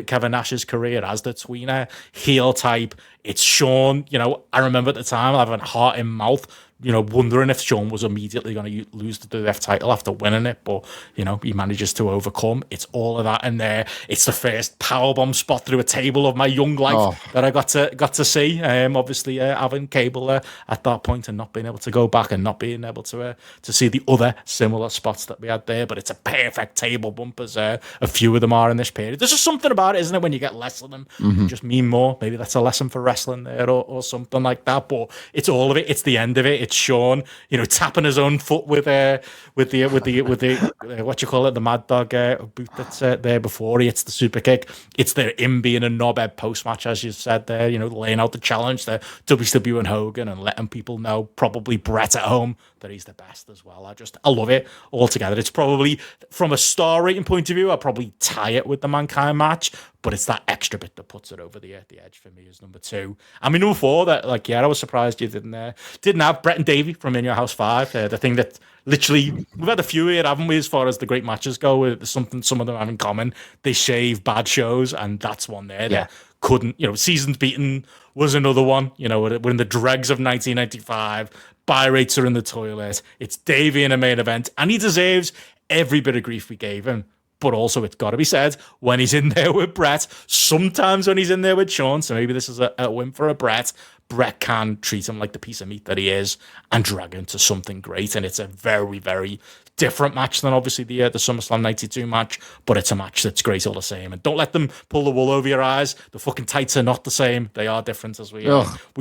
Kevin Nash's career as the tweener heel type. It's Sean, I remember at the time having heart in mouth, wondering if Sean was immediately going to lose the WWF title after winning it, but he manages to overcome. It's all of that in there. It's the first powerbomb spot through a table of my young life that I got to see. Obviously, having cable at that point and not being able to go back and not being able to see the other similar spots that we had there. But it's a perfect table bump, as a few of them are in this period. There's just something about it, isn't it, when you get less of them, just mean more. Maybe that's a lesson for wrestling there, or something like that. But it's all of it. It's the end of it. It's Sean, tapping his own foot with the what you call it, the Mad Dog boot that's there before he hits the super kick. It's him being a knobhead post match, as you said there, laying out the challenge to WCW and Hogan and letting people know, probably Brett at home, that he's the best as well. I love it all together. It's probably, from a star rating point of view, I'll probably tie it with the Mankind match, but it's that extra bit that puts it over the edge for me as number 2. I mean, number 4, that, like, I was surprised you didn't have Brett and Davey from In Your House 5. The thing that literally, we've had a few here, haven't we, as far as the great matches go? There's something some of them have in common. They shave bad shows, and that's one there that couldn't, Seasons Beaten was another one. We're in the dregs of 1995. Buy rates are in the toilet. It's Davey in a main event, and he deserves every bit of grief we gave him. But also, it's got to be said, when he's in there with Brett, sometimes when he's in there with Sean, so maybe this is a win for a Brett Brett can treat him like the piece of meat that he is and drag him to something great. And it's a very, very different match than obviously the SummerSlam 92 match, but it's a match that's great all the same. And don't let them pull the wool over your eyes. The fucking tights are not the same. They are different, as we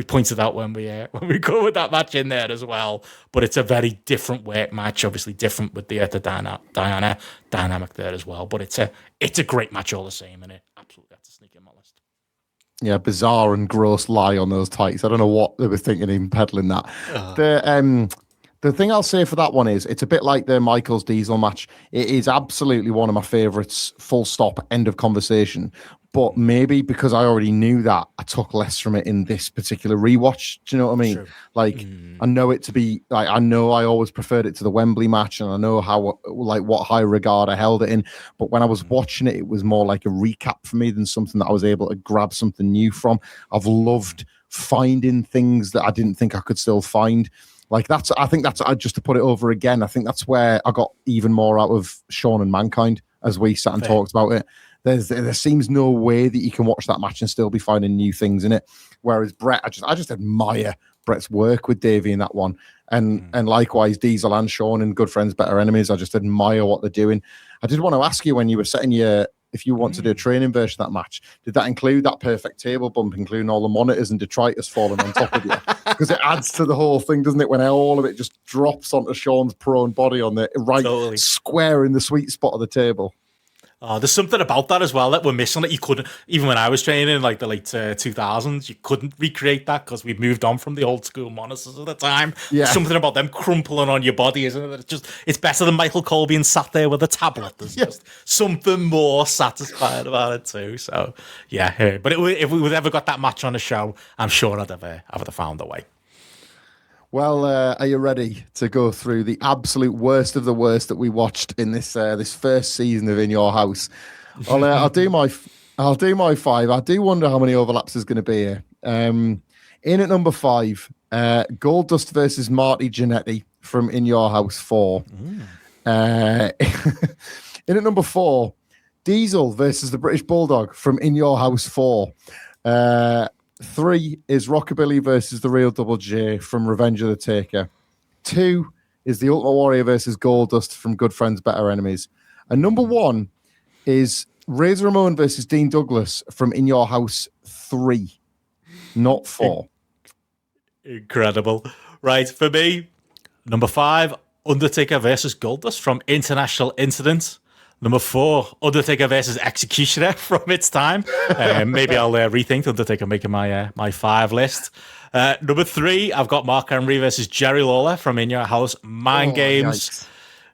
pointed out when we go with that match in there as well. But it's a very different weight match, obviously different with the Diana dynamic there as well. But it's a great match all the same, and it absolutely had to sneak in my list. Yeah, bizarre and gross lie on those tights. I don't know what they were thinking in peddling that. The thing I'll say for that one is it's a bit like the Michaels Diesel match. It is absolutely one of my favorites, full stop, end of conversation. But maybe because I already knew that, I took less from it in this particular rewatch. Do you know what I mean? True. Like, I know it to be, like, I know I always preferred it to the Wembley match, and I know how, like, what high regard I held it in. But when I was watching it, it was more like a recap for me than something that I was able to grab something new from. I've loved finding things that I didn't think I could still find. Like, I think that's just to put it over again. I think that's where I got even more out of Shawn and Mankind as we sat and talked about it. There seems no way that you can watch that match and still be finding new things in it. Whereas Brett, I just admire Brett's work with Davey in that one, and likewise Diesel and Shawn in Good Friends, Better Enemies. I just admire what they're doing. I did want to ask you when you were setting if you want to do a training version of that match, did that include that perfect table bump, including all the monitors and detritus falling on top of you? Because it adds to the whole thing, doesn't it? When all of it just drops onto Shawn's prone body on the right square in the sweet spot of the table. There's something about that as well that we're missing that you couldn't, even when I was training in like the late 2000s, you couldn't recreate that because we'd moved on from the old school monitors at the time. Yeah. Something about them crumpling on your body, isn't it? It's better than Michael Cole being sat there with a tablet. There's just something more satisfying about it too. So yeah, but if we would ever got that match on the show, I'm sure I'd have found a way. Well, are you ready to go through the absolute worst of the worst that we watched in this first season of In Your House? I'll do my five. I do wonder how many overlaps there's going to be here. In at number 5, Goldust versus Marty Jannetty from In Your House 4. In at number 4, Diesel versus the British Bulldog from In Your House 4. 3 is Rockabilly versus the Real Double J from Revenge of the Taker. 2 is the Ultimate Warrior versus Goldust from Good Friends, Better Enemies. And number 1 is Razor Ramon versus Dean Douglas from In Your House 3, not 4. Incredible. Right, for me, number 5, Undertaker versus Goldust from International Incident. Number 4, Undertaker versus Executioner from its time. Maybe I'll rethink Undertaker making my 5 list. Number 3, I've got Mark Henry versus Jerry Lawler from In Your House Mind Games. Yikes.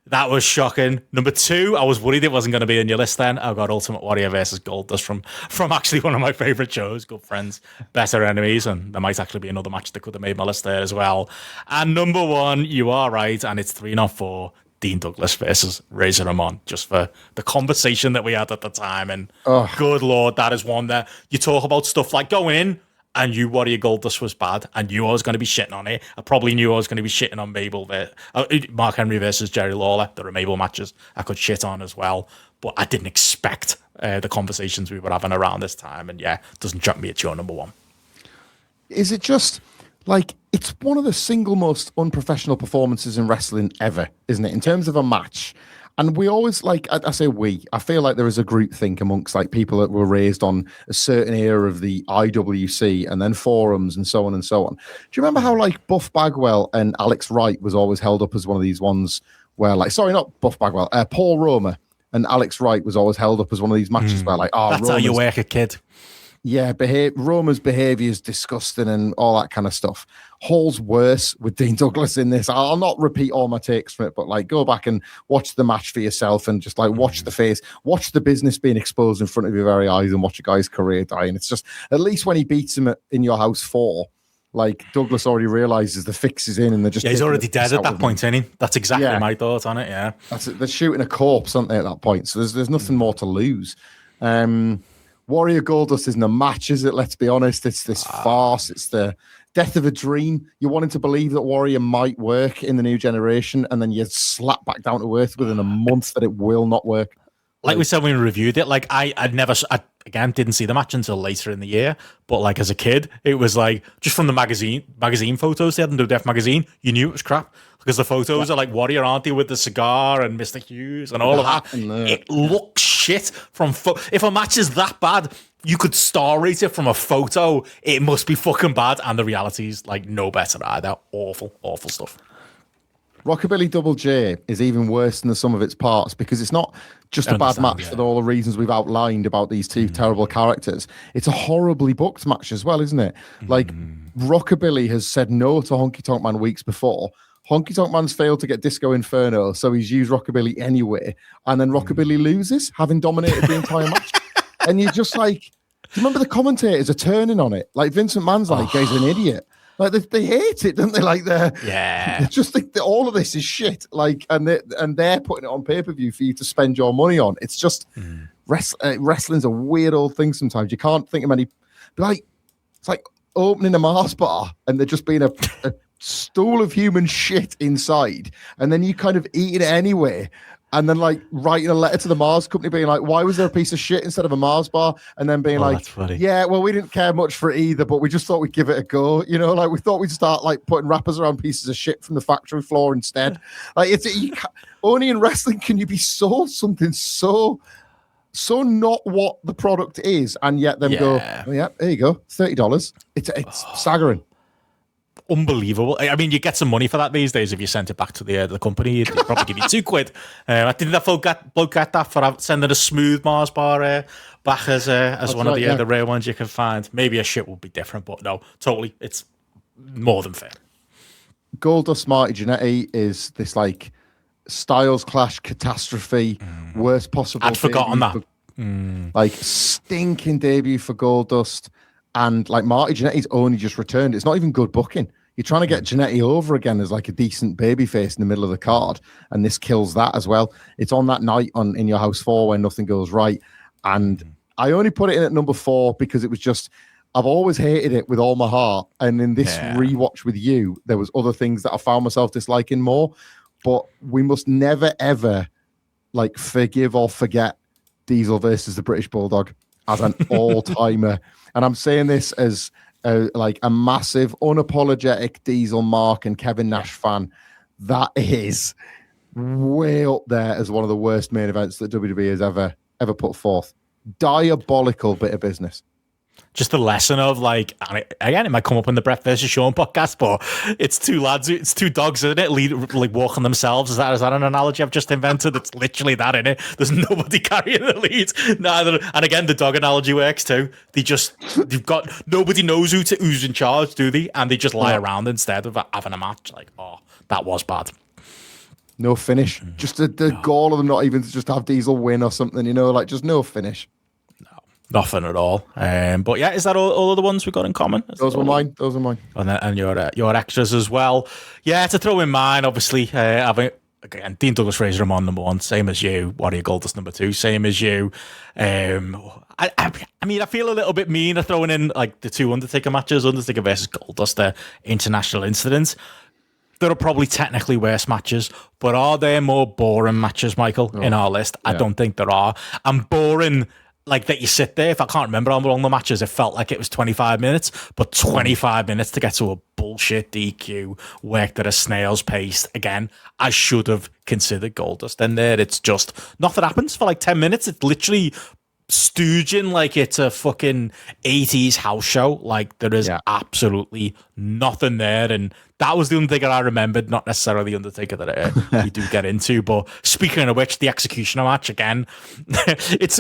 That was shocking. Number 2, I was worried it wasn't going to be in your list then. I've got Ultimate Warrior versus Goldust from actually one of my favourite shows, Good Friends, Better Enemies, and there might actually be another match that could have made my list there as well. And number 1, you are right, and it's 3 not 4. Dean Douglas versus Razor Ramon, just for the conversation that we had at the time. And good Lord, that is one that you talk about stuff like going in and you Warrior Goldust was bad and you was going to be shitting on it. I probably knew I was going to be shitting on Mabel there. Mark Henry versus Jerry Lawler. There are Mabel matches I could shit on as well. But I didn't expect the conversations we were having around this time. And yeah, doesn't jump me at your number 1. Is it just... like, it's one of the single most unprofessional performances in wrestling ever, isn't it? In terms of a match. And we always, like, I say we, I feel like there is a group think amongst, like, people that were raised on a certain era of the IWC and then forums and so on and so on. Do you remember how, like, Buff Bagwell and Alex Wright was always held up as one of these ones where, like, sorry, not Buff Bagwell, Paul Roma and Alex Wright was always held up as one of these matches where, like, that's Roma's, how you work a kid. Yeah, Roma's behaviour is disgusting and all that kind of stuff. Hall's worse with Dean Douglas in this. I'll not repeat all my takes from it, but like go back and watch the match for yourself and just like watch the face, watch the business being exposed in front of your very eyes and watch a guy's career die. And it's just, at least when he beats him In Your House 4, like Douglas already realizes the fix is in and they're just... yeah, he's already dead at that point, isn't he? That's exactly my thought on it, yeah. They're shooting a corpse, aren't they, at that point? So there's nothing more to lose. Warrior Goldust isn't a match, is it? Let's be honest. It's this farce. It's the death of a dream. You're wanting to believe that Warrior might work in the new generation, and then you slap back down to earth within a month that it will not work. Like we said when we reviewed it, like I again didn't see the match until later in the year, but like as a kid, it was like just from the magazine photos they had in WWF magazine, you knew it was crap because the photos are like Warrior Auntie with the cigar and Mr. Hughes and all of that. It looks shit from if a match is that bad, you could star rate it from a photo. It must be fucking bad, and the reality is like no better either. Awful stuff. Rockabilly Double J is even worse than the sum of its parts because it's not just a bad match for all the reasons we've outlined about these two terrible characters. It's a horribly booked match as well, isn't it? Like, Rockabilly has said no to Honky Tonk Man weeks before. Honky Tonk Man's failed to get Disco Inferno, so he's used Rockabilly anyway. And then Rockabilly loses, having dominated the entire match. And you're just like, do you remember the commentators are turning on it? Like, Vincent Mann's like, he's an idiot. Like they hate it, don't they? Like they just think that all of this is shit. Like, and they're putting it on pay-per-view for you to spend your money on. It's just wrestling's a weird old thing. Sometimes you can't think of any. Like it's like opening a Mars bar and there just being a stool of human shit inside, and then you kind of eat it anyway. And then, like, writing a letter to the Mars company being like, why was there a piece of shit instead of a Mars bar? And then being like, yeah, well, we didn't care much for it either, but we just thought we'd give it a go. You know, like, we thought we'd start, like, putting wrappers around pieces of shit from the factory floor instead. Like, only in wrestling can you be sold something so not what the product is, and yet them go, oh, yeah, there you go, $30. It's staggering. Unbelievable. I mean, you get some money for that these days if you sent it back to the company. They'd probably give you £2. I think that bloke get that for sending a smooth Mars bar back as one of the rare ones you can find. Maybe a shit would be different, but no, totally, it's more than fair. Goldust Marty Jannetty is this like Styles Clash catastrophe, worst possible. I'd forgotten that. Like stinking debut for Goldust. And like Marty Jannetty's only just returned. It's not even good booking. You're trying to get Jannetty over again as like a decent babyface in the middle of the card, and this kills that as well. It's on that night in your house 4 when nothing goes right. And I only put it in at number 4 because it was just, I've always hated it with all my heart. And in this rewatch with you, there was other things that I found myself disliking more. But we must never, ever like forgive or forget Diesel versus the British Bulldog as an all-timer. And I'm saying this as like a massive, unapologetic Diesel, Mark, and Kevin Nash fan. That is way up there as one of the worst main events that WWE has ever put forth. Diabolical bit of business. Just the lesson of like, again, it might come up in the Brett versus Sean podcast, but it's two lads, it's two dogs, isn't it? Like walking themselves. Is that an analogy I've just invented? It's literally that, in it. There's nobody carrying the lead. Neither, and again, the dog analogy works too. You've got nobody knows who's in charge, do they? And they just lie around instead of having a match. Like, oh, that was bad. No finish. Just the goal of them not even to just have Diesel win or something, you know, like just no finish. Nothing at all. But yeah, is that all of the ones we got in common? Those were mine. And your extras as well. Yeah, to throw in mine, obviously, having again Dean Douglas Fraser, I'm on number 1, same as you. Warrior Goldust number 2, same as you. I mean, I feel a little bit mean at throwing in like the 2 Undertaker matches, Undertaker versus Goldust, the international incidents. There are probably technically worse matches, but are there more boring matches, Michael, in our list? Yeah. I don't think there are. And boring, like that you sit there, if I can't remember how long the matches, it felt like it was 25 minutes, but 25 minutes to get to a bullshit DQ worked at a snail's pace. Again, I should have considered Goldust in there. It's just nothing happens for like 10 minutes. It's literally stooging like it's a fucking 80s house show. Like there is absolutely nothing there, and that was the Undertaker I remembered, not necessarily the Undertaker that we do get into. But speaking of which, the Executioner match again, it's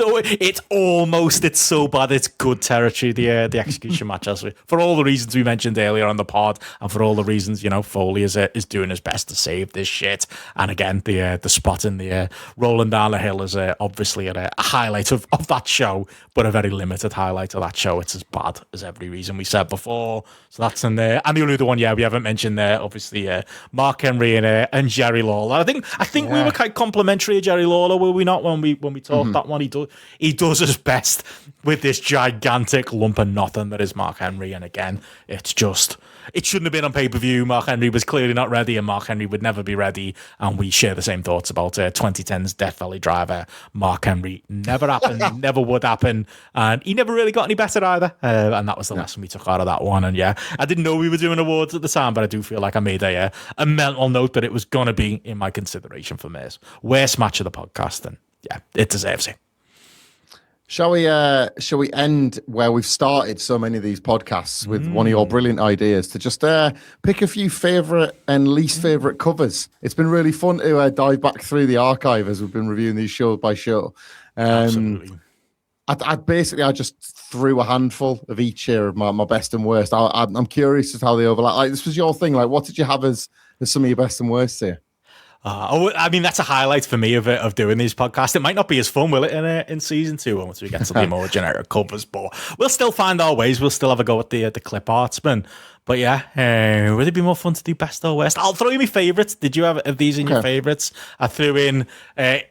so bad it's good territory. The Execution match, for all the reasons we mentioned earlier on the pod, and for all the reasons Foley is doing his best to save this shit. And again, the spot in the rolling down the hill is obviously a highlight of that show, but a very limited highlight of that show. It's as bad as every reason we said before. So that's in there. And the only other one, we haven't mentioned there, obviously, Mark Henry and Jerry Lawler. I think we were quite complimentary of Jerry Lawler, were we not, when we talked that one? He does his best with this gigantic lump of nothing that is Mark Henry, and again, it's just it shouldn't have been on pay-per-view. Mark Henry was clearly not ready, and Mark Henry would never be ready. And we share the same thoughts about 2010's Death Valley Driver. Mark Henry never happened, never would happen, and he never really got any better either. And that was the lesson we took out of that one. And yeah, I didn't know we were doing awards at the time, but I do feel like I made a mental note that it was gonna be in my consideration for Mayor's worst match of the podcast, and yeah, it deserves it. Shall we end where we've started so many of these podcasts with one of your brilliant ideas to just pick a few favourite and least favourite covers? It's been really fun to dive back through the archive as we've been reviewing these show by show. Absolutely. I just threw a handful of each year of my best and worst. I'm curious as to how they overlap. Like, this was your thing. Like, what did you have as some of your best and worst here? I mean, that's a highlight for me of doing these podcasts. It might not be as fun, will it, in season 2 once we get to the more generic covers, but we'll still find our ways. We'll still have a go at the clip artsman. But yeah, would it be more fun to do best or worst? I'll throw you my favourites. Did you have these in your favourites? I threw in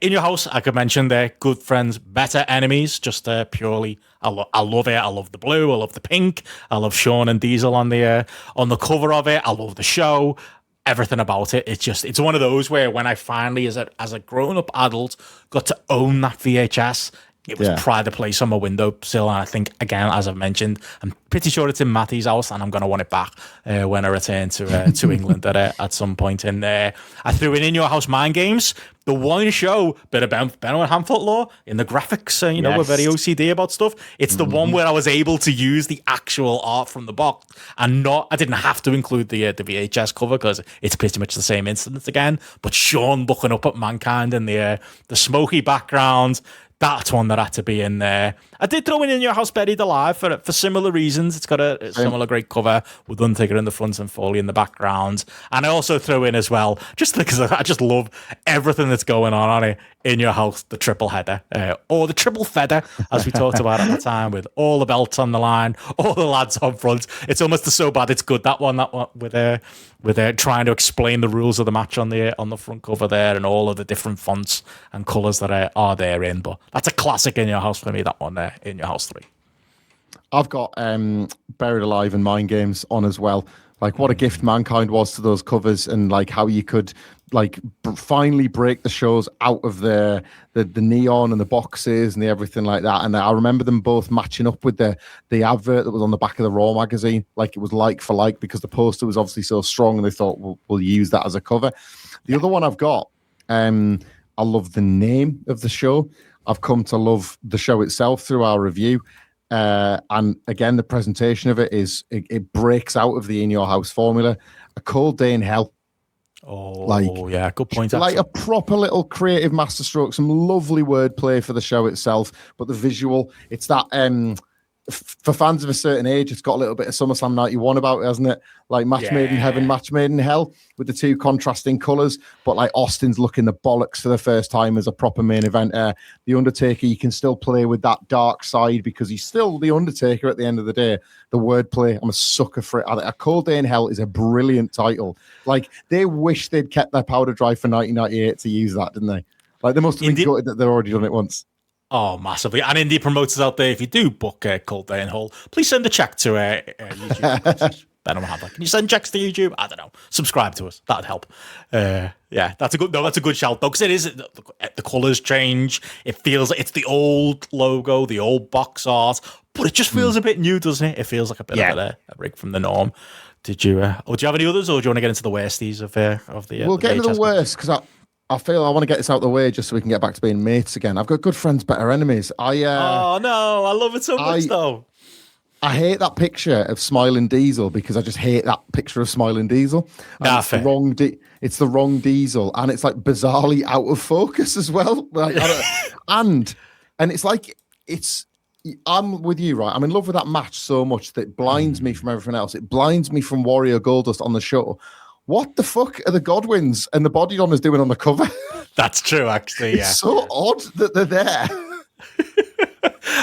Your House. I could mention their Good Friends, Better Enemies. Just purely, I love it. I love the blue. I love the pink. I love Sean and Diesel on the cover of it. I love the show. Everything about it. It's one of those where when I finally, as a grown-up adult, got to own that VHS, it was pride of place on my windowsill. And I think, again, as I've mentioned, I'm pretty sure it's in Matty's house, and I'm going to want it back when I return to England at some point. And I threw in Your House Mind Games, the one show, bit of Benno and Hamflett law in the graphics. We're very OCD about stuff. It's the one where I was able to use the actual art from the box, and I didn't have to include the VHS cover because it's pretty much the same incident again. But Sean looking up at Mankind and the smoky background. That's one that had to be in there. I did throw in Your House Buried Alive for similar reasons. It's got a similar great cover with Undertaker in the front and Foley in the background. And I also throw in as well, just because I just love everything that's going on it, In Your House, the triple header, or the triple feather, as we talked about at the time, with all the belts on the line, all the lads on front. It's almost so bad it's good, that one with trying to explain the rules of the match on the front cover there, and all of the different fonts and colours that are therein. But that's a classic In Your House for me, that one there, In Your House 3. I've got Buried Alive and Mind Games on as well. Like, what a gift Mankind was to those covers, and like how you could finally break the shows out of the neon and the boxes and the everything like that. And I remember them both matching up with the advert that was on the back of the Raw magazine. Like, it was like for like, because the poster was obviously so strong, and they thought we'll use that as a cover. The other one I've got, I love the name of the show. I've come to love the show itself through our review. And again, the presentation of it it breaks out of the In Your House formula. A Cold Day in Hell. Oh, yeah, good point. Like a proper little creative masterstroke, some lovely wordplay for the show itself, but the visual, it's that for fans of a certain age, it's got a little bit of SummerSlam 91 about it, hasn't it? Like match made in heaven, match made in hell, with the two contrasting colours. But like Austin's looking the bollocks for the first time as a proper main eventer. The Undertaker, you can still play with that dark side because he's still the Undertaker at the end of the day. The wordplay, I'm a sucker for it. A Cold Day in Hell is a brilliant title. Like, they wish they'd kept their powder dry for 1998 to use that, didn't they? Like, they must have been gutted that they've already done it once. Oh, massively. And indie promoters out there, if you do book Cold Day in Hell, please send a check to YouTube. Benno Hamflett. Can you send checks to YouTube? I don't know. Subscribe to us. That'd help. That's a good shout though, because it is the colours change. It feels like it's the old logo, the old box art, but it just feels a bit new, doesn't it? It feels like a bit of a break from the norm. Did you? Or do you have any others, or do you want to get into the worsties of the? We'll get into the worst because I feel I want to get this out of the way just so we can get back to being mates again. I've got Good Friends, Better Enemies. Oh no, I love it so much though. I hate that picture of Smiling Diesel because I just hate that picture of Smiling Diesel. It's the wrong Diesel, and it's like bizarrely out of focus as well. Like, and it's like I'm with you, right? I'm in love with that match so much that it blinds me from everything else. It blinds me from Warrior Goldust on the show. What the fuck are the Godwins and the Body Donners doing on the cover? That's true, actually. It's so odd that they're there.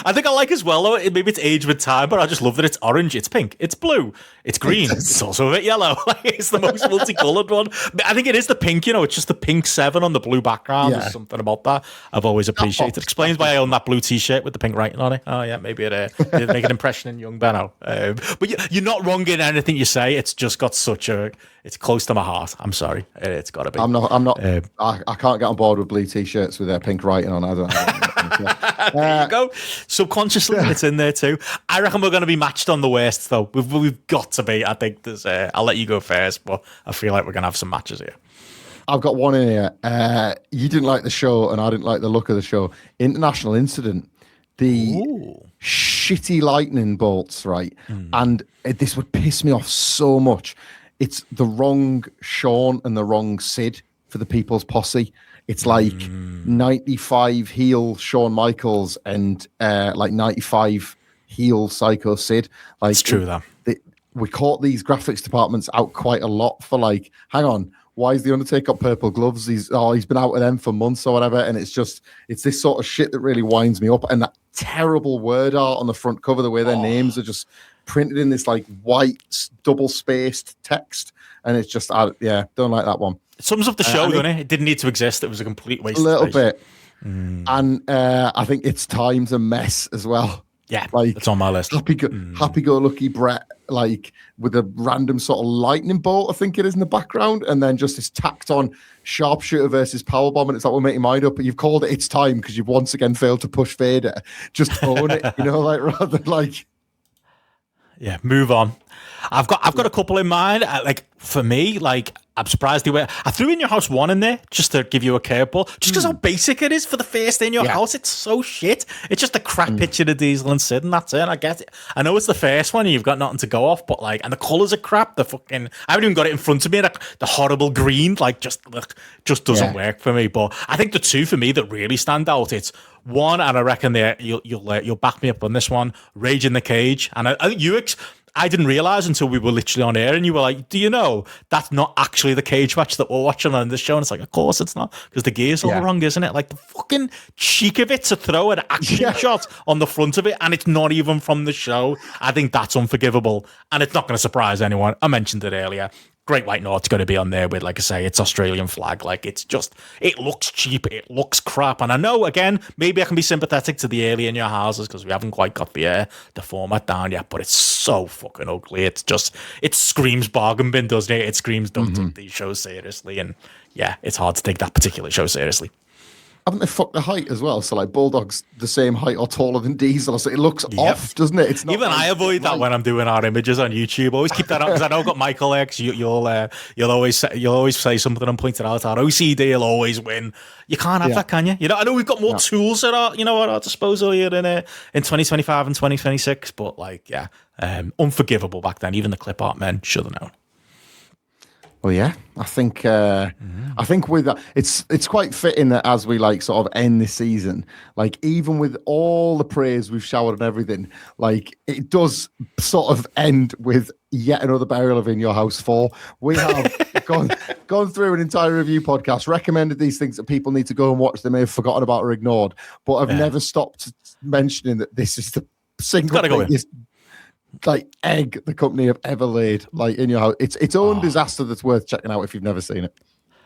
I think I like as well, though, maybe it's aged with time, but I just love that it's orange, it's pink, it's blue, it's green, it's also a bit yellow. It's the most multicolored one. But I think it is the pink, it's just the pink 7 on the blue background. There's something about that I've always appreciated. It explains why I own that blue t-shirt with the pink writing on it. Oh, yeah, maybe it did make an impression in young Benno. But you're not wrong in anything you say. It's just got it's close to my heart. I'm sorry. It's got to be. I'm not. I can't get on board with blue t-shirts with their pink writing on. I don't know. There you go. Subconsciously, it's in there too. I reckon we're going to be matched on the worst, though. We've got to be. I think there's. I'll let you go first, but I feel like we're going to have some matches here. I've got one in here. You didn't like the show, and I didn't like the look of the show. International Incident. The shitty lightning bolts, right? And this would piss me off so much. It's the wrong Sean and the wrong Sid for the People's Posse. It's like 95 heel Shawn Michaels and like 95 heel Psycho Sid. Like, it's true, though. We caught these graphics departments out quite a lot for like, hang on, why is the Undertaker got purple gloves? He's been out with them for months or whatever. And it's this sort of shit that really winds me up. And that terrible word art on the front cover, the way their names are just printed in this like white double spaced text. And it's just, don't like that one. It sums up the show, doesn't it? It didn't need to exist. It was a complete waste of space. A little bit. And I think It's Time's a mess as well. Yeah, like, it's on my list. Happy-go-lucky Brett, like with a random sort of lightning bolt, I think it is in the background, and then just this tacked on sharpshooter versus powerbomb, and it's like, we'll make your mind up, but you've called it It's Time because you've once again failed to push Vader. Just own it, like rather than like. Yeah, move on. I've got a couple in mind. Like for me, like I'm surprised I threw In Your House 1 in there just to give you a curveball, just because how basic it is for the first In Your House. It's so shit. It's just a crap picture of Diesel and Sid, and that's it. I get it. I know it's the first one, and you've got nothing to go off, but like, and the colours are crap. I haven't even got it in front of me. Like, the horrible green, like just doesn't work for me. But I think the two for me that really stand out, it's one, and I reckon you'll back me up on this one, Rage in the Cage, and I think I didn't realise until we were literally on air and you were like, do you know that's not actually the cage match that we're watching on this show? And it's like, of course it's not, because the gear's all wrong, isn't it? Like the fucking cheek of it to throw an action shot on the front of it and it's not even from the show. I think that's unforgivable and it's not going to surprise anyone. I mentioned it earlier. Great White North's going to be on there with, like I say, it's Australian flag. Like, it's just, it looks cheap. It looks crap. And I know, again, maybe I can be sympathetic to the early In Your Houses because we haven't quite got the format down yet, but it's so fucking ugly. It's just, it screams bargain bin, doesn't it? It screams don't take these shows seriously. And yeah, it's hard to take that particular show seriously. Haven't they fucked the height as well? So like Bulldog's the same height or taller than Diesel. So it looks off, doesn't it? It's not even I avoid that when I'm doing our images on YouTube. Always keep that up because I know I've got Michael X. You'll always say something and point it out. Our OCD will always win. You can't have that, can you? I know we've got more tools at our disposal here in 2025 and 2026, but like unforgivable back then. Even the clip art men should have known. Well, yeah, I think with that, it's quite fitting that as we like sort of end this season, like even with all the praise we've showered on everything, like it does sort of end with yet another burial of In Your House 4. We have gone through an entire review podcast, recommended these things that people need to go and watch. They may have forgotten about or ignored, but I've never stopped mentioning that this is the single biggest like egg the company have ever laid. Like In Your House, it's its own disaster that's worth checking out if you've never seen it.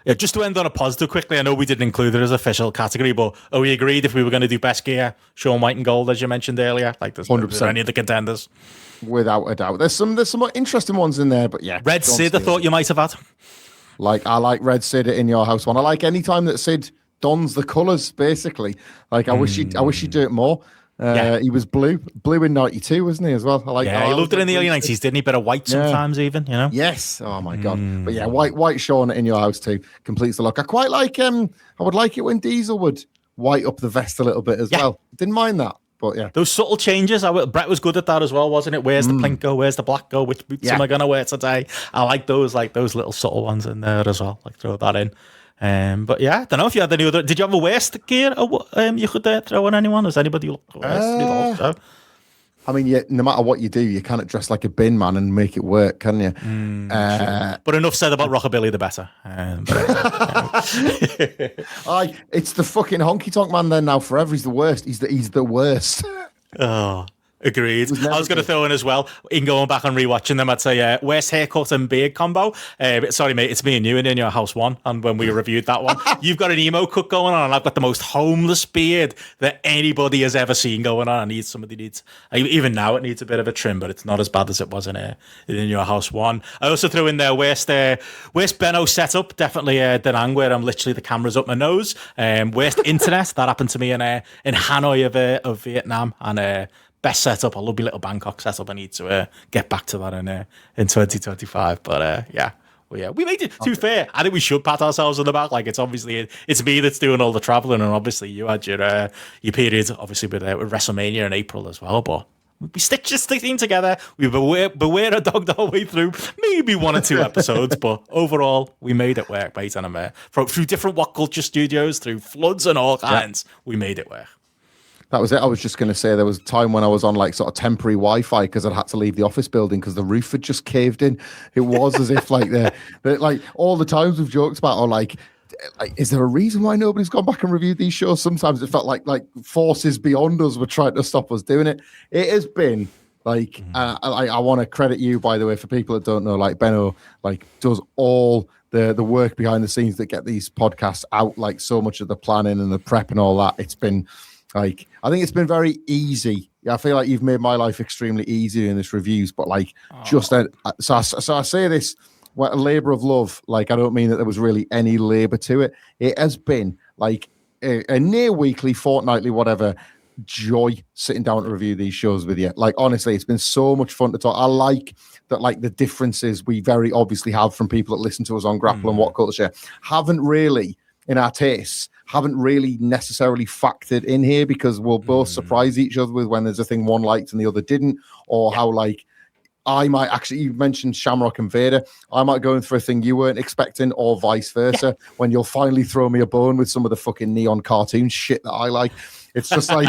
Yeah, just to end on a positive quickly, I know we didn't include it as official category, but are we agreed if we were going to do best gear, Shawn White and gold, as you mentioned earlier? Like, there's 100% any of the contenders? Without a doubt. There's some more interesting ones in there, but yeah. Red Sid, I thought you might have had. Like, I like Red Sid In Your House one. I like any time that Sid dons the colours, basically. Like, I wish he'd do it more. He was blue in 92, wasn't he, as well? He loved it in the early 90s, didn't he? Bit of white sometimes even, Yes. Oh my God. But yeah, white Shawn In Your House too completes the look. I quite like I would like it when Diesel would white up the vest a little bit as well. Didn't mind that. But yeah, those subtle changes. Brett was good at that as well, wasn't it? Where's the pink go? Where's the black go? Which boots am I gonna wear today? I like those little subtle ones in there as well. Like, throw that in. But yeah, I don't know if you had any other. Did you have a worst gear you could throw on anyone? Has anybody looked worse? I mean, no matter what you do, you can't dress like a bin man and make it work, can you? But enough said about Rockabilly, the better. It's the fucking honky tonk man then now forever. He's the worst. He's the worst. Oh, agreed. I was going to good. throw in as well, in going back and rewatching them, I'd say worst haircut and beard combo. Sorry, mate, it's me and you in your house one, and when we reviewed that one, you've got an emo cut going on, and I've got the most homeless beard that anybody has ever seen going on. Somebody needs, even now it needs a bit of a trim, but it's not as bad as it was in your house one. I also threw in there worst Benno setup, definitely Danang, where I'm literally the camera's up my nose. Worst internet, that happened to me in Hanoi of Vietnam, and best setup, a lovely little Bangkok setup. I need to get back to that in 2025. But we made it. To be fair, I think we should pat ourselves on the back. Like, it's obviously it's me that's doing all the traveling, and obviously you had your period, obviously with WrestleMania in April as well. But we stitched this thing together. We beware a dog the whole way through. Maybe 1 or 2 episodes, but overall we made it work, mate. And I'm through different What Culture studios, through floods and all kinds. We made it work. That was it. I was just going to say there was a time when I was on like sort of temporary Wi-Fi because I'd had to leave the office building because the roof had just caved in. It was as if like like all the times we've joked about, or like, is there a reason why nobody's gone back and reviewed these shows? Sometimes it felt like forces beyond us were trying to stop us doing it. It has been like, I want to credit you, by the way, for people that don't know, like Benno, like does all the work behind the scenes that get these podcasts out, like so much of the planning and the prep and all that. It's been like, I think it's been very easy. I feel like you've made my life extremely easy in this reviews, but like so I say this, a labor of love. Like, I don't mean that there was really any labor to it. It has been like a near weekly, fortnightly, whatever, joy sitting down to review these shows with you. Like, honestly, it's been so much fun to talk. I like that, like, the differences we very obviously have from people that listen to us on Grapple and What Culture haven't really, in our tastes, haven't really necessarily factored in here, because we'll both surprise each other with when there's a thing one liked and the other didn't, or how, like, I might actually, you mentioned Shamrock and Vader, I might go in for a thing you weren't expecting, or vice versa, when you'll finally throw me a bone with some of the fucking neon cartoon shit that I like. It's just like,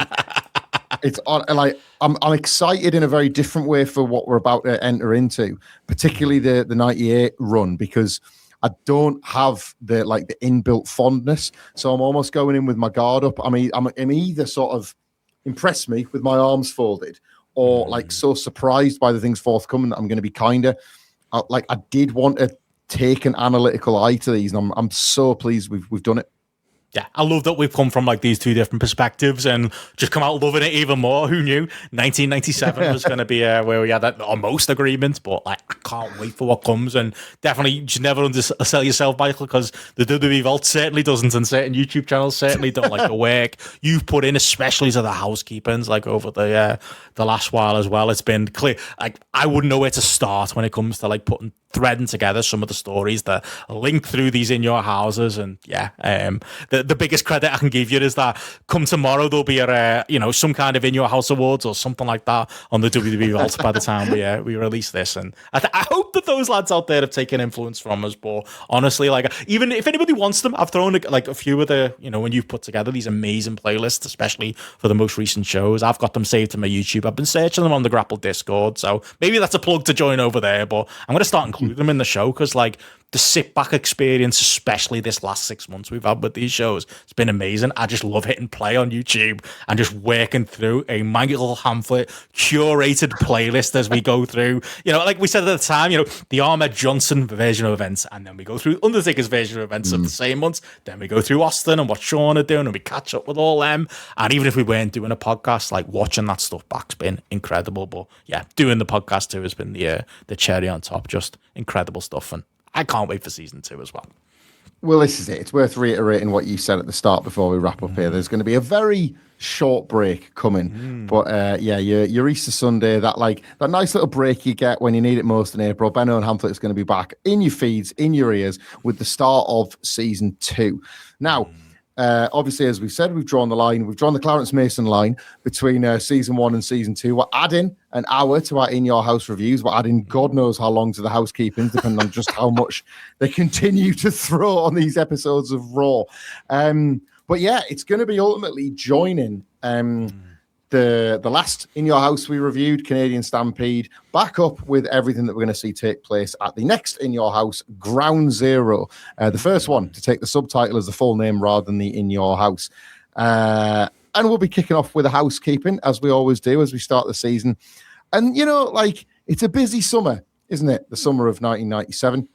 it's like, I'm excited in a very different way for what we're about to enter into, particularly the 98 run, because I don't have the inbuilt fondness, so I'm almost going in with my guard up. I mean, I'm either sort of impress me with my arms folded, or like so surprised by the things forthcoming that I'm going to be kinder. I did want to take an analytical eye to these, and I'm so pleased we've done it. Yeah, I love that we've come from like these two different perspectives and just come out loving it even more. Who knew 1997 was going to be where we had that almost agreement, but like, I can't wait for what comes. And definitely, you should never undersell yourself, Michael, because the WWE Vault certainly doesn't, and certain YouTube channels certainly don't like the work you've put in, especially to the housekeepings, like over the last while as well. It's been clear. Like, I wouldn't know where to start when it comes to like threading together some of the stories that link through these in your houses. And the biggest credit I can give you is that come tomorrow there'll be some kind of in your house awards or something like that on the WWE Vault by the time we release this. And I hope that those lads out there have taken influence from us. But honestly, like, even if anybody wants them, I've thrown like a few of the, when you've put together these amazing playlists, especially for the most recent shows, I've got them saved to my YouTube. I've been searching them on the Grapple Discord, so maybe that's a plug to join over there. But I'm going to start including them in the show, because like the sit back experience, especially this last 6 months we've had with these shows, it's been amazing. I just love hitting play on YouTube and just working through a Michael Hamflett curated playlist as we go through, like we said at the time, the Ahmed Johnson version of events, and then we go through Undertaker's version of events of the same months, then we go through Austin and what Sean are doing, and we catch up with all them. And even if we weren't doing a podcast, like, watching that stuff back's been incredible. But yeah, doing the podcast too has been the cherry on top. Just incredible stuff, and I can't wait for season 2 as well. Well, this is it. It's worth reiterating what you said at the start before we wrap up here. There's going to be a very short break coming, but your Easter Sunday, that nice little break you get when you need it most in April. Benno and Hamflett is going to be back in your feeds, in your ears, with the start of season 2. Now, obviously, as we've said, we've drawn the line. We've drawn the Clarence Mason line between season 1 and season 2. We're adding an hour to our In Your House reviews. We're adding God knows how long to the housekeeping, depending on just how much they continue to throw on these episodes of Raw. But yeah, it's going to be ultimately joining the last In Your House we reviewed, Canadian Stampede, back up with everything that we're going to see take place at the next In Your House, Ground Zero. The first one to take the subtitle as the full name rather than the In Your House. And we'll be kicking off with a housekeeping, as we always do, as we start the season. And, it's a busy summer, isn't it? The summer of 1997.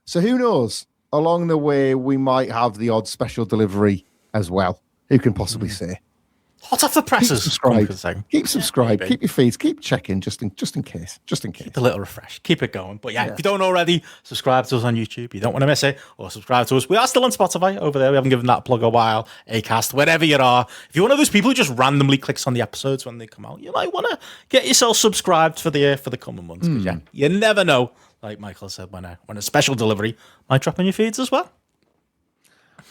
So who knows? Along the way, we might have the odd special delivery as well. Who can possibly say? Hot off the presses. Keep subscribed. Keep your feeds. Keep checking just in case. Keep a little refresh. Keep it going. But if you don't already, subscribe to us on YouTube. You don't want to miss it. Or subscribe to us. We are still on Spotify over there. We haven't given that a plug a while. Acast, wherever you are. If you're one of those people who just randomly clicks on the episodes when they come out, you might want to get yourself subscribed for the coming months. Because you never know. Like Michael said, when a special delivery might drop in your feeds as well.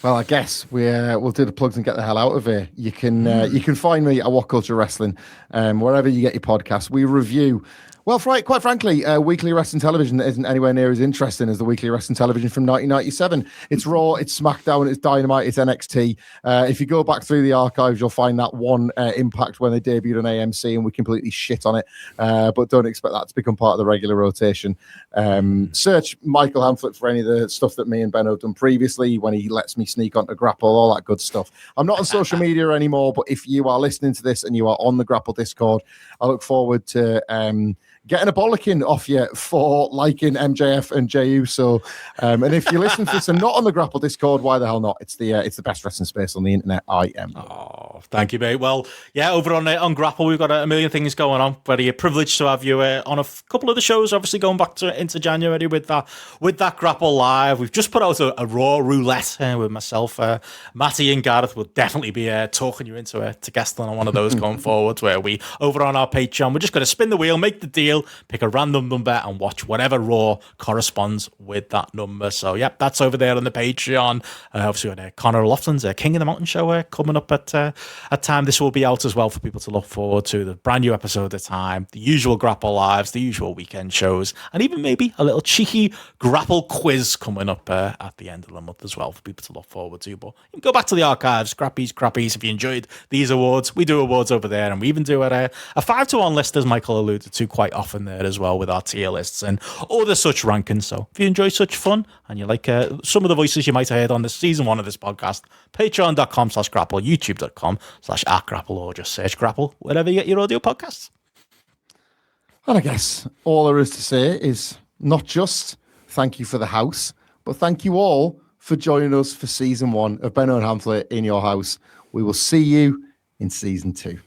Well, I guess we'll do the plugs and get the hell out of here. You can find me at What Culture Wrestling, wherever you get your podcasts. We review, quite frankly, weekly wrestling television that isn't anywhere near as interesting as the weekly wrestling television from 1997. It's Raw, it's SmackDown, it's Dynamite, it's NXT. If you go back through the archives, you'll find that one Impact when they debuted on AMC, and we completely shit on it. But don't expect that to become part of the regular rotation. Search Michael Hamflett for any of the stuff that me and Benno have done previously, when he lets me sneak onto Grapple, all that good stuff. I'm not on social media anymore, but if you are listening to this and you are on the Grapple Discord, I look forward to getting a bollocking off you for liking MJF and Jey Uso. And if you listen to this and not on the Grapple Discord, why the hell not? It's the best wrestling space on the internet. I am. Oh, thank you, mate. Well, over on Grapple, we've got a million things going on. Very privileged to have you on a couple of the shows, obviously going back into January with that Grapple Live. We've just put out a Raw roulette with myself. Matty and Gareth will definitely be talking you into guesting on one of those going forward, where we, over on our Patreon, we're just going to spin the wheel, make the deal, pick a random number and watch whatever Raw corresponds with that number. So that's over there on the Patreon. Obviously we had Connor Lofton's King of the Mountain show coming up at time. This will be out as well for people to look forward to. The brand new episode of Time, the usual Grapple Lives, the usual weekend shows, and even maybe a little cheeky Grapple quiz coming up at the end of the month as well for people to look forward to. But you can go back to the archives, crappies, if you enjoyed these awards. We do awards over there, and we even do a 5-to-1 list, as Michael alluded to, quite often there as well, with our tier lists and other such rankings. So if you enjoy such fun and you like some of the voices you might have heard on this season 1 of this podcast, patreon.com/grapple, youtube.com/@grapple, or just search Grapple wherever you get your audio podcasts. And I guess all there is to say is not just thank you for the house, but thank you all for joining us for season 1 of Benno and Hamflett in your house. We will see you in season 2.